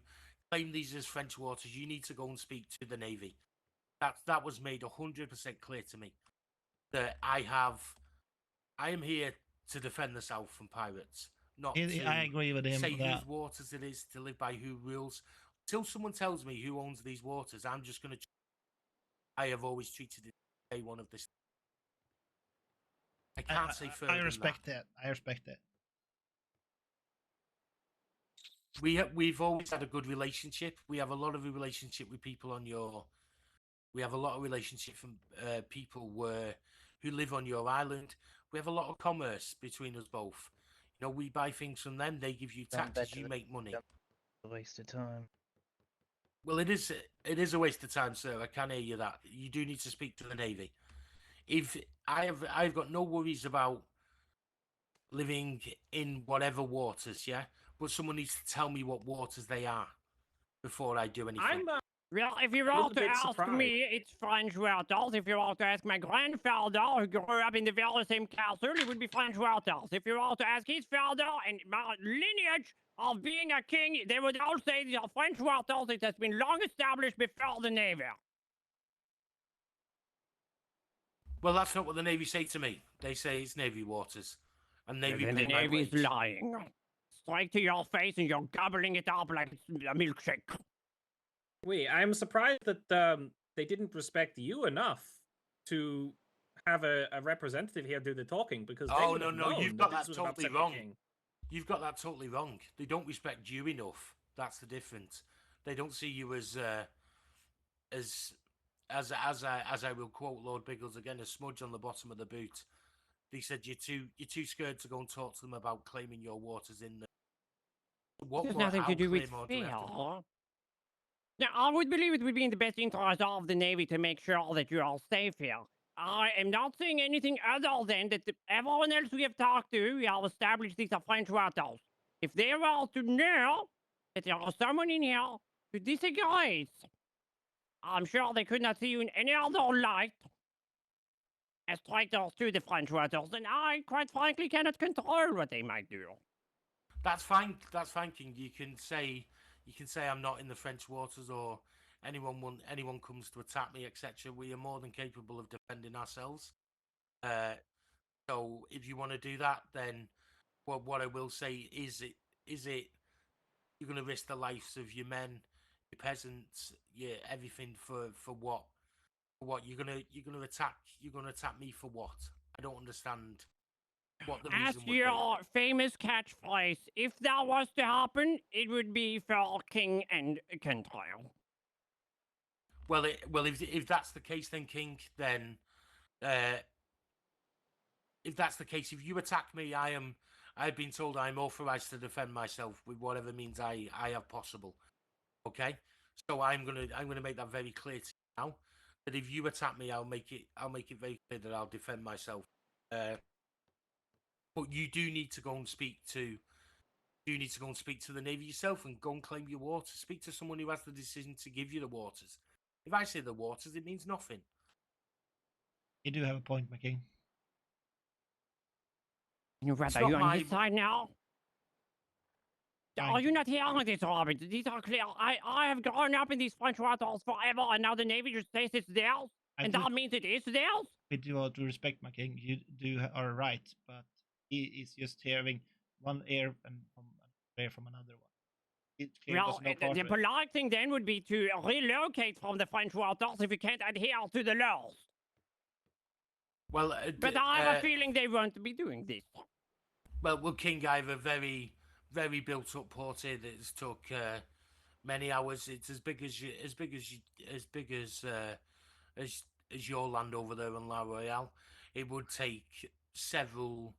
claim these as French waters, you need to go and speak to the Navy. That was made 100% clear to me. That I am here to defend the South from pirates, not to I agree with him. Say whose waters it is, to live by who rules. Until someone tells me who owns these waters, I'm just going to. I have always treated it as day one of this. I can't say further. I respect than that. I respect that. We've always had a good relationship. We have a lot of a relationship with people on your. We have a lot of relationship from people who live on your island. We have a lot of commerce between us both. You know, we buy things from them. They give you taxes. You make money. A waste of time. Well, it is a waste of time, sir. I can hear you that. You do need to speak to the Navy. If I've got no worries about living in whatever waters, yeah? But someone needs to tell me what waters they are before I do anything. Well, if you were to ask me, it's French waters. If you were to ask my grandfather, who grew up in the very same castle, it would be French waters. If you were to ask his father and my lineage of being a king, they would all say these are French waters. It has been long established before the Navy. Well, that's not what the Navy say to me. They say it's Navy waters. And Navy the Navy's lying. Straight to your face and you're gobbling it up like it's a milkshake. Wait, I'm surprised that they didn't respect you enough to have a representative here do the talking because no, you've got that totally wrong. You've got that totally wrong. They don't respect you enough. That's the difference. They don't see you as I will quote Lord Biggles again, a smudge on the bottom of the boot. They said you're too scared to go and talk to them about claiming your waters in the. What has nothing to do with fear. Now, I would believe it would be in the best interest of the Navy to make sure that you are safe here. I am not saying anything other than that everyone else we have talked to, we have established these are French waters. If they were to know that there is someone in here who disagrees, I'm sure they could not see you in any other light as traitors to the French waters, and I, quite frankly, cannot control what they might do. That's fine, King. You can say I'm not in the French waters, or anyone comes to attack me, etc. We are more than capable of defending ourselves. So if you want to do that, then what I will say is it you're going to risk the lives of your men, your peasants, everything for what? For what you're gonna attack me for what? I don't understand. What the reason would be. Your famous catchphrase, if that was to happen, it would be for king and country. Well, if that's the case, then King, then if that's the case, if you attack me, I've been told I'm authorized to defend myself with whatever means I have possible. Okay, so I'm gonna make that very clear to you now. That if you attack me, I'll make it very clear that I'll defend myself. But you do need to go and speak to the Navy yourself and go and claim your waters. Speak to someone who has the decision to give you the waters. If I say the waters, it means nothing. You do have a point, my king. You Red, It's are you not on my- his side now? Are you not hearing this, Robin? These are clear. I have grown up in these French waters forever, and now the Navy just says it's theirs, and that means it is theirs? With all due respect, my king, you are right, but he is just hearing one ear and from ear from another one. It clearly Well, doesn't know part the of it. polite thing then would be to relocate from the French waters if you can't adhere to the laws. Well, But I have a feeling they won't be doing this. Well, King, I have a very, very built-up port here that's took many hours. It's as big as your land over there on La Royale. It would take several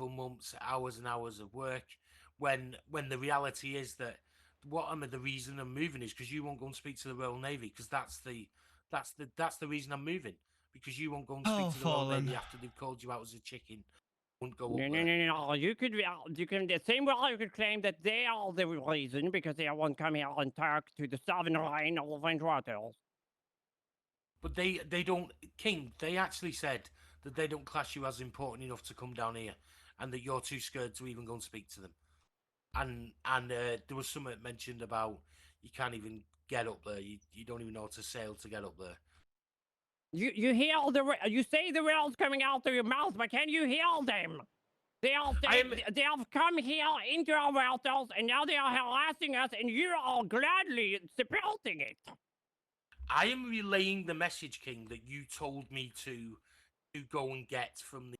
months, hours and hours of work. When the reality is that the reason I'm moving is because you won't go and speak to the Royal Navy, because that's the reason I'm moving, because you won't go and speak to the Royal Navy after they've called you out as a chicken. Won't go up there. No. You can the same way you could claim that they are the reason because they won't come here and talk to the Southern Rhine or the French waters. But they don't, King. They actually said that they don't class you as important enough to come down here, and that you're too scared to even go and speak to them. And there was something mentioned about you can't even get up there. You don't even know how to sail to get up there. You hear you say the words coming out of your mouth, but can you hear them? They have come here into our waters, and now they are harassing us, and you are gladly supporting it. I am relaying the message, King, that you told me to go and get from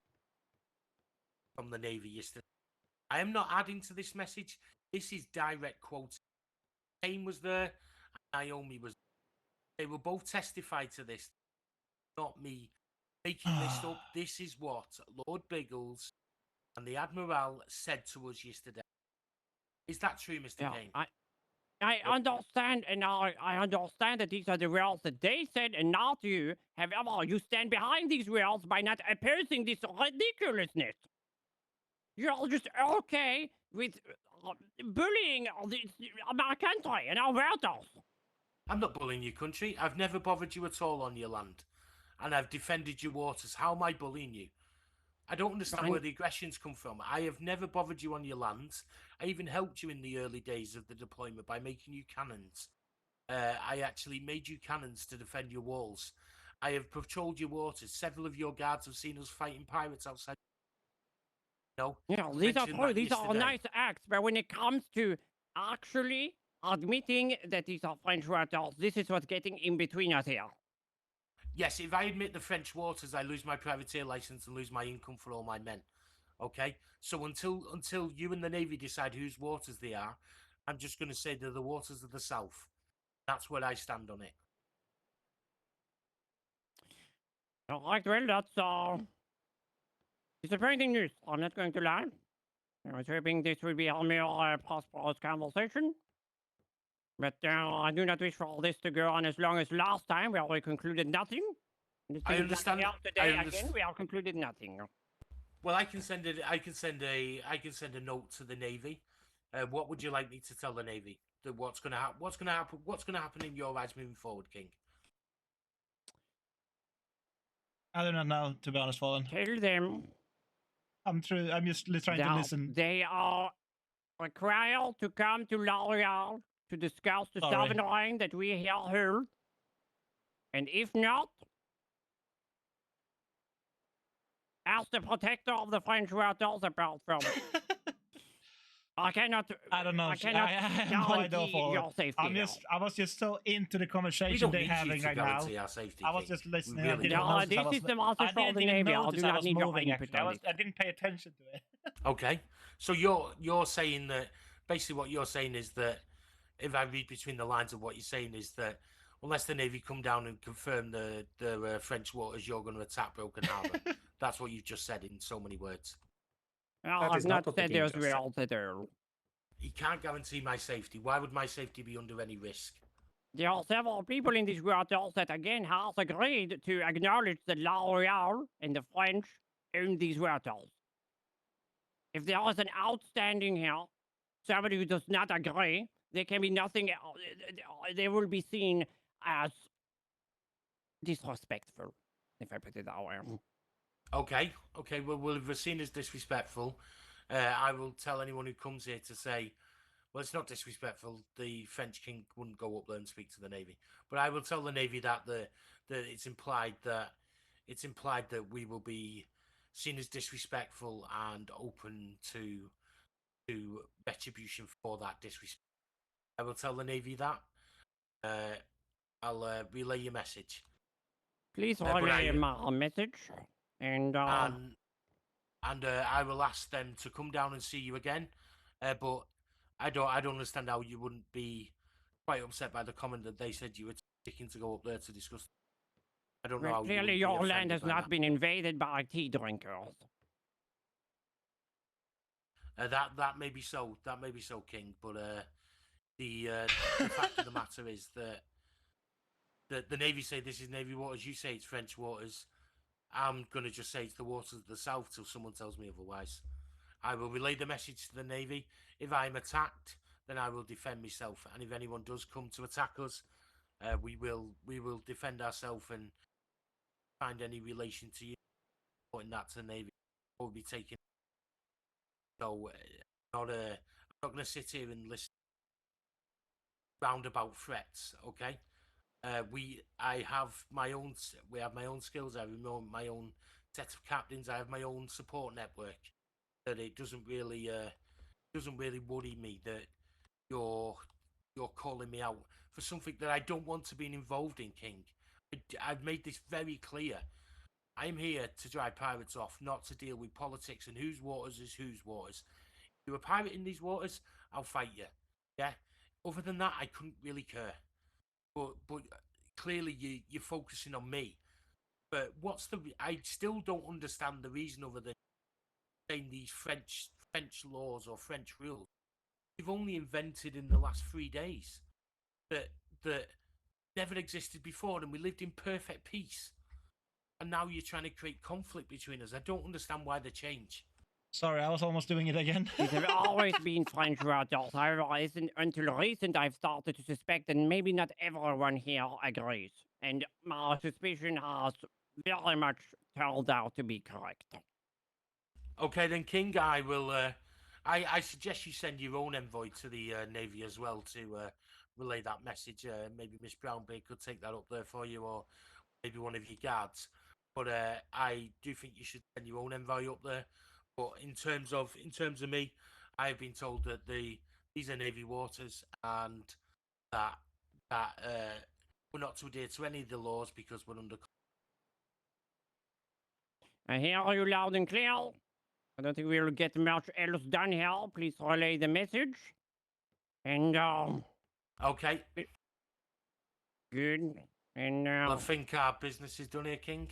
the Navy yesterday. I am not adding to this message. This is direct quote. Kane was there, and Naomi was there. They will both testify to this. Not me making this up. This is what Lord Biggles and the Admiral said to us yesterday. Is that true, Mr. Kane? I understand, and I understand that these are the rules that they said and not you. However, you stand behind these rules by not opposing this ridiculousness. You're just okay with bullying our country and our waters. I'm not bullying your country. I've never bothered you at all on your land. And I've defended your waters. How am I bullying you? I don't understand where the aggressions come from. I have never bothered you on your lands. I even helped you in the early days of the deployment by making you cannons. I actually made you cannons to defend your walls. I have patrolled your waters. Several of your guards have seen us fighting pirates outside. No. Yeah, these are true. These are nice acts, but when it comes to actually admitting that these are French waters, this is what's getting in between us here. Yes, if I admit the French waters, I lose my privateer license and lose my income for all my men. Okay? So until you and the Navy decide whose waters they are, I'm just going to say they're the waters of the South. That's where I stand on it. All right, well, that's disappointing news. I'm not going to lie. I was hoping this would be a more prosperous conversation. But I do not wish for all this to go on as long as last time, where we concluded nothing. I understand. Today again, we have concluded nothing. Well, I can send a note to the Navy. What would you like me to tell the Navy? What's going to happen? What's going to happen in your eyes moving forward, King? I do not know, to be honest, Fallen. Tell them. I'm just trying to listen. They are required to come to L'Oreal to discuss the Southern Rhine that we here hold. And if not, ask the protector of the French waters about from it. I don't know. I cannot guarantee your safety. I was just so into the conversation they're having right now. I was just listening. This is the message for the Navy. I do not need your input on it. I didn't pay attention to it. Okay, so you're saying that basically what you're saying is that, if I read between the lines of what you're saying, is that unless the Navy come down and confirm the French waters, you're going to attack Broken Harbour. That's what you've just said in so many words. I've not said there's real to do. He can't guarantee my safety. Why would my safety be under any risk? There are several people in these waters that again has agreed to acknowledge that La Royale and the French own these waters. If there is an outstanding here, somebody who does not agree, there can be nothing. They will be seen as disrespectful. if I put it that way. Okay. Well, if we're seen as disrespectful, I will tell anyone who comes here to say, well, it's not disrespectful. The French king wouldn't go up there and speak to the Navy, but I will tell the Navy that it's implied that we will be seen as disrespectful and open to retribution for that disrespect. I will tell the Navy that. I'll relay your message. Please relay my message, and I will ask them to come down and see you again. But I don't understand how you wouldn't be quite upset by the comment that they said you were taking to go up there to discuss. I don't know how clearly you your land has not been invaded by tea drinkers. That may be so. That may be so, King. But the fact of the matter is that the Navy say this is Navy waters. You say it's French waters. I'm gonna just say it's the waters of the south till someone tells me otherwise. I will relay the message to the Navy. If I'm attacked, then I will defend myself. And if anyone does come to attack us, we will defend ourselves and find any relation to you. Putting that to the Navy will be taken. So I'm not going to sit here and listen roundabout threats. Okay, we have my own skills. I have my own set of captains. I have my own support network. That it doesn't really worry me that you're calling me out for something that I don't want to be involved in, King. I've made this very clear. I'm here to drive pirates off, not to deal with politics and whose waters is whose waters. If you're a pirate in these waters, I'll fight you. Yeah. Other than that, I couldn't really care. But clearly you're focusing on me. But I still don't understand the reason other than saying these French laws or French rules. You've only invented in the last 3 days that never existed before, and we lived in perfect peace. And now you're trying to create conflict between us. I don't understand why the change. Sorry, I was almost doing it again. These have always been French waters. However, until recent, I've started to suspect that maybe not everyone here agrees. And my suspicion has very much turned out to be correct. Okay, then, King, I will. I suggest you send your own envoy to the Navy as well to relay that message. Maybe Miss Brownbeard could take that up there for you, or maybe one of your guards. But I do think you should send your own envoy up there. But in terms of me, I have been told that these are Navy waters and that we're not to adhere to any of the laws because we're under. I hear you loud and clear. I don't think we'll get much else done here. Please relay the message. And okay. Good. And I think our business is done here, King.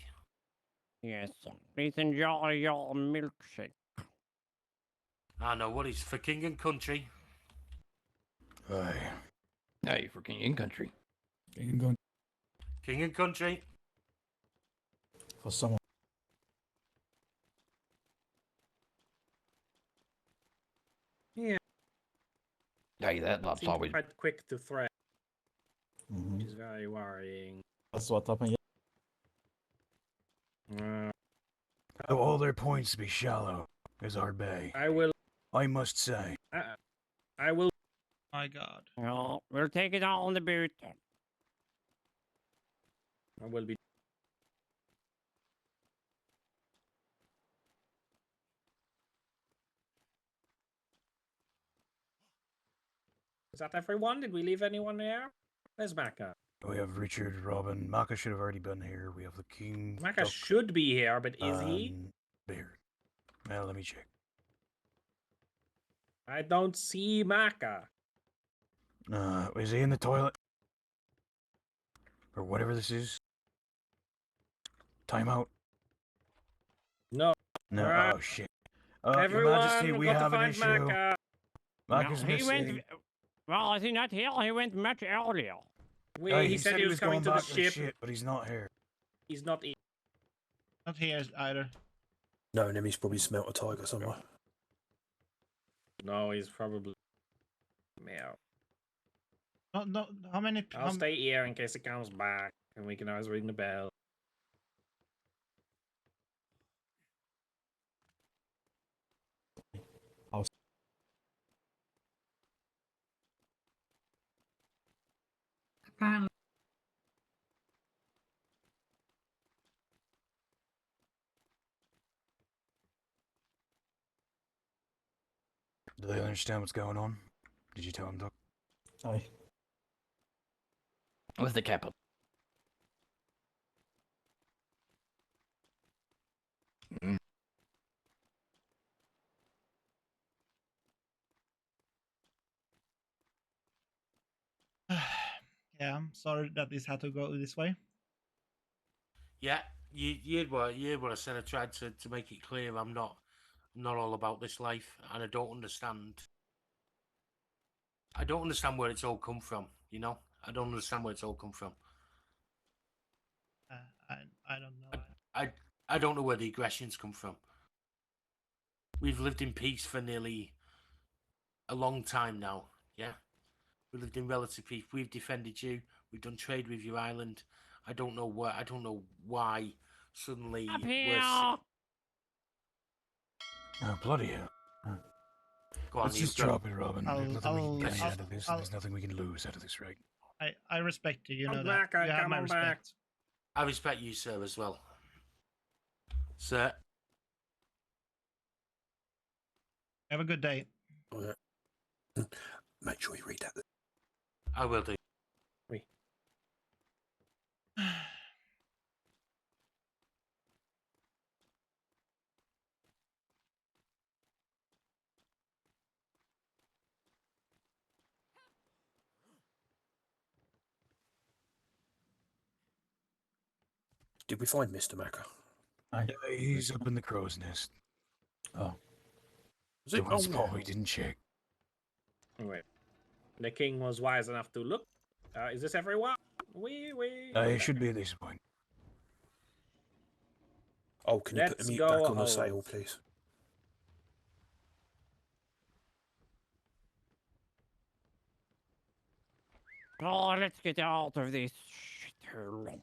Yes. Please enjoy your milkshake. I know what is for king and country. Aye. Aye, for king and country. King and country. King and country. For someone. Yeah. Aye, that's Seems always quite quick to threat. Mm-hmm. Which is very worrying. That's what happened. All their points be shallow, is our bay. I must say. I will. My God. No, we'll take it on the boot. I will be. Is that everyone? Did we leave anyone there? Where's Maka? We have Richard, Robin. Maka should have already been here. We have the king. Maka Duck, should be here, but is he? Beard. Well, let me check. I don't see Maka. Is he in the toilet? Or whatever this is? Timeout? No. No. Oh, shit. Your Everyone, Majesty, we have an issue. Maka. Maka's He missing. Well, is he not here? He went much earlier. He said he was coming going to back the ship. but he's not here. He's not here. Not here either. No, and then he's probably smelt a tiger somewhere. No, he's probably. Meow. No. How many? I'll stay here in case it comes back, and we can always ring the bell. Apparently. Do they understand what's going on? Did you tell them, Doc? Aye. With the capital. Yeah, I'm sorry that this had to go this way. Yeah, you heard what I said. I tried to make it clear I'm not all about this life, and I don't understand. I don't understand where it's all come from. You know, I don't understand where it's all come from. I don't know. I don't know where the aggressions come from. We've lived in peace for nearly a long time now. Yeah, we lived in relative peace. We've defended you. We've done trade with your island. I don't know where. I don't know why suddenly Up we're. here. Oh, bloody hell. Go on, Let's just you've got- drop it, Robin. There's nothing we can gain out of this, and there's nothing we can lose out of this, right? I respect you, you know Come that. back, You have come my on respect. back. I respect you, sir, as well. Sir. Have a good day. Make sure you read that. I will do. Did we find Mr. Macker? He's up in the crow's nest. Oh. The one spot we didn't check. Wait. The king was wise enough to look. Is this everyone? We. It should be at this point. Oh, can you put the Let's mute go back on the home. sail, please? Oh, let's get out of this shithole.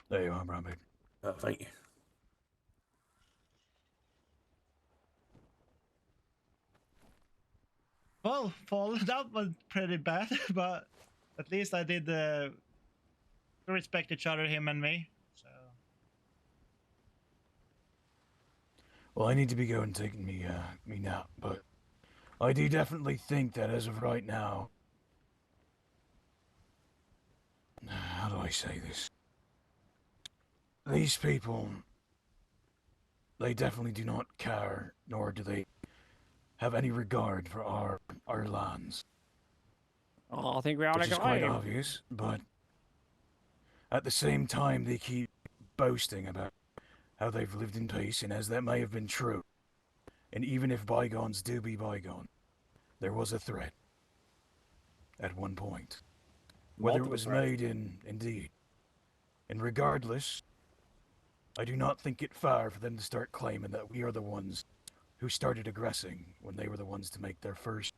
There you are, Robin. Oh, thank you. Well, Paul, that was pretty bad, but at least I did respect each other, him and me. So. Well, I need to be going taking me nap, but I do definitely think that as of right now, how do I say this? These people, they definitely do not care, nor do they have any regard for our lands. Oh, I think we all Which is quite agree. obvious, but at the same time they keep boasting about how they've lived in peace, and as that may have been true, and even if bygones do be bygone, there was a threat at one point. Whether it was made indeed. And regardless, I do not think it fair for them to start claiming that we are the ones who started aggressing when they were the ones to make their first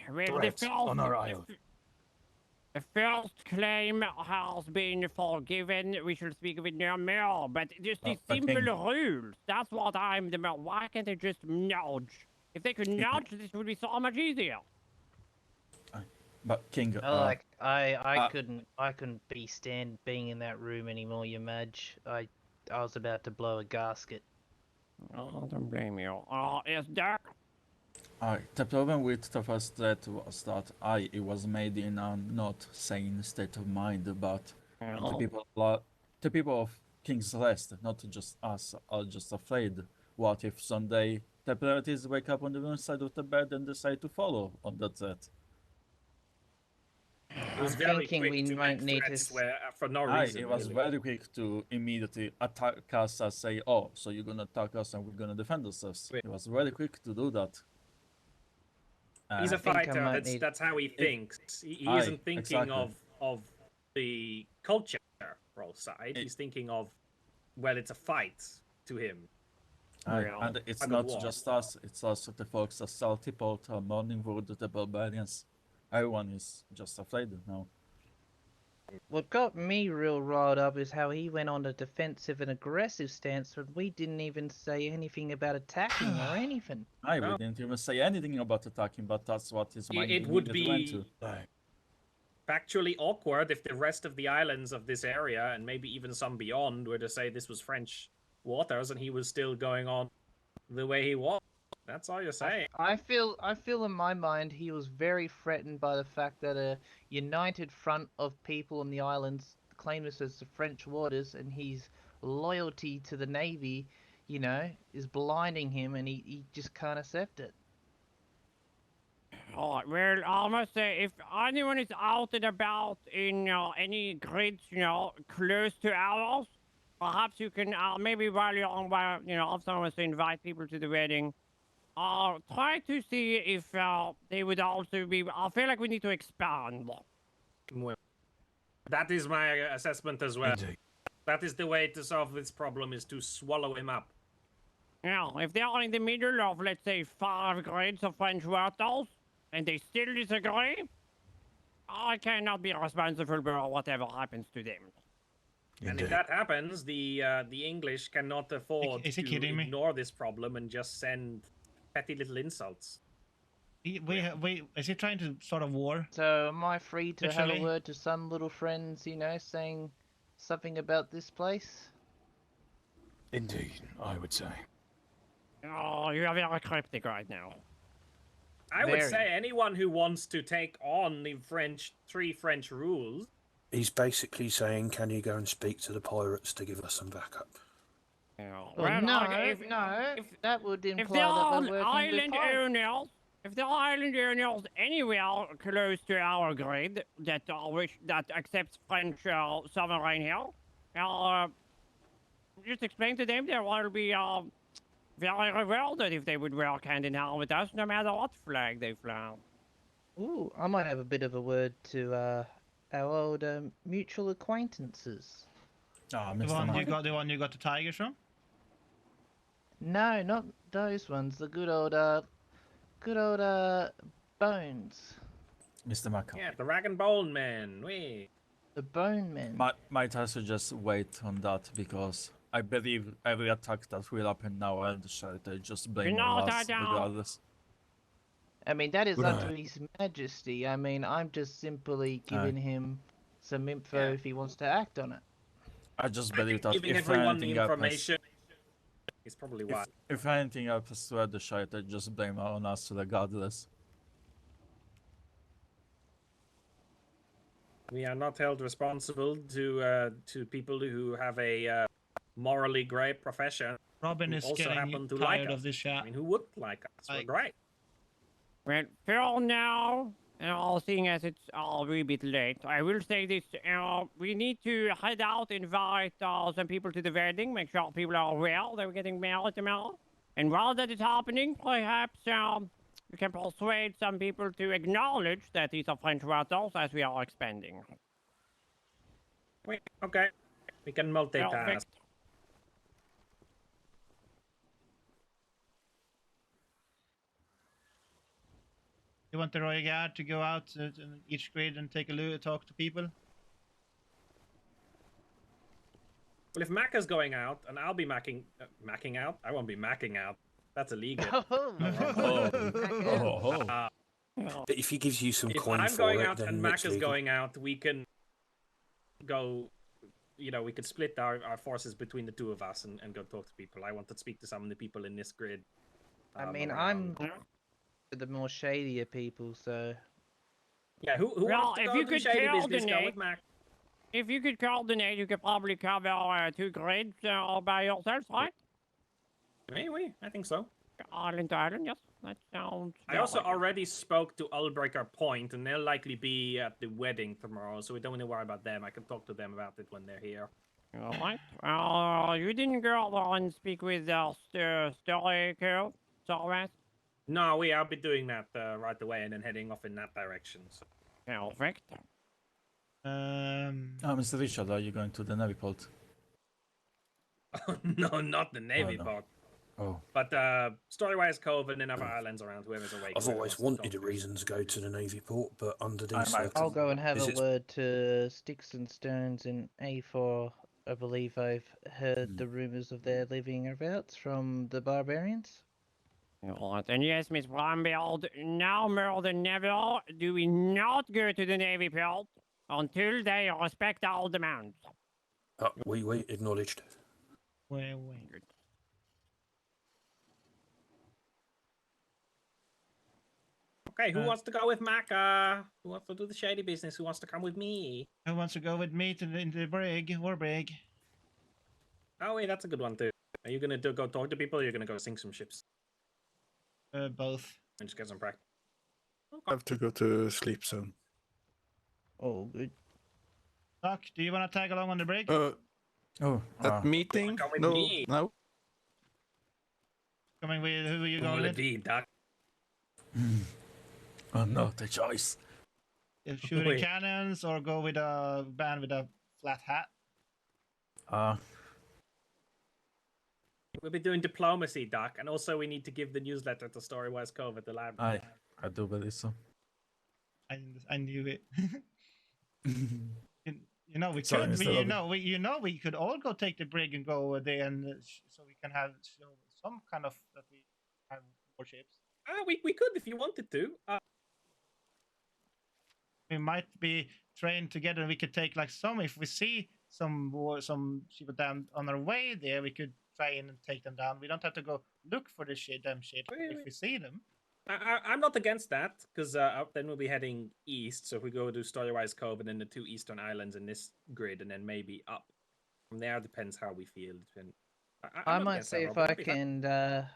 threats on our island. The first claim has been forgiven. We shall speak of it no more. But just the simple rules. That's what I'm the most. Why can't they just nudge? If they could nudge, this would be so much easier. But King, I couldn't being in that room anymore, you Madge. I was about to blow a gasket. Oh, don't blame you. Oh, yes, Doc. the problem with the first threat was that it was made in a not sane state of mind, but the people of King's Rest, not just us, are just afraid. What if someday the Templarians wake up on the wrong side of the bed and decide to follow on that threat? It was very quick to make threats for no reason. It was very quick to immediately attack us and say, "Oh, so you're gonna attack us and we're gonna defend ourselves." It was very quick to do that. He's a fighter. That's how he thinks. He isn't thinking of the culture role side. He's thinking of, well, it's a fight to him. And it's not just us. It's also the folks at Salty Port, Morning Wood, the barbarians. Everyone is just afraid now. What got me real riled up is how he went on a defensive and aggressive stance when we didn't even say anything about attacking or anything. We didn't even say anything about attacking, but that's what his mind It would immediately went be to. factually awkward if the rest of the islands of this area, and maybe even some beyond, were to say this was French waters and he was still going on the way he was. That's all you're saying. I feel in my mind he was very threatened by the fact that a united front of people on the islands claim this as the French waters, and his loyalty to the Navy, you know, is blinding him, and he just can't accept it. Alright, well, I must say, if anyone is out and about in any grids, close to ours, perhaps you can, maybe while you're on, if someone wants to invite people to the wedding, try to see if they would also be. I feel like we need to expand. Well, that is my assessment as well. Indeed. That is the way to solve this problem, is to swallow him up. Yeah, if they are in the middle of, let's say, 5 grades of French waters, and they still disagree, I cannot be responsible for whatever happens to them. And if that happens, the English cannot afford Is he to kidding me? ignore this problem and just send petty little insults. Wait, is he trying to start a war? So am I free to have a Literally? word to some little friends, saying something about this place? Indeed, I would say. Oh, you are very cryptic right now. I would Very. say anyone who wants to take on the 3 French rules. He's basically saying, can you go and speak to the pirates to give us some backup? Well, Well, no, if that would imply if there that are we're working with island pirates. owners, if there are island owners anywhere close to our grid that accepts French sovereign here, just explain to them that we'll be very rewarded if they would work hand in hand with us, no matter what flag they fly. Ooh, I might have a bit of a word to our old mutual acquaintances. Ah, The Mr. one Mark. the one you got the tigers from? No, not those ones. The good old bones. Mr. Maka. Yeah, the Rag and Bone Man. Wait. The bone men. Might I suggest wait on that, because I believe every attack that will happen now and the shelter just blame on us regardless. I mean, that is Good up to night. His Majesty. I mean, I'm just simply giving him some info if he wants to act on it. I just believe that Giving if everyone the anything happens, information is probably why. if anything happens to the shelter, just blame on us regardless. We are not held responsible to people who have a morally great profession. Robin who is also getting happen to tired like of us. this chat. I mean, who would like us? We're great. Well, for now, seeing as it's a wee bit late, I will say this. We need to head out, invite some people to the wedding, make sure people are aware that we're getting married tomorrow. And while that is happening, perhaps we can persuade some people to acknowledge that these are French waters as we are expanding. Wait, okay. We can multitask. Perfect. You want the Royal Guard to go out to each grid and take a look, talk to people? Well, if Macca's going out and I'll be macking out, I won't be macking out. That's illegal. But if he gives you some If coin I'm for going it, out then and it's Macca's legal. going out, we can go. We could split our forces between the two of us and go talk to people. I want to speak to some of the people in this grid. I mean, I'm the more shadier people, so. Yeah, who Well, wants to if go you to the could shady business? Go coordinate, with Mac. if you could coordinate, you could probably cover 2 grids all by yourself, right? Oui, I think so. Island to island, yes. That sounds. I also already spoke to Ulbreaker Point, and they'll likely be at the wedding tomorrow, so we don't need to worry about them. I can talk to them about it when they're here. All right. You didn't go over and speak with Story Curve, Sorwest? No, I'll be doing that right away and then heading off in that direction. So. Perfect. Mr. Richard, are you going to the Navy port? No, not the Navy no. part. Oh. But Storywise Cove and then other islands around, whoever's awake. I've whoever always wants to wanted a talk. reason to go to the Navy port, but under these I'll circumstances... go and have a word to Sticks and Stones in A4. I believe I've heard the rumours of their living abouts from the barbarians. Right, and yes, Miss Bramfield, now more than ever do we not go to the Navy port until they respect our demands. We acknowledged. Wait. Good. Okay, who wants to go with Maka? Who wants to do the shady business? Who wants to come with me? Who wants to go with me to the brig, war brig? Oh, wait, that's a good one too. Are you gonna go talk to people, or are you gonna go sink some ships? Both. And just get some practice. I have to go to sleep soon. Oh, good. Doc, do you want to tag along on the brig? That meeting? Come with No, me. no. Coming with who are you Who going will it with? be, Doc? Oh, no, the choice. Shooting Wait. cannons or go with a band with a flat hat? We'll be doing diplomacy, Doc, and also we need to give the newsletter to Storywise Cove at the lab. I do believe so. I knew it. you know we Sorry, could. Mr. Robin. You know we could all go take the brig and go over there, and so we can have some kind of that we have warships. We could if you wanted to. We might be trained together. We could take like some if we see some ship down on our way there. We could try and take them down. We don't have to go look for the damn ship if we see them. I'm not against that, because then we'll be heading east. So if we go to Storywise Cove and then the two eastern islands in this grid, and then maybe up from there, depends how we feel. I might see if I can.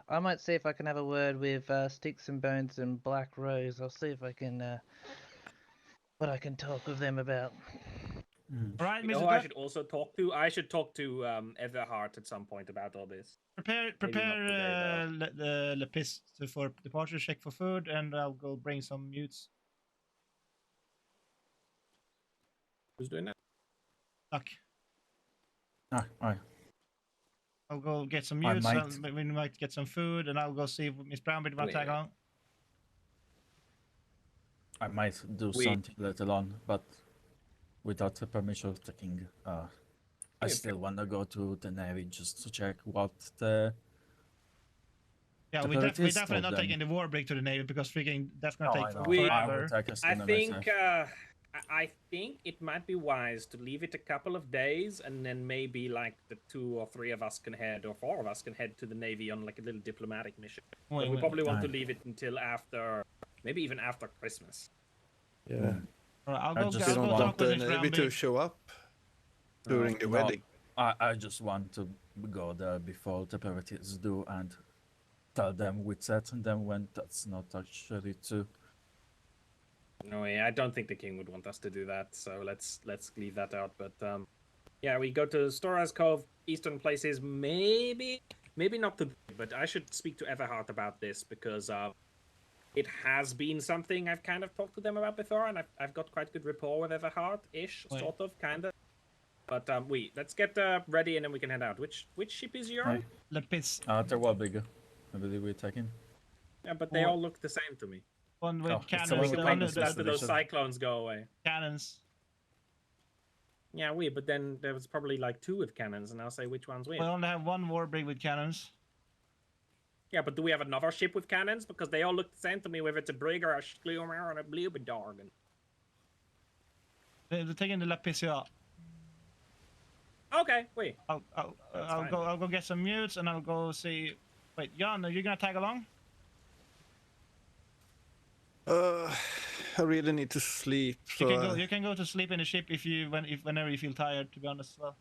I might see if I can have a word with Sticks and Bones and Black Rose. I'll see if I can. What I can talk with them about. All right, You know Mr. who I Duck? should also talk to? I should talk to Everhart at some point about all this. Prepare the Lepis for departure. Check for food, and I'll go bring some mutes. Who's doing that? Duck. Aye. I'll go get some I mutes. might- We might get some food, and I'll go see if Miss Brownbeard want to tag along. I might do something later on, but without the permission of the king. I still want to go to the Navy just to check what the... Yeah, the we priorities definitely of not them. taking the war break to the Navy because freaking that's gonna No, take I know. forever. I think it might be wise to leave it a couple of days, and then maybe like the 2 or 3 of us can head, or 4 of us can head to the Navy on like a little diplomatic mission. But we probably want to leave it until after, maybe even after Christmas. Yeah. I'll I go. just I'll don't go want talk with the Miss Navy to Brownbeard. show up during the No, wedding. I just want to go there before the priorities do and tell them with that, and then when that's not actually true. No, yeah, I don't think the king would want us to do that, so let's leave that out. But yeah, we go to Storywise Cove, eastern places, maybe not to, but I should speak to Everhart about this because it has been something I've kind of talked to them about before, and I've got quite good rapport with Everhart-ish, sort of, kind of. But let's get ready and then we can head out. Which ship is your own? Lepis. They're well bigger. I believe we're taking. Yeah, but they all look the same to me. One with Oh, it's cannons. the one with the cannons, one After those cyclones go away. Cannons. Yeah, but then there was probably like 2 with cannons, and I'll say which one's which. We only have one war brig with cannons. Yeah, but do we have another ship with cannons? Because they all look the same to me, whether it's a brig or a Schlumer or a Bluebedorgan. They're taking the Lepis out. Okay, wait. I'll go get some mutes and I'll go see. Wait, Jan, are you gonna tag along? I really need to sleep. So You can go to sleep in the ship whenever you feel tired. To be honest, as well.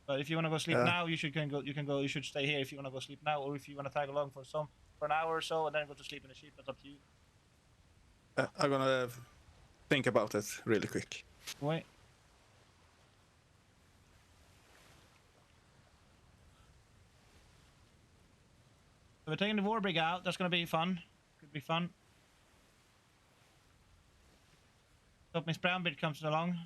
But if you want to go sleep now, you can go. You should stay here if you want to go sleep now, or if you want to tag along for an hour or so and then go to sleep in the ship. That's up to you. I'm gonna think about it really quick. Wait. So we're taking the war brig out. That's gonna be fun. Could be fun. Hope Miss Brownbeard comes along.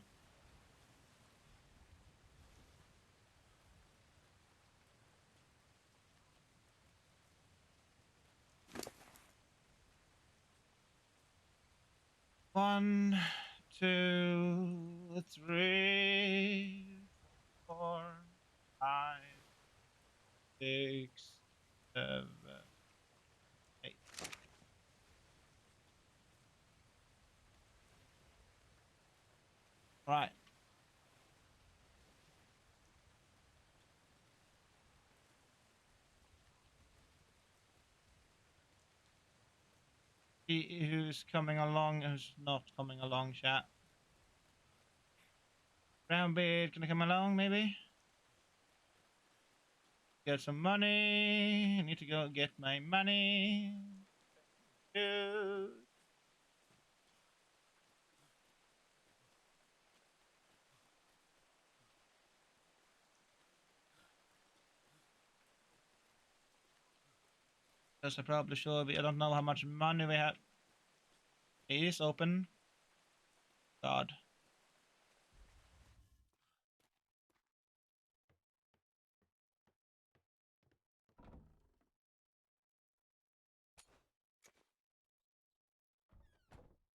1, 2, 3, 4, 5, 6, 7, 8. Right. Who's coming along, who's not coming along, chat? Brownbeard, can I come along, maybe? Get some money. I need to go get my money. Dude. Yes, I probably should be. I don't know how much money we have. It is open. God.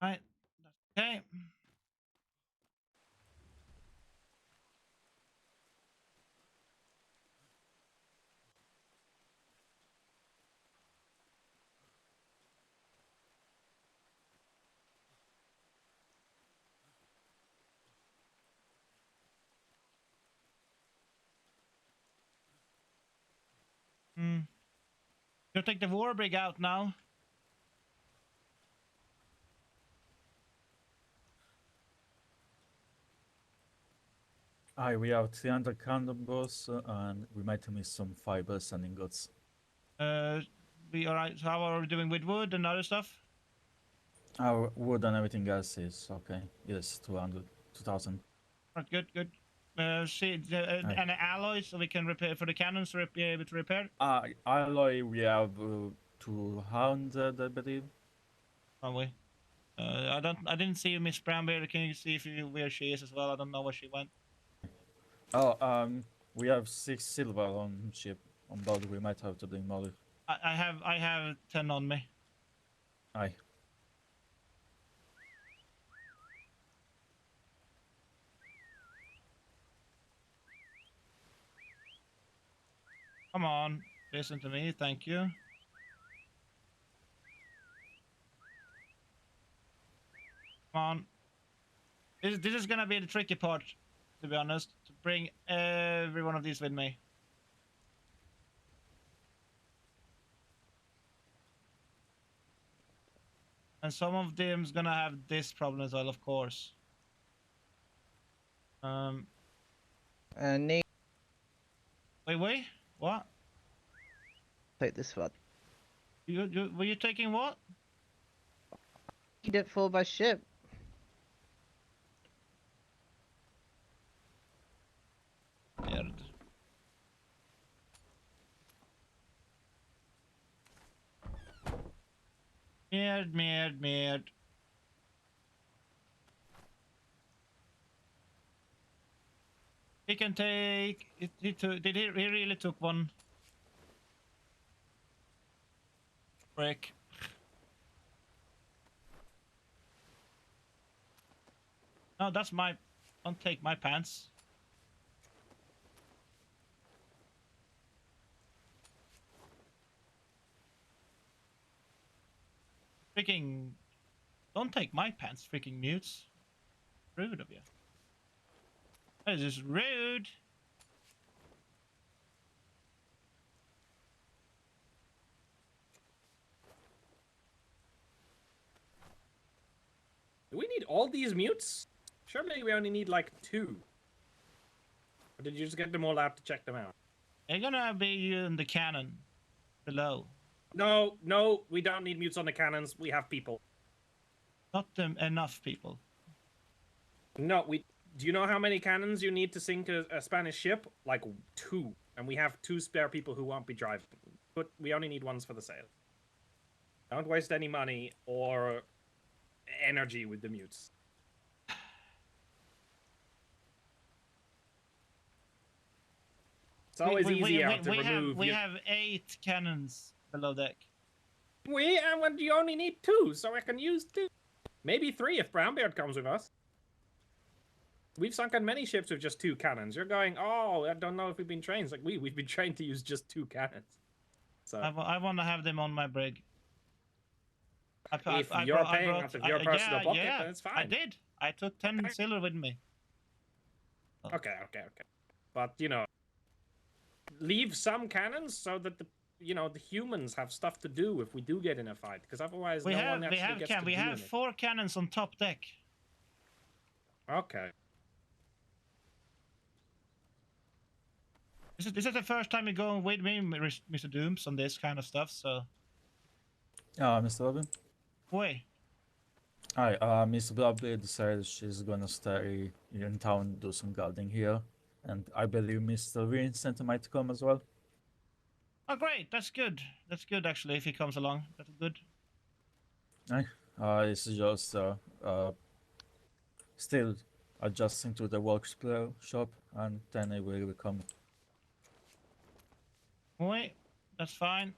Right. Okay. You'll take the war brig out now. Aye, we have 300 cannonballs and we might miss some fibers and ingots. We alright. So how are we doing with wood and other stuff? Our wood and everything else is okay. Yes, 2,000. Right, good, good. See, and alloys so we can repair for the cannons to be able to repair. Alloy we have 200, I believe. Are we? I didn't see Miss Brownberry. Can you see where she is as well? I don't know where she went. Oh, we have 6 silver on ship. On board, we might have to bring more. I have 10 on me. Aye. Come on, listen to me. Thank you. Come on. This is gonna be the tricky part, to be honest. To bring every one of these with me. And some of them's gonna have this problem as well, of course. Need. Wait. What? Take this one. Were you taking what? Need it for my ship. Merde. Merde. He can take. He really took one. Frick. No, that's my. Don't take my pants. Freaking. Don't take my pants, freaking mutes. Rude of you. That is just rude. Do we need all these mutes? Surely we only need like 2. Or did you just get them all out to check them out? They're gonna be in the cannon below. No, we don't need mutes on the cannons. We have people. Not enough people. No, do you know how many cannons you need to sink a Spanish ship? Like 2. And we have 2 spare people who won't be driving. But we only need ones for the sail. Don't waste any money or energy with the mutes. It's always easier to remove. We have 8 cannons below deck. And you only need 2, so I can use 2. Maybe 3 if Brownbeard comes with us. We've sunken many ships with just 2 cannons. You're going, oh, I don't know if we've been trained. It's like, we've been trained to use just 2 cannons. So I want to have them on my brig. if you're paying out of your personal pocket, yeah, then it's fine. I did. I took 10 silver with me. Okay. But, you know, leave some cannons so that the humans have stuff to do if we do get in a fight, because otherwise no one actually gets to do we have anything. 4 cannons on top deck. Okay. This is the first time you're going with me, Mr. Dooms, on this kind of stuff, so... Mr. Robin? Wait. Hi, Miss Blobby decided she's gonna stay in town, do some guarding here. And I believe Mr. Vincent might come as well. Oh, great. That's good. That's good, actually, if he comes along. That's good. It's just still adjusting to the workshop, and then I will come. Wait, that's fine.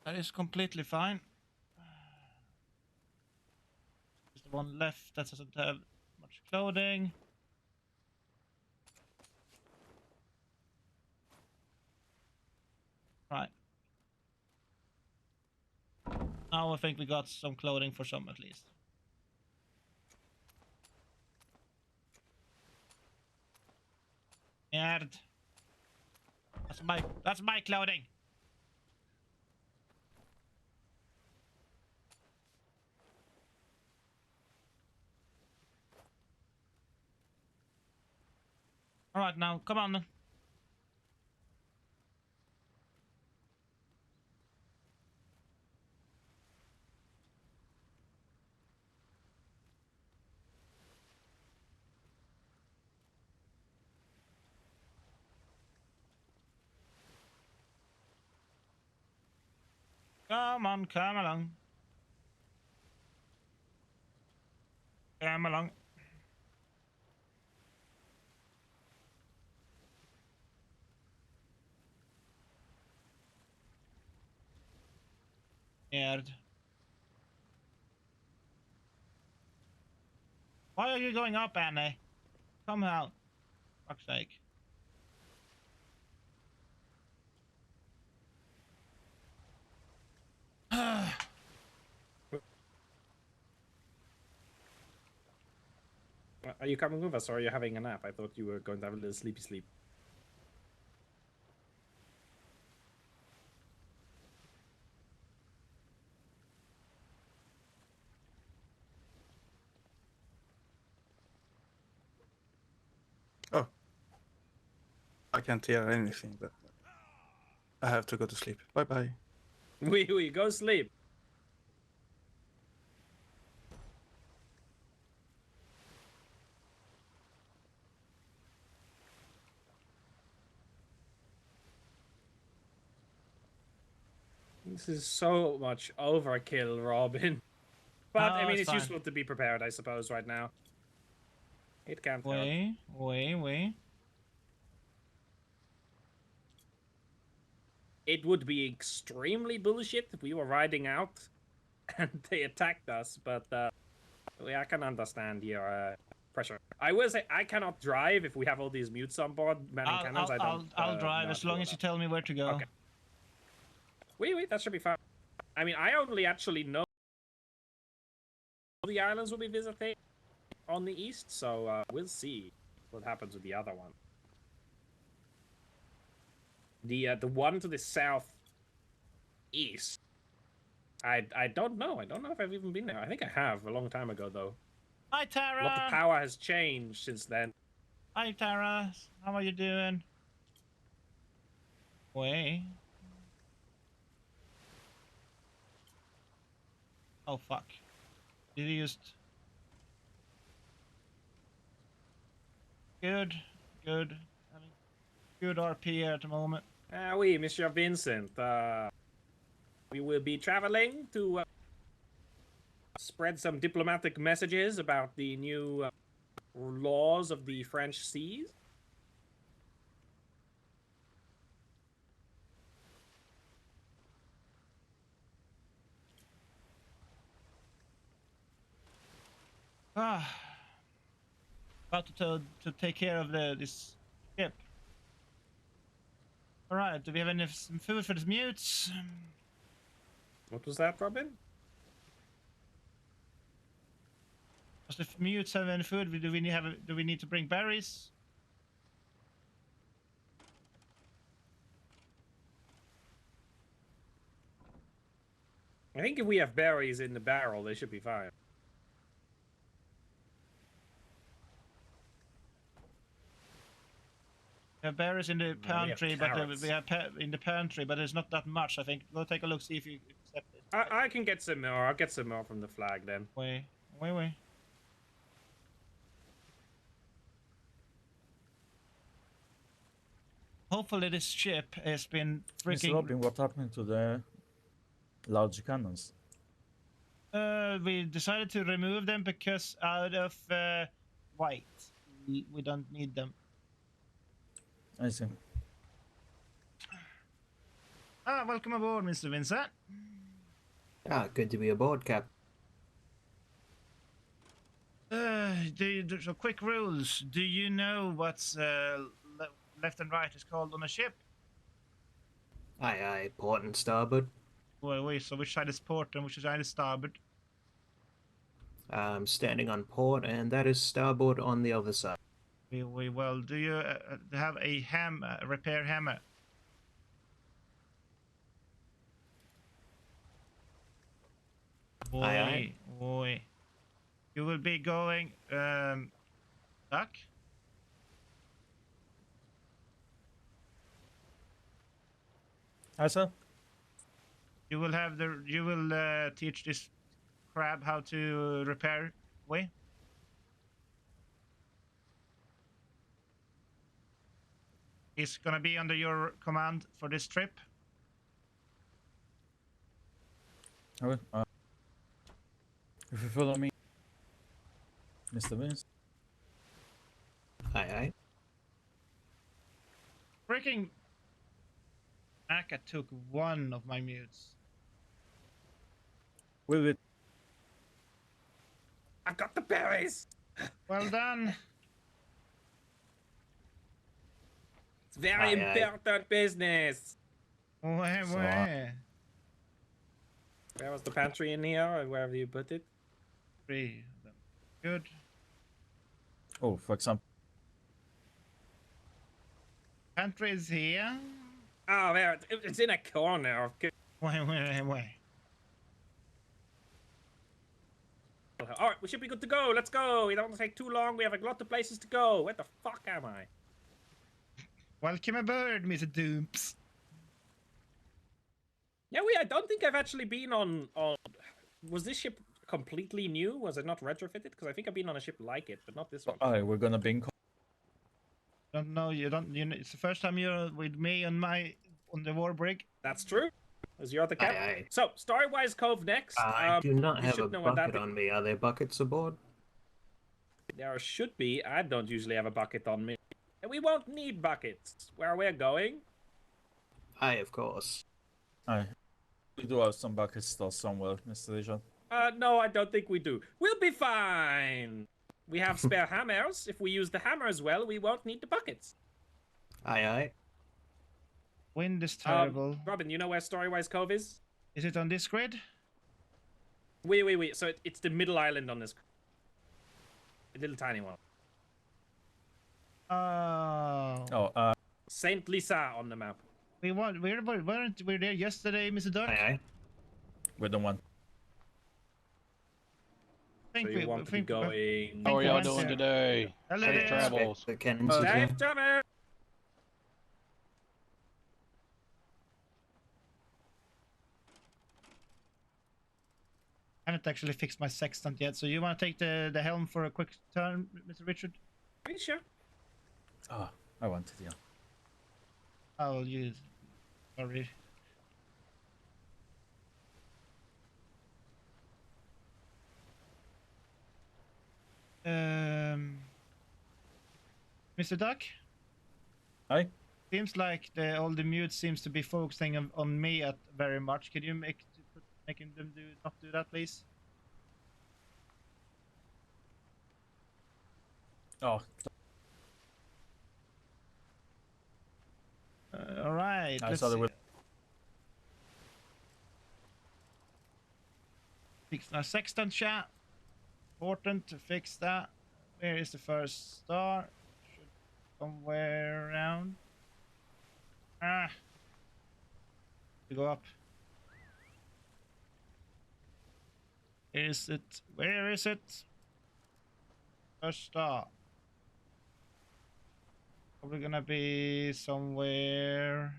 That is completely fine. There's the one left that doesn't have much clothing. Right. Now I think we got some clothing for some at least. Nerd. That's my clothing. All right, now come on then. Come on, come along. Come along. Nerd. Why are you going up, Annie? Come out. Fuck's sake. Are you coming with us, or are you having a nap? I thought you were going to have a little sleepy sleep. Oh. I can't hear anything, but I have to go to sleep. Bye-bye. We go sleep. This is so much overkill, Robin. But, Oh, I mean, it's it's fine. useful to be prepared, I suppose, right now. It can't hurt. Wait. It would be extremely bullshit if we were riding out and they attacked us, but I can understand your pressure. I will say I cannot drive if we have all these mutes on board manning cannons. I'll drive as long as you tell me where to go. Okay. Wait, that should be fine. I mean, I only actually know the islands will be visited on the east, so we'll see what happens with the other one. The one to the south east. I don't know. I don't know if I've even been there. I think I have a long time ago though. Hi Tara. A lot of power has changed since then. Hi Tara. How are you doing? Wait. Oh fuck. Did he just... Good. Having good RP here at the moment. Oui, Mr. Vincent. We will be traveling to spread some diplomatic messages about the new laws of the French seas. About to take care of this ship. All right. Do we have some food for the mutes? What was that, Robin? Does the mutes have any food? Do we need to bring berries? I think if we have berries in the barrel, they should be fine. We have berries in the pantry, but carrots. we have in the pantry, but there's not that much. I think. Go take a look, see if you accept it. I can get some more. I'll get some more from the flag then. Wait. Hopefully this ship has been Mr. freaking... Robin, what happened to the large cannons? We decided to remove them because out of white, we don't need them. I see. Welcome aboard, Mr. Vincent. Good to be aboard, Cap. So quick rules. Do you know what's left and right is called on a ship? Aye, port and starboard. Wait, so which side is port and which side is starboard? I'm standing on port, and that is starboard on the other side. Well, do you have a repair hammer? Aye. You will be going, Duck? Hi, sir. You will teach this crab how to repair way? He's gonna be under your command for this trip. Okay. If you follow me, Mr. Vince. Aye. Freaking Aka took one of my mutes. Will it? I've got the berries. Well done. It's very important business. Where? Where was the pantry in here, or wherever you put it? 3 of them. Good. Oh, for example. Pantry is here. Oh, there. It's in a corner. Wait. All right, we should be good to go. Let's go. We don't want to take too long. We have a lot of places to go. Where the fuck am I? Welcome aboard, Mr. Doops. Yeah, I don't think I've actually been on. Was this ship completely new? Was it not retrofitted? Because I think I've been on a ship like it, but not this one. Alright, we're gonna be in. Don't know. You don't. It's the first time you're with me on the war brig. That's true. As you're the captain. Aye. So, Starwise Cove next. I do not you have should a know what that bucket on me. Are there buckets aboard? There should be. I don't usually have a bucket on me. And we won't need buckets where we're going. Aye, of course. Aye. We do have some buckets still somewhere, Mr. Legion. No, I don't think we do. We'll be fine. We have spare hammers. If we use the hammers well, we won't need the buckets. Aye. Wind is terrible. Robin, you know where Storywise Cove is? Is it on this grid? Wait. So it's the middle island on this. A little tiny one. Oh. Saint Lisa on the map. Weren't we there yesterday, Mr. Duck? Aye. We're the one. So you want to be going... How are y'all doing today? Safe travels. Safe travels. I haven't actually fixed my sextant yet, so you want to take the helm for a quick turn, Mr. Richard? Are you sure? Ah, I wanted, yeah. I'll use. Sorry. Mr. Duck? Hi. Seems like all the mutes seems to be focusing on me very much. Could you make them not do that, please? Oh, All right. I Let's saw the see. will. Fix our sextant chat. Important to fix that. Where is the first star? Should somewhere around. Ah. We go up. Is it? Where is it? First star. Probably gonna be somewhere.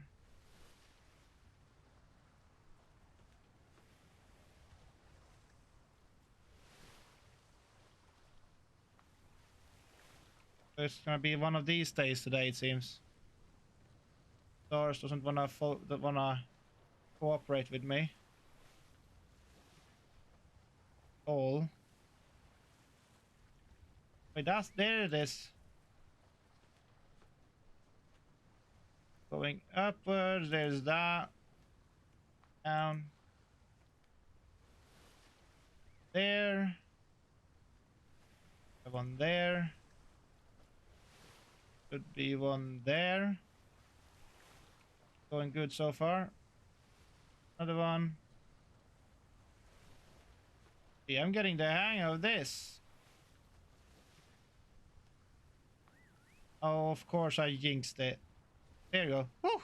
It's gonna be one of these days today, it seems. Stars doesn't wanna cooperate with me. All. Wait, there it is. Going upwards, there's that. Down. There. One there. Could be one there. Going good so far. Another one. Yeah, I'm getting the hang of this. Oh, of course I jinxed it. There you go. Woo!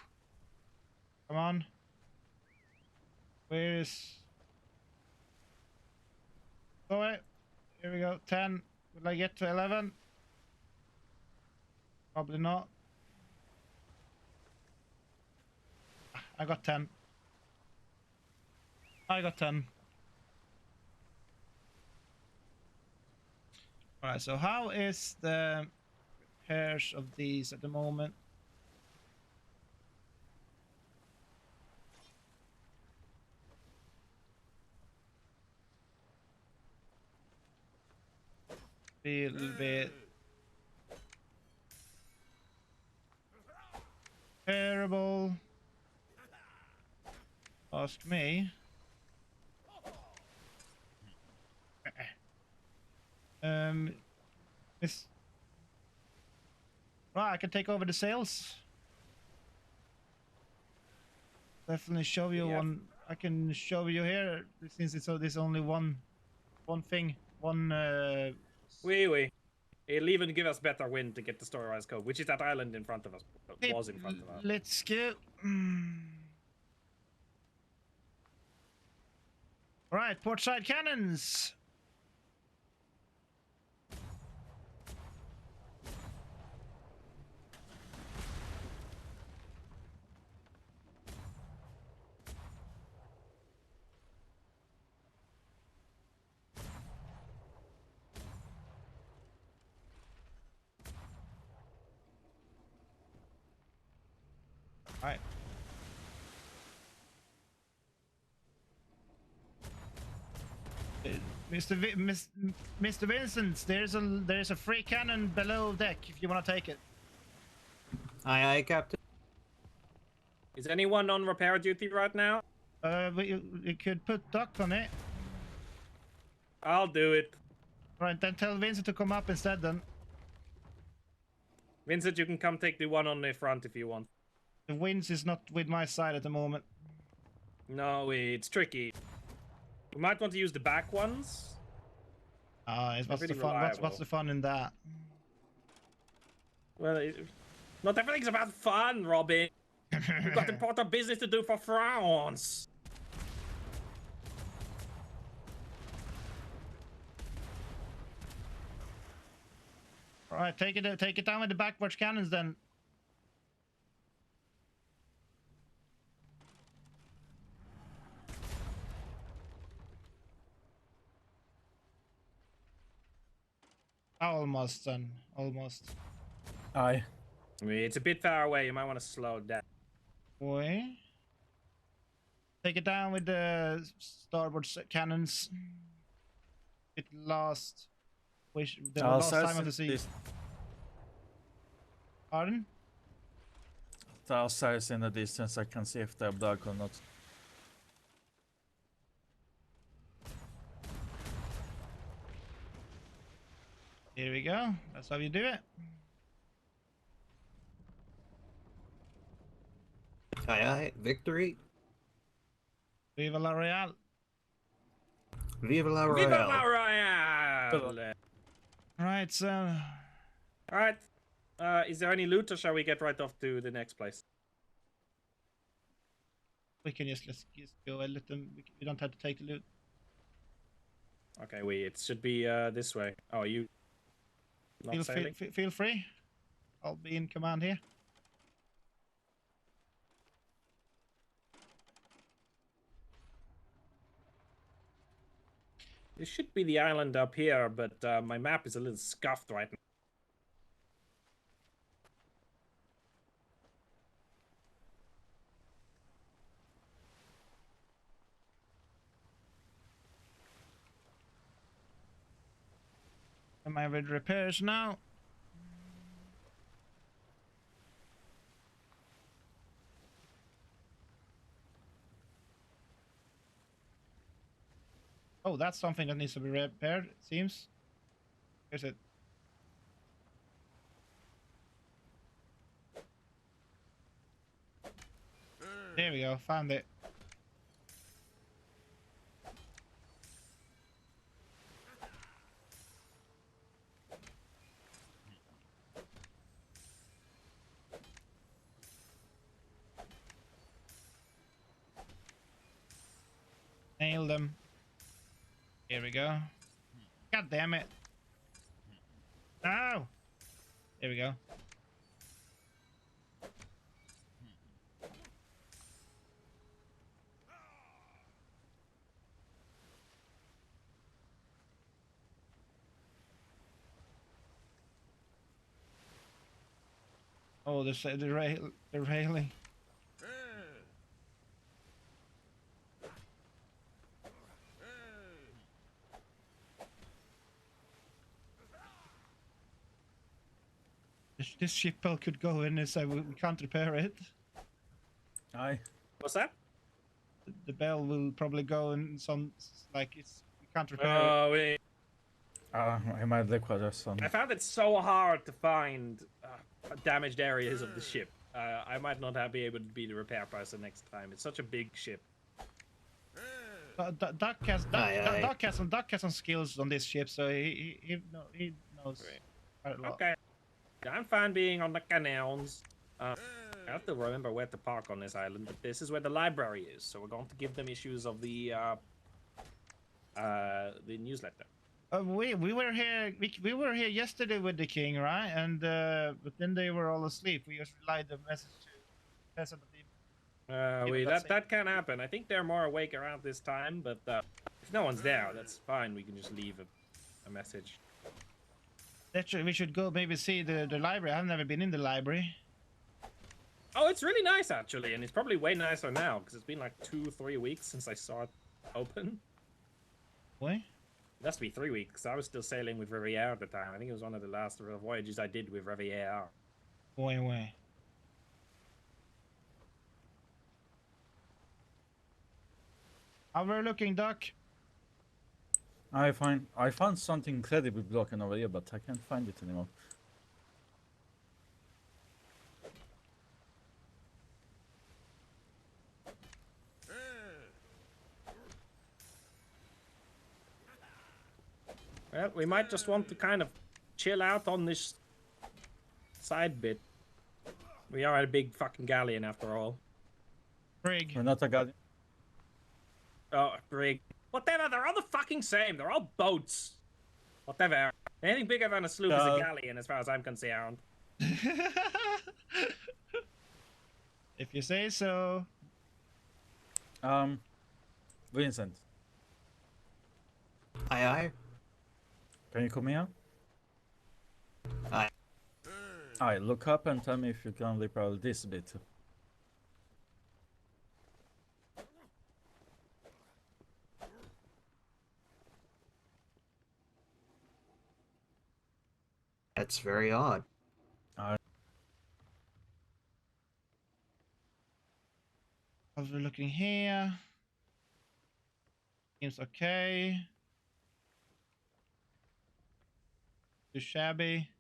Come on. Where is... Go away. Here we go. 10. Will I get to 11? Probably not. I got 10. I got 10. Alright, so how is the repairs of these at the moment? Be a little bit terrible. Ask me. This. Right, I can take over the sales. Definitely show you one. I can show you here since it's this only one thing, one. Oui. It'll even give us better wind to get the story-wise code, which is that island in front of us. Was in front of us. Let's go. All right, port side cannons. All right. Mr. Vincent, there's a free cannon below deck if you want to take it. Aye, Captain. Is anyone on repair duty right now? You could put Duck on it. I'll do it. Right, then tell Vincent to come up instead then. Vincent, you can come take the one on the front if you want. The winds is not with my side at the moment. No, it's tricky. You might want to use the back ones. What's the fun? What's the fun in that? Well, not everything's about fun, Robin. We've got important business to do for France. All right, take it down with the backwards cannons then. Almost done. Almost. Aye. I mean, it's a bit far away. You might want to slow down. Boy. Take it down with the starboard cannons. It last. The last time of the sea. Pardon? I'll size in the distance. I can see if they're black or not. Here we go. That's how you do it. Aye, aye. Victory. Viva la Royale. Viva la Royale. Viva la Royale! Right, so... Alright. Is there any loot, or shall we get right off to the next place? We can let's just go and let them... We don't have to take the loot. Okay, it should be this way. Oh, you... Not sailing? Feel free. I'll be in command here. This should be the island up here, but my map is a little scuffed right now. Am I with repairs now? Oh, that's something that needs to be repaired, it seems. Here's it. There we go, found it. Nailed them. Here we go. God damn it. No! There we go. Oh, the railing. This ship bell could go in, so we can't repair it. Aye. What's that? The bell will probably go in some, like, we can't repair it. Oh, wait. I might require some. I found it so hard to find damaged areas of the ship. I might not be able to be the repair person next time. It's such a big ship. Duck has some skills on this ship, so he knows quite a lot. Okay. I'm fine being on the canals. I have to remember where to park on this island, but this is where the library is, so we're going to give them issues of the newsletter. We were here yesterday with the king, right? And but then they were all asleep. We just relayed the message to the peasant of the that can happen. I think they're more awake around this time, but if no one's there, that's fine. We can just leave a message. We should go maybe see the library. I've never been in the library. Oh, it's really nice actually, and it's probably way nicer now because it's been like 2-3 weeks since I saw it open. What? It has to be 3 weeks. I was still sailing with Riviere at the time. I think it was one of the last voyages I did with Riviere. Way. How we're looking, Doc? I found something incredibly broken over here, but I can't find it anymore. Well, we might just want to kind of chill out on this side bit. We are a big fucking galleon after all. Brig. We're not a galleon. Oh, brig. Whatever, they're all the fucking same. They're all boats. Whatever. Anything bigger than a sloop is a galleon as far as I'm concerned. If you say so. Vincent. Aye, aye. Can you come here? Aye. Aye, look up and tell me if you can repair this bit. That's very odd. As we're looking here. Seems okay. Too shabby.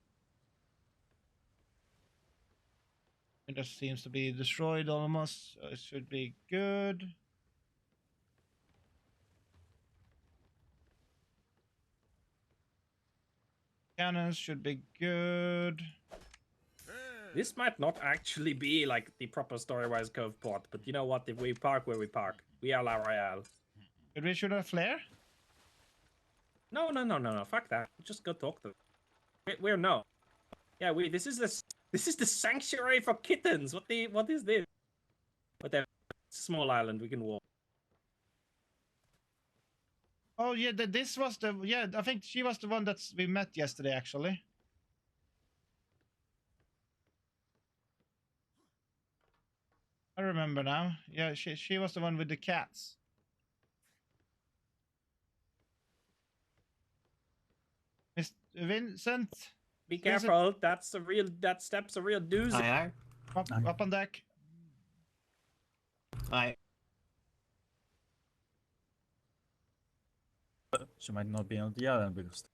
It just seems to be destroyed almost. So it should be good. Cannons should be good. This might not actually be like the proper story-wise Cove plot, but you know what? If we park where we park, we are La Royale. Did we shoot a flare? No. Fuck that. Just go talk to them. We're no. Yeah, this is the sanctuary for kittens. What is this? Whatever. It's a small island. We can walk. Oh yeah, this was the I think she was the one that we met yesterday actually. I remember now. Yeah, she was the one with the cats. Mr. Vincent. Be careful. That step's a real doozy. Aye. Up on deck. Aye. She might not be on the island because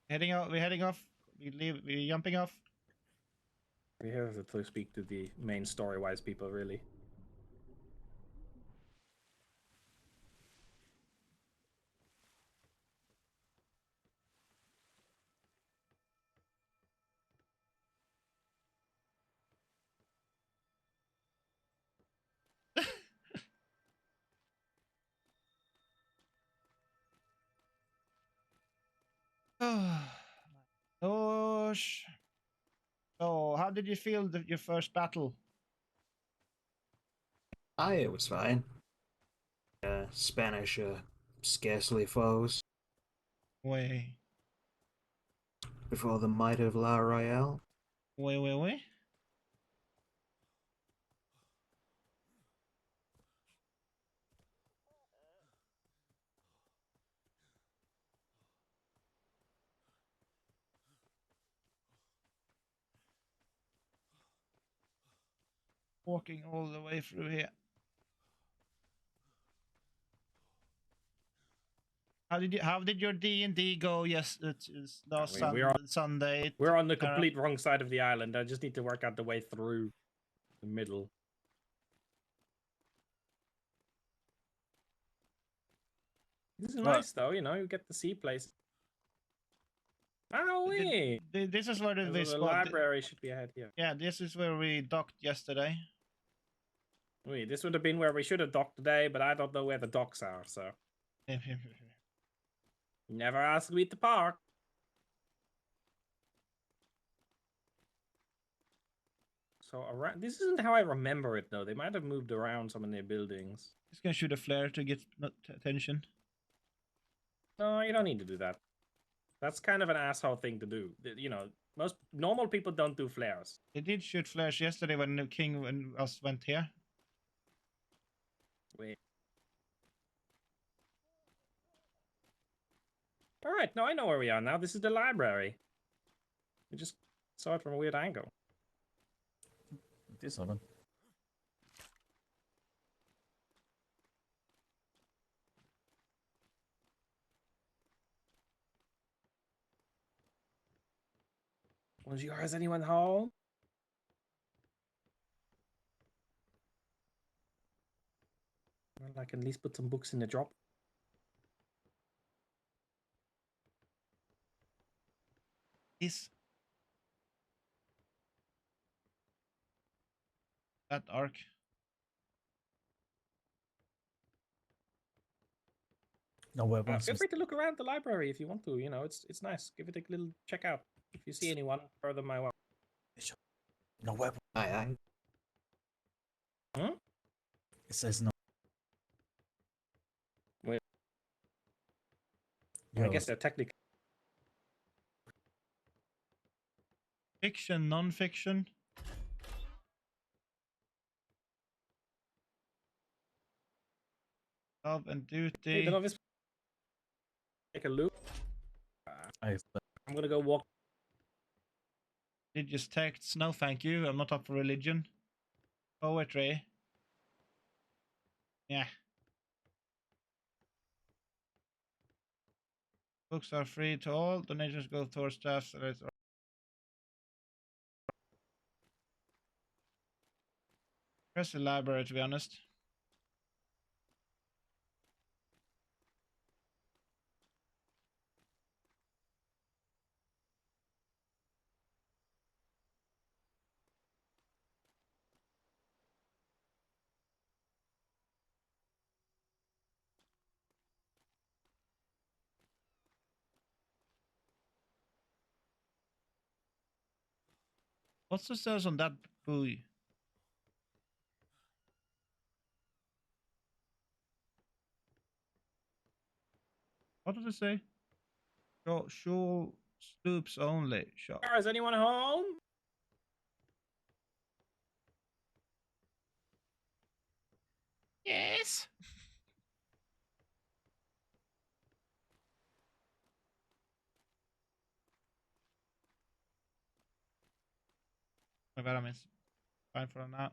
Heading out. We're heading off. We're jumping off. We have to speak to the main story-wise people, really. Gosh. So, how did you feel your first battle? Aye, it was fine. Spanish scarcely foes. Way. Before the might of La Royale. Way. Walking all the way through here. How did your D&D go? Yes, it's last Sunday. We're on the complete wrong side of the island. I just need to work out the way through the middle. This is nice though, you know, you get to see places. Oh, wait. This is where the library should be ahead here. Yeah, this is where we docked yesterday. Wait, this would have been where we should have docked today, but I don't know where the docks are, so. Never asked me to park. So around, this isn't how I remember it though. They might have moved around some of their buildings. Just gonna shoot a flare to get attention. No, you don't need to do that. That's kind of an asshole thing to do. You know, most normal people don't do flares. They did shoot flares yesterday when the king and us went here. Wait. All right, no, I know where we are now. This is the library. We just saw it from a weird angle. This one. Bonjour, is anyone home? Well, I can at least put some books in the drop. This. That arc. No weapons. Feel free to look around the library if you want to. You know, it's nice. Give it a little check out. If you see anyone, throw them my way. No weapon. Aye. Hmm? It says no. Wait. I guess they're technically. Fiction, non-fiction. Love and duty. Hey, take a look. I'm gonna go walk. Religious texts. No, thank you. I'm not up for religion. Poetry. Yeah. Books are free to all. Donations go towards staff. Where's the library, to be honest? What's the says on that buoy? What does it say? Shoal sloops only. Sure. Is anyone home? Yes. My bad, I miss. Fine for now.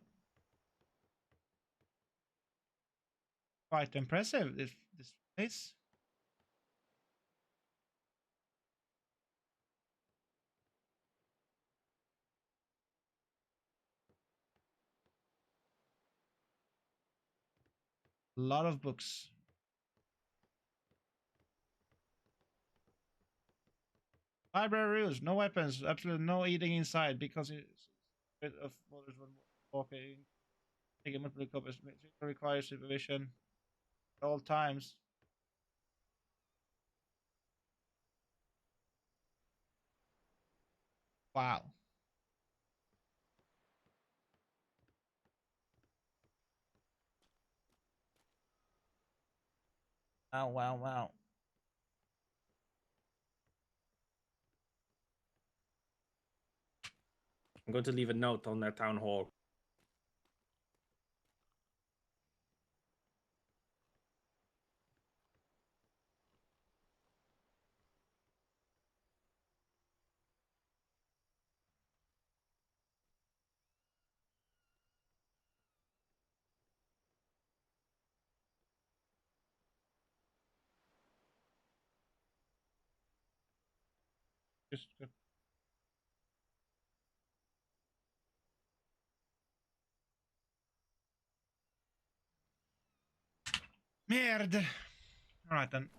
Quite impressive, this place. A lot of books. Library rules: no weapons, absolutely no eating inside because it's a bit of orders when walking. Taking multiple copies requires supervision at all times. Wow. Wow, wow, wow. I'm going to leave a note on their town hall. Just good. Merde. All right then.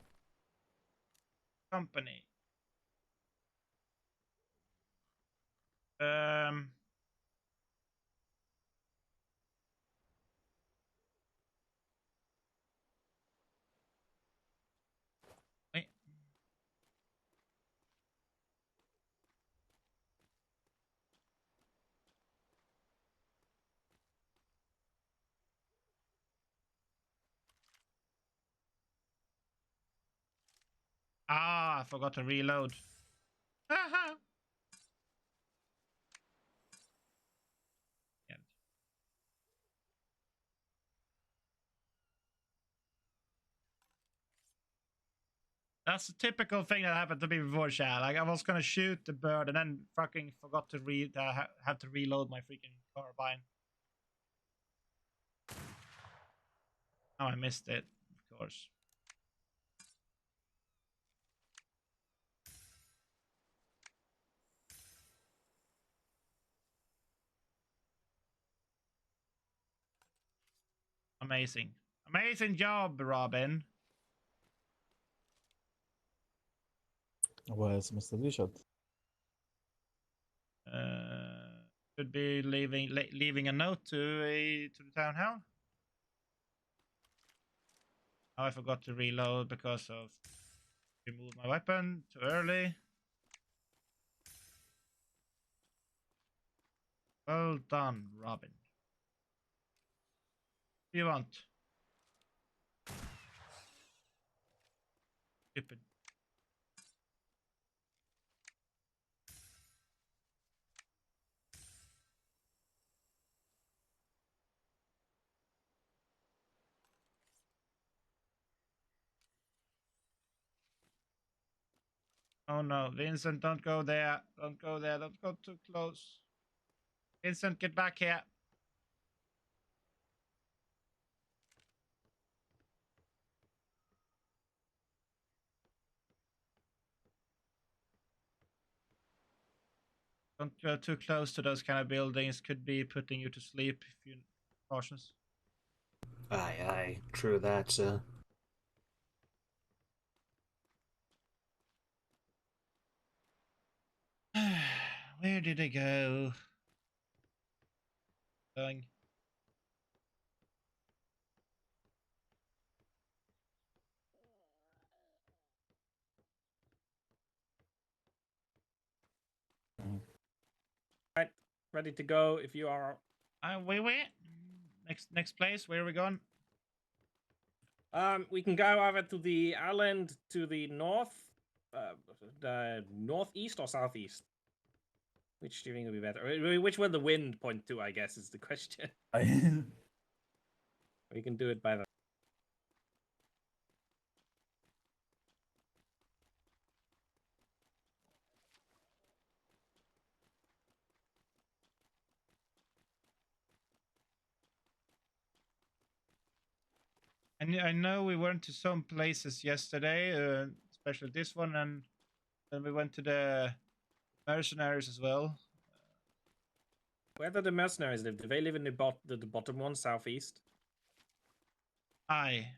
Company. Wait. Ah, I forgot to reload. Haha. That's a typical thing that happened to me before, chat. Like I was gonna shoot the bird and then fucking forgot to have to reload my freaking carbine. Oh, I missed it, of course. Amazing. Amazing job, Robin. Where's Mr. Bishop? Should be leaving a note to the town hall. Oh, I forgot to reload because of remove my weapon too early. Well done, Robin. What do you want? Stupid. Oh no, Vincent, don't go there. Don't go there. Don't go too close. Vincent, get back here. Don't go too close to those kind of buildings. Could be putting you to sleep if you're cautious. Aye, aye. True that, sir. Where did they go? Going. Right, ready to go if you are. Wait. Next place. Where are we going? We can go over to the island to the north, the northeast or southeast. Which do you think would be better? Which will the wind point to? I guess is the question. We can do it by the. And I know we went to some places yesterday, especially this one, and then we went to the mercenaries as well. Where do the mercenaries live? Do they live in the bottom one, southeast? Aye.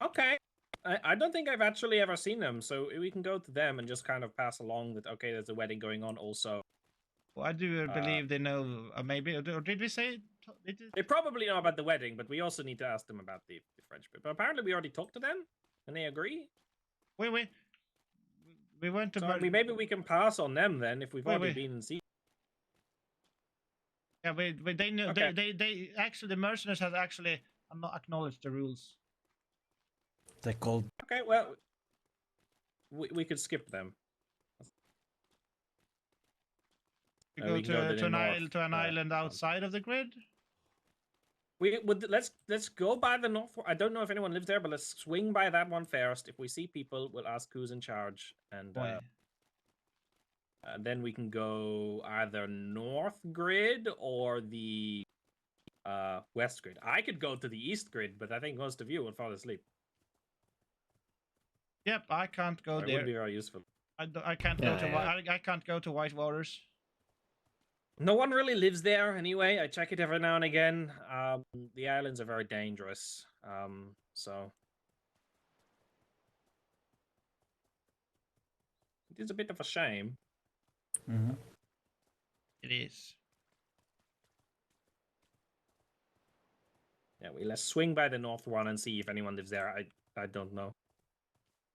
Okay. I don't think I've actually ever seen them, so we can go to them and just kind of pass along that, okay, there's a wedding going on also. Well, I do believe they know, maybe, or did we say? They probably know about the wedding, but we also need to ask them about the French bit. But apparently we already talked to them, and they agree. We went to... So maybe we can pass on them then, if we've already been and seen. Yeah, they know, Okay. they actually, the mercenaries have actually acknowledged the rules. They called. Okay, well, we could skip them. We go to an island outside of the grid. We would let's go by the north. I don't know if anyone lives there, but let's swing by that one first. If we see people, we'll ask who's in charge, and then we can go either north grid or the west grid. I could go to the east grid, but I think most of you would fall asleep. Yep, I can't go It there. would be very useful. I can't go to I can't go to White Waters. No one really lives there anyway. I check it every now and again. The islands are very dangerous. So it is a bit of a shame. Mm-hmm. It is. Yeah, let's swing by the north one and see if anyone lives there. I don't know.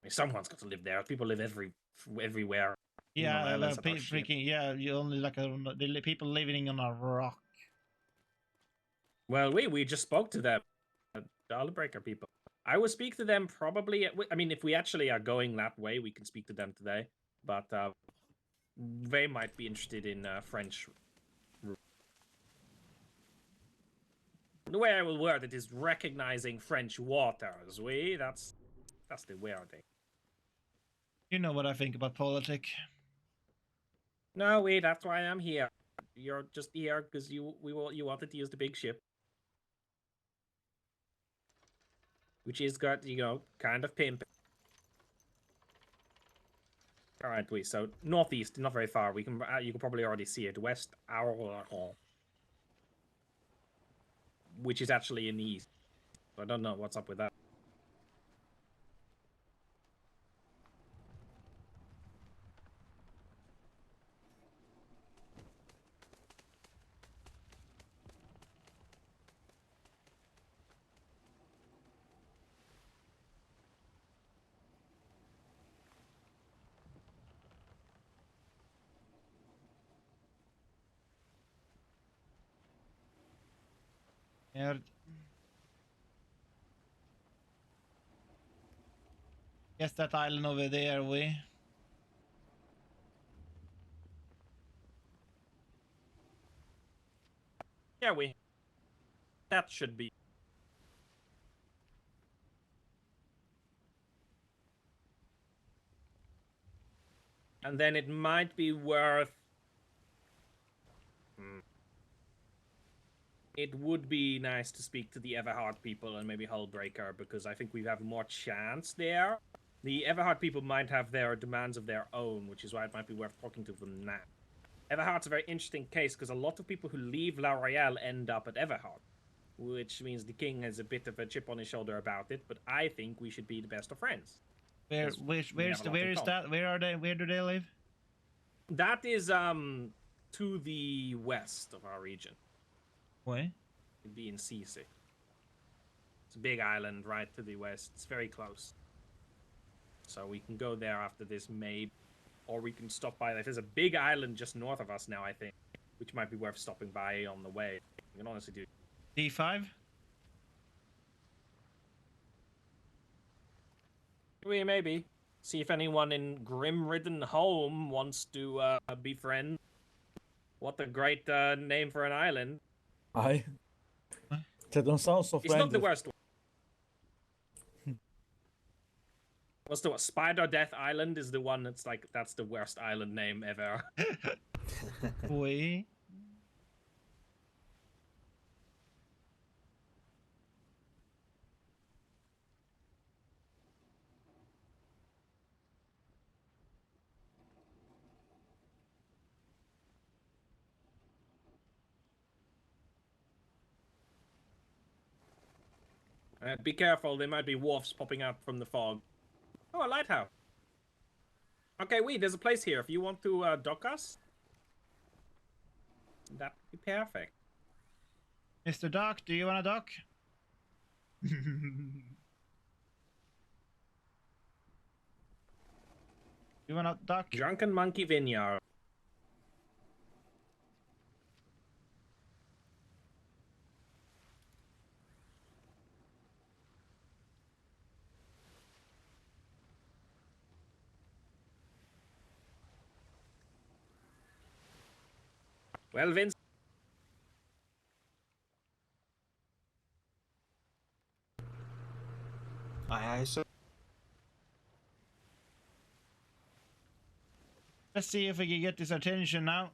I mean, someone's got to live there. People live everywhere. Yeah, freaking yeah. You only like the people living on a rock. Well, we just spoke to them, Dahlbreaker people. I will speak to them probably. I mean, if we actually are going that way, we can speak to them today. But they might be interested in French. The way I will word it is recognizing French waters. That's the wording. You know what I think about politics. No, that's why I'm here. You're just here because you wanted to use the big ship, which is got kind of pimp. All right, so northeast, not very far. You can probably already see it. West Aurora, which is actually in the east. So I don't know what's up with that. Guess that island over there, Yeah, that should be. And then it might be worth. It would be nice to speak to the Everhard people and maybe Hullbreaker, because I think we have more chance there. The Everhard people might have their demands of their own, which is why it might be worth talking to them now. Everhart's a very interesting case because a lot of people who leave La Royale end up at Everhart, which means the king has a bit of a chip on his shoulder about it. But I think we should be the best of friends. Where is that? Where do they live? That is to the west of our region. Why? It'd be in Cisse. It's a big island right to the west. It's very close. So we can go there after this, maybe. Or we can stop by. There's a big island just north of us now, I think, which might be worth stopping by on the way. You can honestly do. D5? Maybe. See if anyone in Grim-Ridden Home wants to be friends. What a great name for an island. Aye. That don't sound so friendly. It's not the worst one. What's the Spider Death Island is the one that's like, that's the worst island name ever. Boy. Be careful, there might be wolves popping out from the fog. Oh, a lighthouse. Okay, there's a place here. If you want to dock us, that'd be perfect. Mr. Doc, do you want to dock? You want to dock? Drunken Monkey Vineyard. Well, Vince. Aye, sir. Let's see if we can get his attention now.